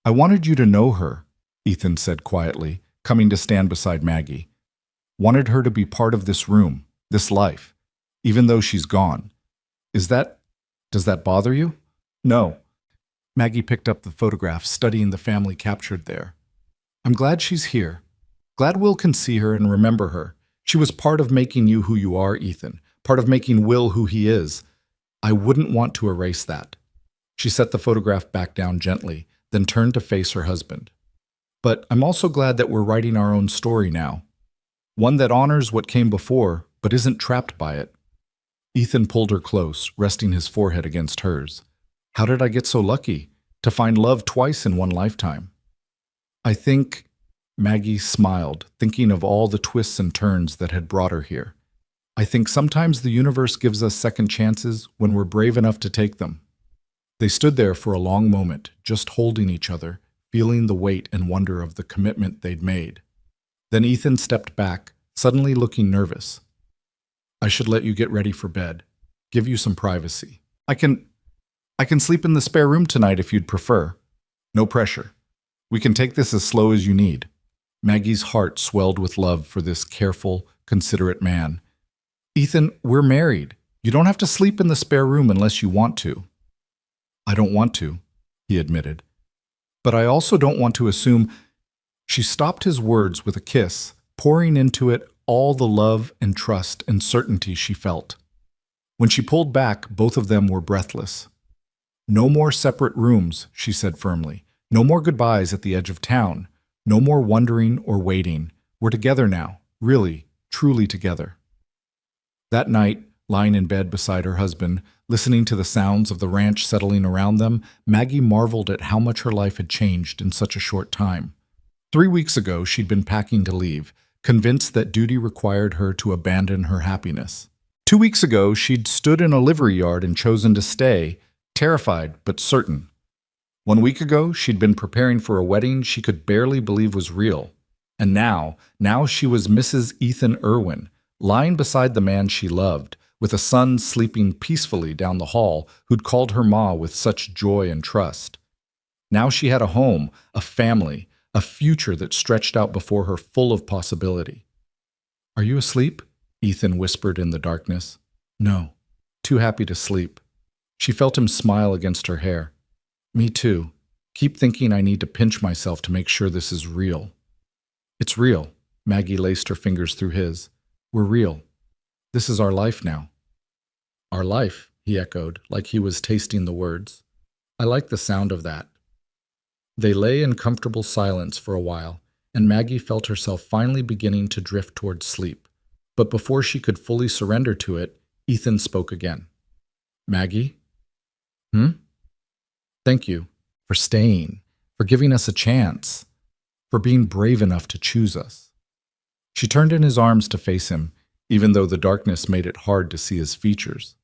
I wanted you to know her, Ethan said quietly, coming to stand beside Maggie. Wanted her to be part of this room, this life, even though she's gone. Does that bother you? No. Maggie picked up the photograph, studying the family captured there. I'm glad she's here. Glad Will can see her and remember her. She was part of making you who you are, Ethan. Part of making Will who he is. I wouldn't want to erase that. She set the photograph back down gently, then turned to face her husband. But I'm also glad that we're writing our own story now. One that honors what came before, but isn't trapped by it. Ethan pulled her close, resting his forehead against hers. How did I get so lucky? To find love twice in one lifetime. I think... Maggie smiled, thinking of all the twists and turns that had brought her here. I think sometimes the universe gives us second chances when we're brave enough to take them. They stood there for a long moment, just holding each other, feeling the weight and wonder of the commitment they'd made. Then Ethan stepped back, suddenly looking nervous. I should let you get ready for bed. Give you some privacy. I can sleep in the spare room tonight if you'd prefer. No pressure. We can take this as slow as you need. Maggie's heart swelled with love for this careful, considerate man. Ethan, we're married. You don't have to sleep in the spare room unless you want to. I don't want to, he admitted. But I also don't want to assume... She stopped his words with a kiss, pouring into it all the love and trust and certainty she felt. When she pulled back, both of them were breathless. No more separate rooms, she said firmly. No more goodbyes at the edge of town. No more wondering or waiting. We're together now, really, truly together. That night, lying in bed beside her husband, listening to the sounds of the ranch settling around them, Maggie marveled at how much her life had changed in such a short time. 3 weeks ago, she'd been packing to leave, convinced that duty required her to abandon her happiness. 2 weeks ago, she'd stood in a livery yard and chosen to stay, terrified but certain. 1 week ago, she'd been preparing for a wedding she could barely believe was real. And now she was Mrs. Ethan Irwin, lying beside the man she loved, with a son sleeping peacefully down the hall who'd called her ma with such joy and trust. Now she had a home, a family, a future that stretched out before her full of possibility. "Are you asleep?" Ethan whispered in the darkness. "No, too happy to sleep." She felt him smile against her hair. "Me too. Keep thinking I need to pinch myself to make sure this is real." "It's real." Maggie laced her fingers through his. "We're real. This is our life now." "Our life," he echoed, like he was tasting the words. "I like the sound of that." They lay in comfortable silence for a while, and Maggie felt herself finally beginning to drift towards sleep. But before she could fully surrender to it, Ethan spoke again. "Maggie?" "Thank you for staying, for giving us a chance, for being brave enough to choose us." She turned in his arms to face him, even though the darkness made it hard to see his features.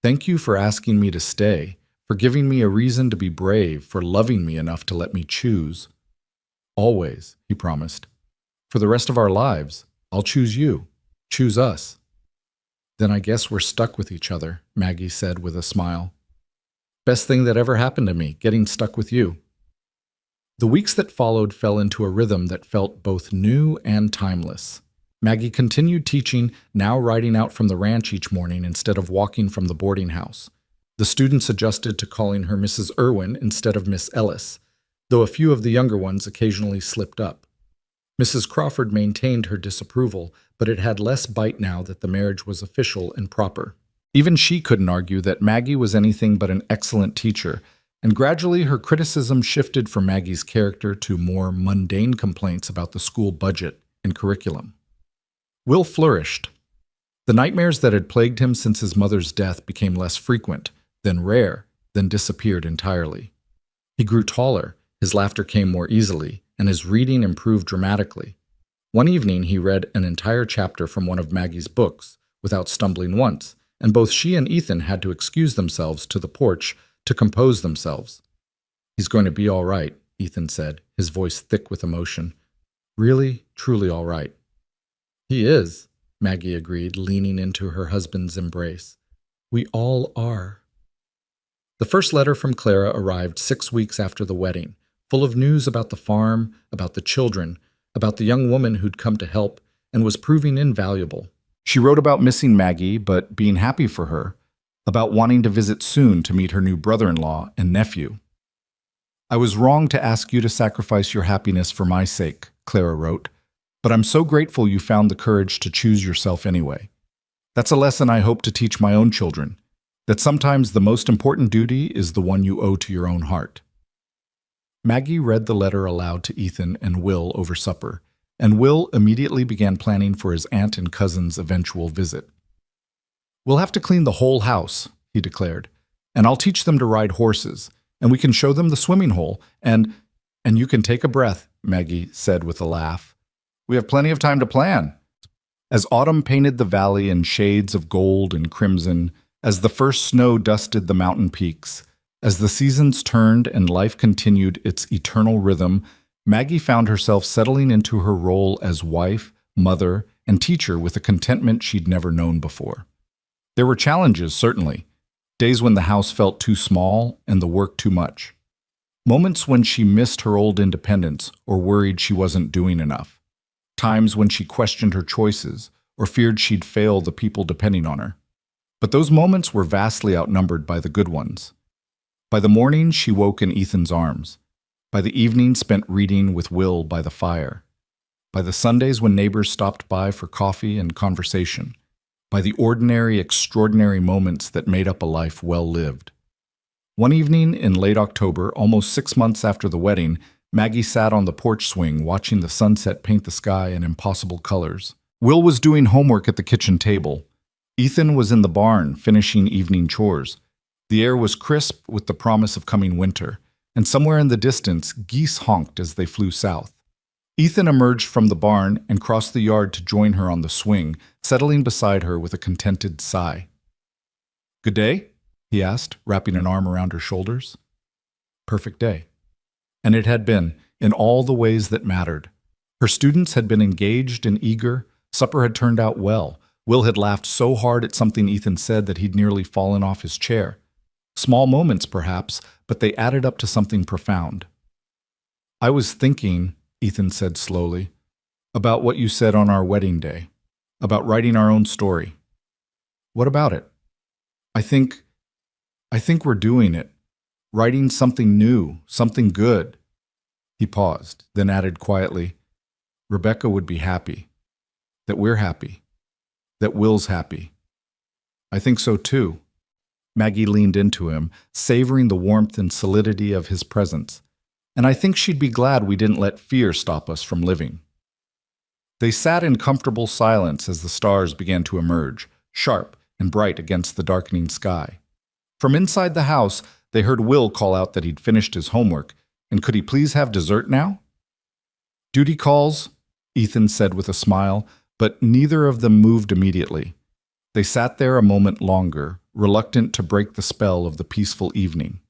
"Thank you for asking me to stay, for giving me a reason to be brave, for loving me enough to let me choose. Always," he promised. "For the rest of our lives, I'll choose you. Choose us." "Then I guess we're stuck with each other," Maggie said with a smile. "Best thing that ever happened to me, getting stuck with you." The weeks that followed fell into a rhythm that felt both new and timeless. Maggie continued teaching, now riding out from the ranch each morning instead of walking from the boarding house. The students adjusted to calling her Mrs. Irwin instead of Miss Ellis, though a few of the younger ones occasionally slipped up. Mrs. Crawford maintained her disapproval, but it had less bite now that the marriage was official and proper. Even she couldn't argue that Maggie was anything but an excellent teacher, and gradually her criticism shifted from Maggie's character to more mundane complaints about the school budget and curriculum. Will flourished. The nightmares that had plagued him since his mother's death became less frequent, then rare, then disappeared entirely. He grew taller, his laughter came more easily, and his reading improved dramatically. One evening he read an entire chapter from one of Maggie's books, without stumbling once, and both she and Ethan had to excuse themselves to the porch to compose themselves. "He's going to be all right," Ethan said, his voice thick with emotion. "Really, truly all right." "He is," Maggie agreed, leaning into her husband's embrace. "We all are." The first letter from Clara arrived 6 weeks after the wedding, full of news about the farm, about the children, about the young woman who'd come to help and was proving invaluable. She wrote about missing Maggie, but being happy for her, about wanting to visit soon to meet her new brother-in-law and nephew. "I was wrong to ask you to sacrifice your happiness for my sake," Clara wrote, "but I'm so grateful you found the courage to choose yourself anyway. That's a lesson I hope to teach my own children, that sometimes the most important duty is the one you owe to your own heart." Maggie read the letter aloud to Ethan and Will over supper, and Will immediately began planning for his aunt and cousin's eventual visit. "We'll have to clean the whole house," he declared, "and I'll teach them to ride horses, and we can show them the swimming hole, and you can take a breath," Maggie said with a laugh. "We have plenty of time to plan." As autumn painted the valley in shades of gold and crimson, as the first snow dusted the mountain peaks, as the seasons turned and life continued its eternal rhythm, Maggie found herself settling into her role as wife, mother, and teacher with a contentment she'd never known before. There were challenges, certainly. Days when the house felt too small and the work too much. Moments when she missed her old independence or worried she wasn't doing enough. Times when she questioned her choices or feared she'd fail the people depending on her. But those moments were vastly outnumbered by the good ones. By the morning, she woke in Ethan's arms. By the evening, spent reading with Will by the fire. By the Sundays when neighbors stopped by for coffee and conversation. By the ordinary, extraordinary moments that made up a life well lived. One evening in late October, almost 6 months after the wedding, Maggie sat on the porch swing watching the sunset paint the sky in impossible colors. Will was doing homework at the kitchen table. Ethan was in the barn, finishing evening chores. The air was crisp with the promise of coming winter, and somewhere in the distance, geese honked as they flew south. Ethan emerged from the barn and crossed the yard to join her on the swing, settling beside her with a contented sigh. "Good day?" he asked, wrapping an arm around her shoulders. Perfect day. And it had been, in all the ways that mattered. Her students had been engaged and eager, supper had turned out well, Will had laughed so hard at something Ethan said that he'd nearly fallen off his chair. Small moments, perhaps, but they added up to something profound. "I was thinking," Ethan said slowly, "about what you said on our wedding day, about writing our own story. What about it? I think we're doing it, writing something new, something good." He paused, then added quietly, "Rebecca would be happy, that we're happy, that Will's happy. I think so too." Maggie leaned into him, savoring the warmth and solidity of his presence. "And I think she'd be glad we didn't let fear stop us from living." They sat in comfortable silence as the stars began to emerge, sharp and bright against the darkening sky. From inside the house, they heard Will call out that he'd finished his homework, and could he please have dessert now? "Duty calls," Ethan said with a smile, but neither of them moved immediately. They sat there a moment longer, reluctant to break the spell of the peaceful evening.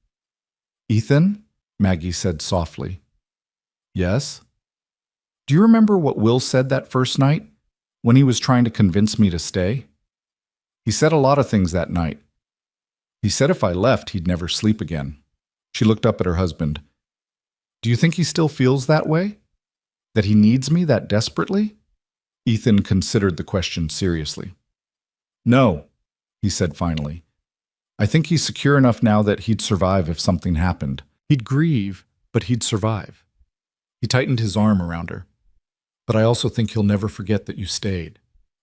"Ethan?" Maggie said softly. "Yes?" "Do you remember what Will said that first night, when he was trying to convince me to stay?" "He said a lot of things that night. He said if I left, he'd never sleep again." She looked up at her husband. "Do you think he still feels that way? That he needs me that desperately?" Ethan considered the question seriously. "No," he said finally. "I think he's secure enough now that he'd survive if something happened. He'd grieve, but he'd survive." He tightened his arm around her. "But I also think he'll never forget that you stayed.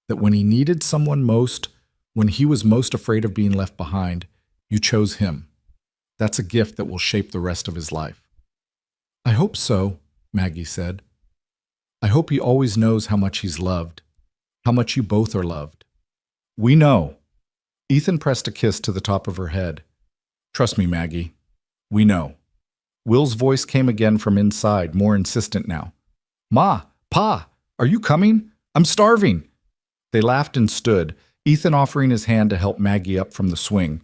That when he needed someone most, when he was most afraid of being left behind, you chose him. That's a gift that will shape the rest of his life." "I hope so," Maggie said. "I hope he always knows how much he's loved, how much you both are loved." "We know." Ethan pressed a kiss to the top of her head. "Trust me, Maggie. We know." Will's voice came again from inside, more insistent now. "Ma, Pa, are you coming? I'm starving." They laughed and stood, Ethan offering his hand to help Maggie up from the swing.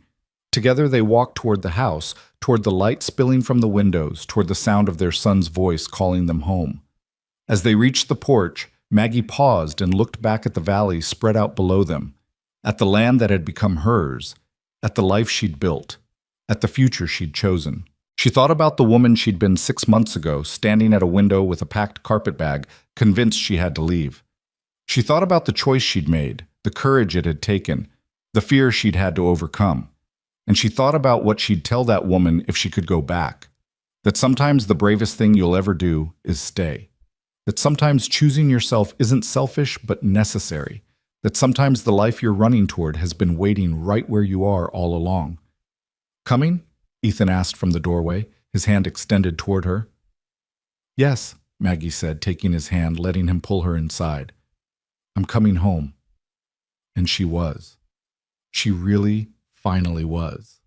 Together they walked toward the house, toward the light spilling from the windows, toward the sound of their son's voice calling them home. As they reached the porch, Maggie paused and looked back at the valley spread out below them, at the land that had become hers, at the life she'd built, at the future she'd chosen. She thought about the woman she'd been 6 months ago, standing at a window with a packed carpet bag, convinced she had to leave. She thought about the choice she'd made, the courage it had taken, the fear she'd had to overcome. And she thought about what she'd tell that woman if she could go back. That sometimes the bravest thing you'll ever do is stay. That sometimes choosing yourself isn't selfish but necessary. That sometimes the life you're running toward has been waiting right where you are all along. "Coming?" Ethan asked from the doorway, his hand extended toward her. "Yes," Maggie said, taking his hand, letting him pull her inside. "I'm coming home." And she was. She really, finally was.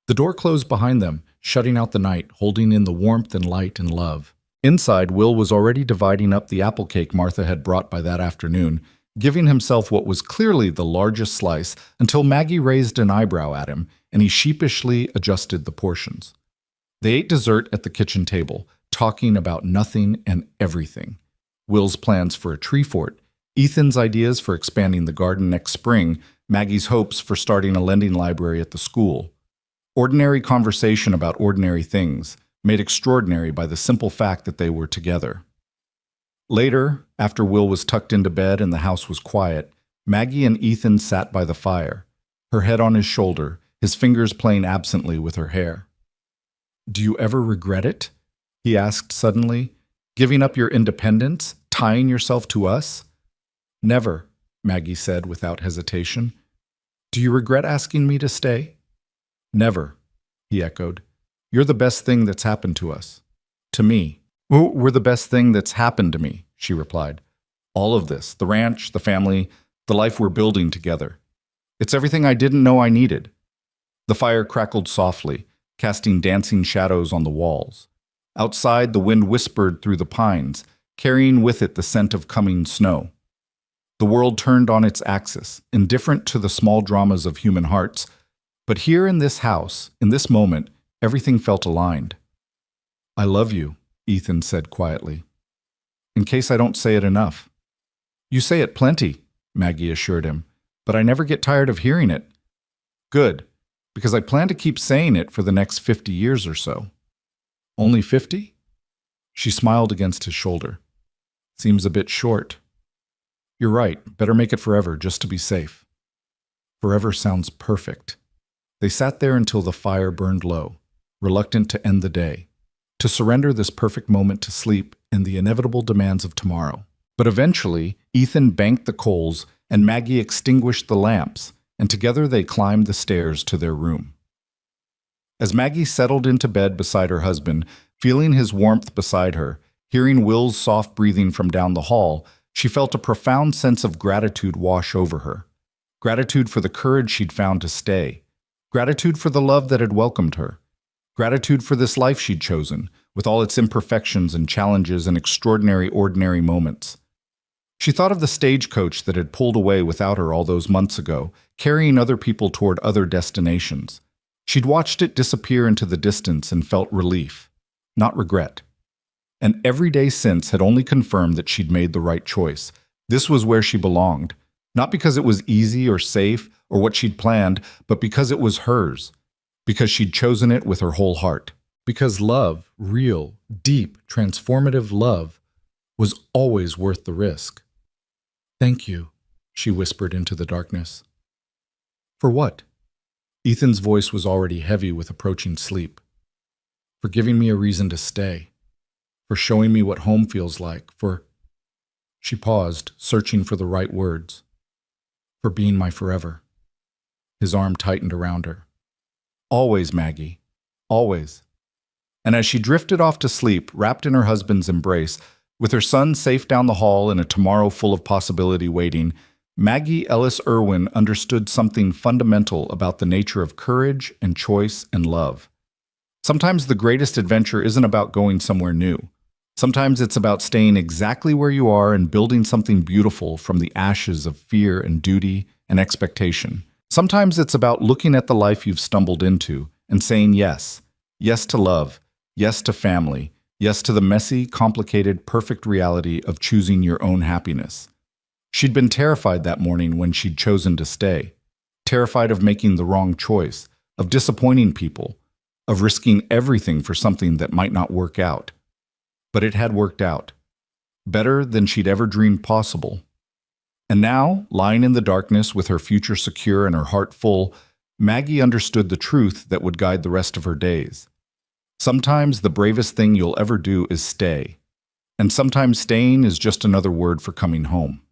The door closed behind them, shutting out the night, holding in the warmth and light and love. Inside, Will was already dividing up the apple cake Martha had brought by that afternoon, giving himself what was clearly the largest slice until Maggie raised an eyebrow at him, and he sheepishly adjusted the portions. They ate dessert at the kitchen table, talking about nothing and everything. Will's plans for a tree fort, Ethan's ideas for expanding the garden next spring, Maggie's hopes for starting a lending library at the school. Ordinary conversation about ordinary things, made extraordinary by the simple fact that they were together. Later, after Will was tucked into bed and the house was quiet, Maggie and Ethan sat by the fire, her head on his shoulder, his fingers playing absently with her hair. "Do you ever regret it?" he asked suddenly. "Giving up your independence, tying yourself to us?" "Never," Maggie said without hesitation. "Do you regret asking me to stay?" "Never," he echoed. "You're the best thing that's happened to us. To me." "We're the best thing that's happened to me," she replied. "All of this, the ranch, the family, the life we're building together. It's everything I didn't know I needed." The fire crackled softly, casting dancing shadows on the walls. Outside, the wind whispered through the pines, carrying with it the scent of coming snow. The world turned on its axis, indifferent to the small dramas of human hearts. But here in this house, in this moment, everything felt aligned. "I love you," Ethan said quietly. "In case I don't say it enough." "You say it plenty," Maggie assured him, "but I never get tired of hearing it." "Good, because I plan to keep saying it for the next 50 years or so." "Only 50? She smiled against his shoulder. "Seems a bit short." "You're right, better make it forever, just to be safe." Forever sounds perfect. They sat there until the fire burned low, reluctant to end the day, to surrender this perfect moment to sleep and the inevitable demands of tomorrow. But eventually, Ethan banked the coals and Maggie extinguished the lamps, and together they climbed the stairs to their room. As Maggie settled into bed beside her husband, feeling his warmth beside her, hearing Will's soft breathing from down the hall, she felt a profound sense of gratitude wash over her. Gratitude for the courage she'd found to stay. Gratitude for the love that had welcomed her. Gratitude for this life she'd chosen, with all its imperfections and challenges and extraordinary ordinary moments. She thought of the stagecoach that had pulled away without her all those months ago, carrying other people toward other destinations. She'd watched it disappear into the distance and felt relief, not regret. And every day since had only confirmed that she'd made the right choice. This was where she belonged, not because it was easy or safe or what she'd planned, but because it was hers, because she'd chosen it with her whole heart. Because love, real, deep, transformative love, was always worth the risk. "Thank you," she whispered into the darkness. "For what?" Ethan's voice was already heavy with approaching sleep. "For giving me a reason to stay. For showing me what home feels like. For—" She paused, searching for the right words. "For being my forever." His arm tightened around her. "Always, Maggie. Always." And as she drifted off to sleep, wrapped in her husband's embrace, with her son safe down the hall and a tomorrow full of possibility waiting, Maggie Ellis Irwin understood something fundamental about the nature of courage and choice and love. Sometimes the greatest adventure isn't about going somewhere new. Sometimes it's about staying exactly where you are and building something beautiful from the ashes of fear and duty and expectation. Sometimes it's about looking at the life you've stumbled into and saying yes. Yes to love. Yes to family. Yes to the messy, complicated, perfect reality of choosing your own happiness. She'd been terrified that morning when she'd chosen to stay. Terrified of making the wrong choice, of disappointing people, of risking everything for something that might not work out. But it had worked out. Better than she'd ever dreamed possible. And now, lying in the darkness with her future secure and her heart full, Maggie understood the truth that would guide the rest of her days. Sometimes the bravest thing you'll ever do is stay. And sometimes staying is just another word for coming home.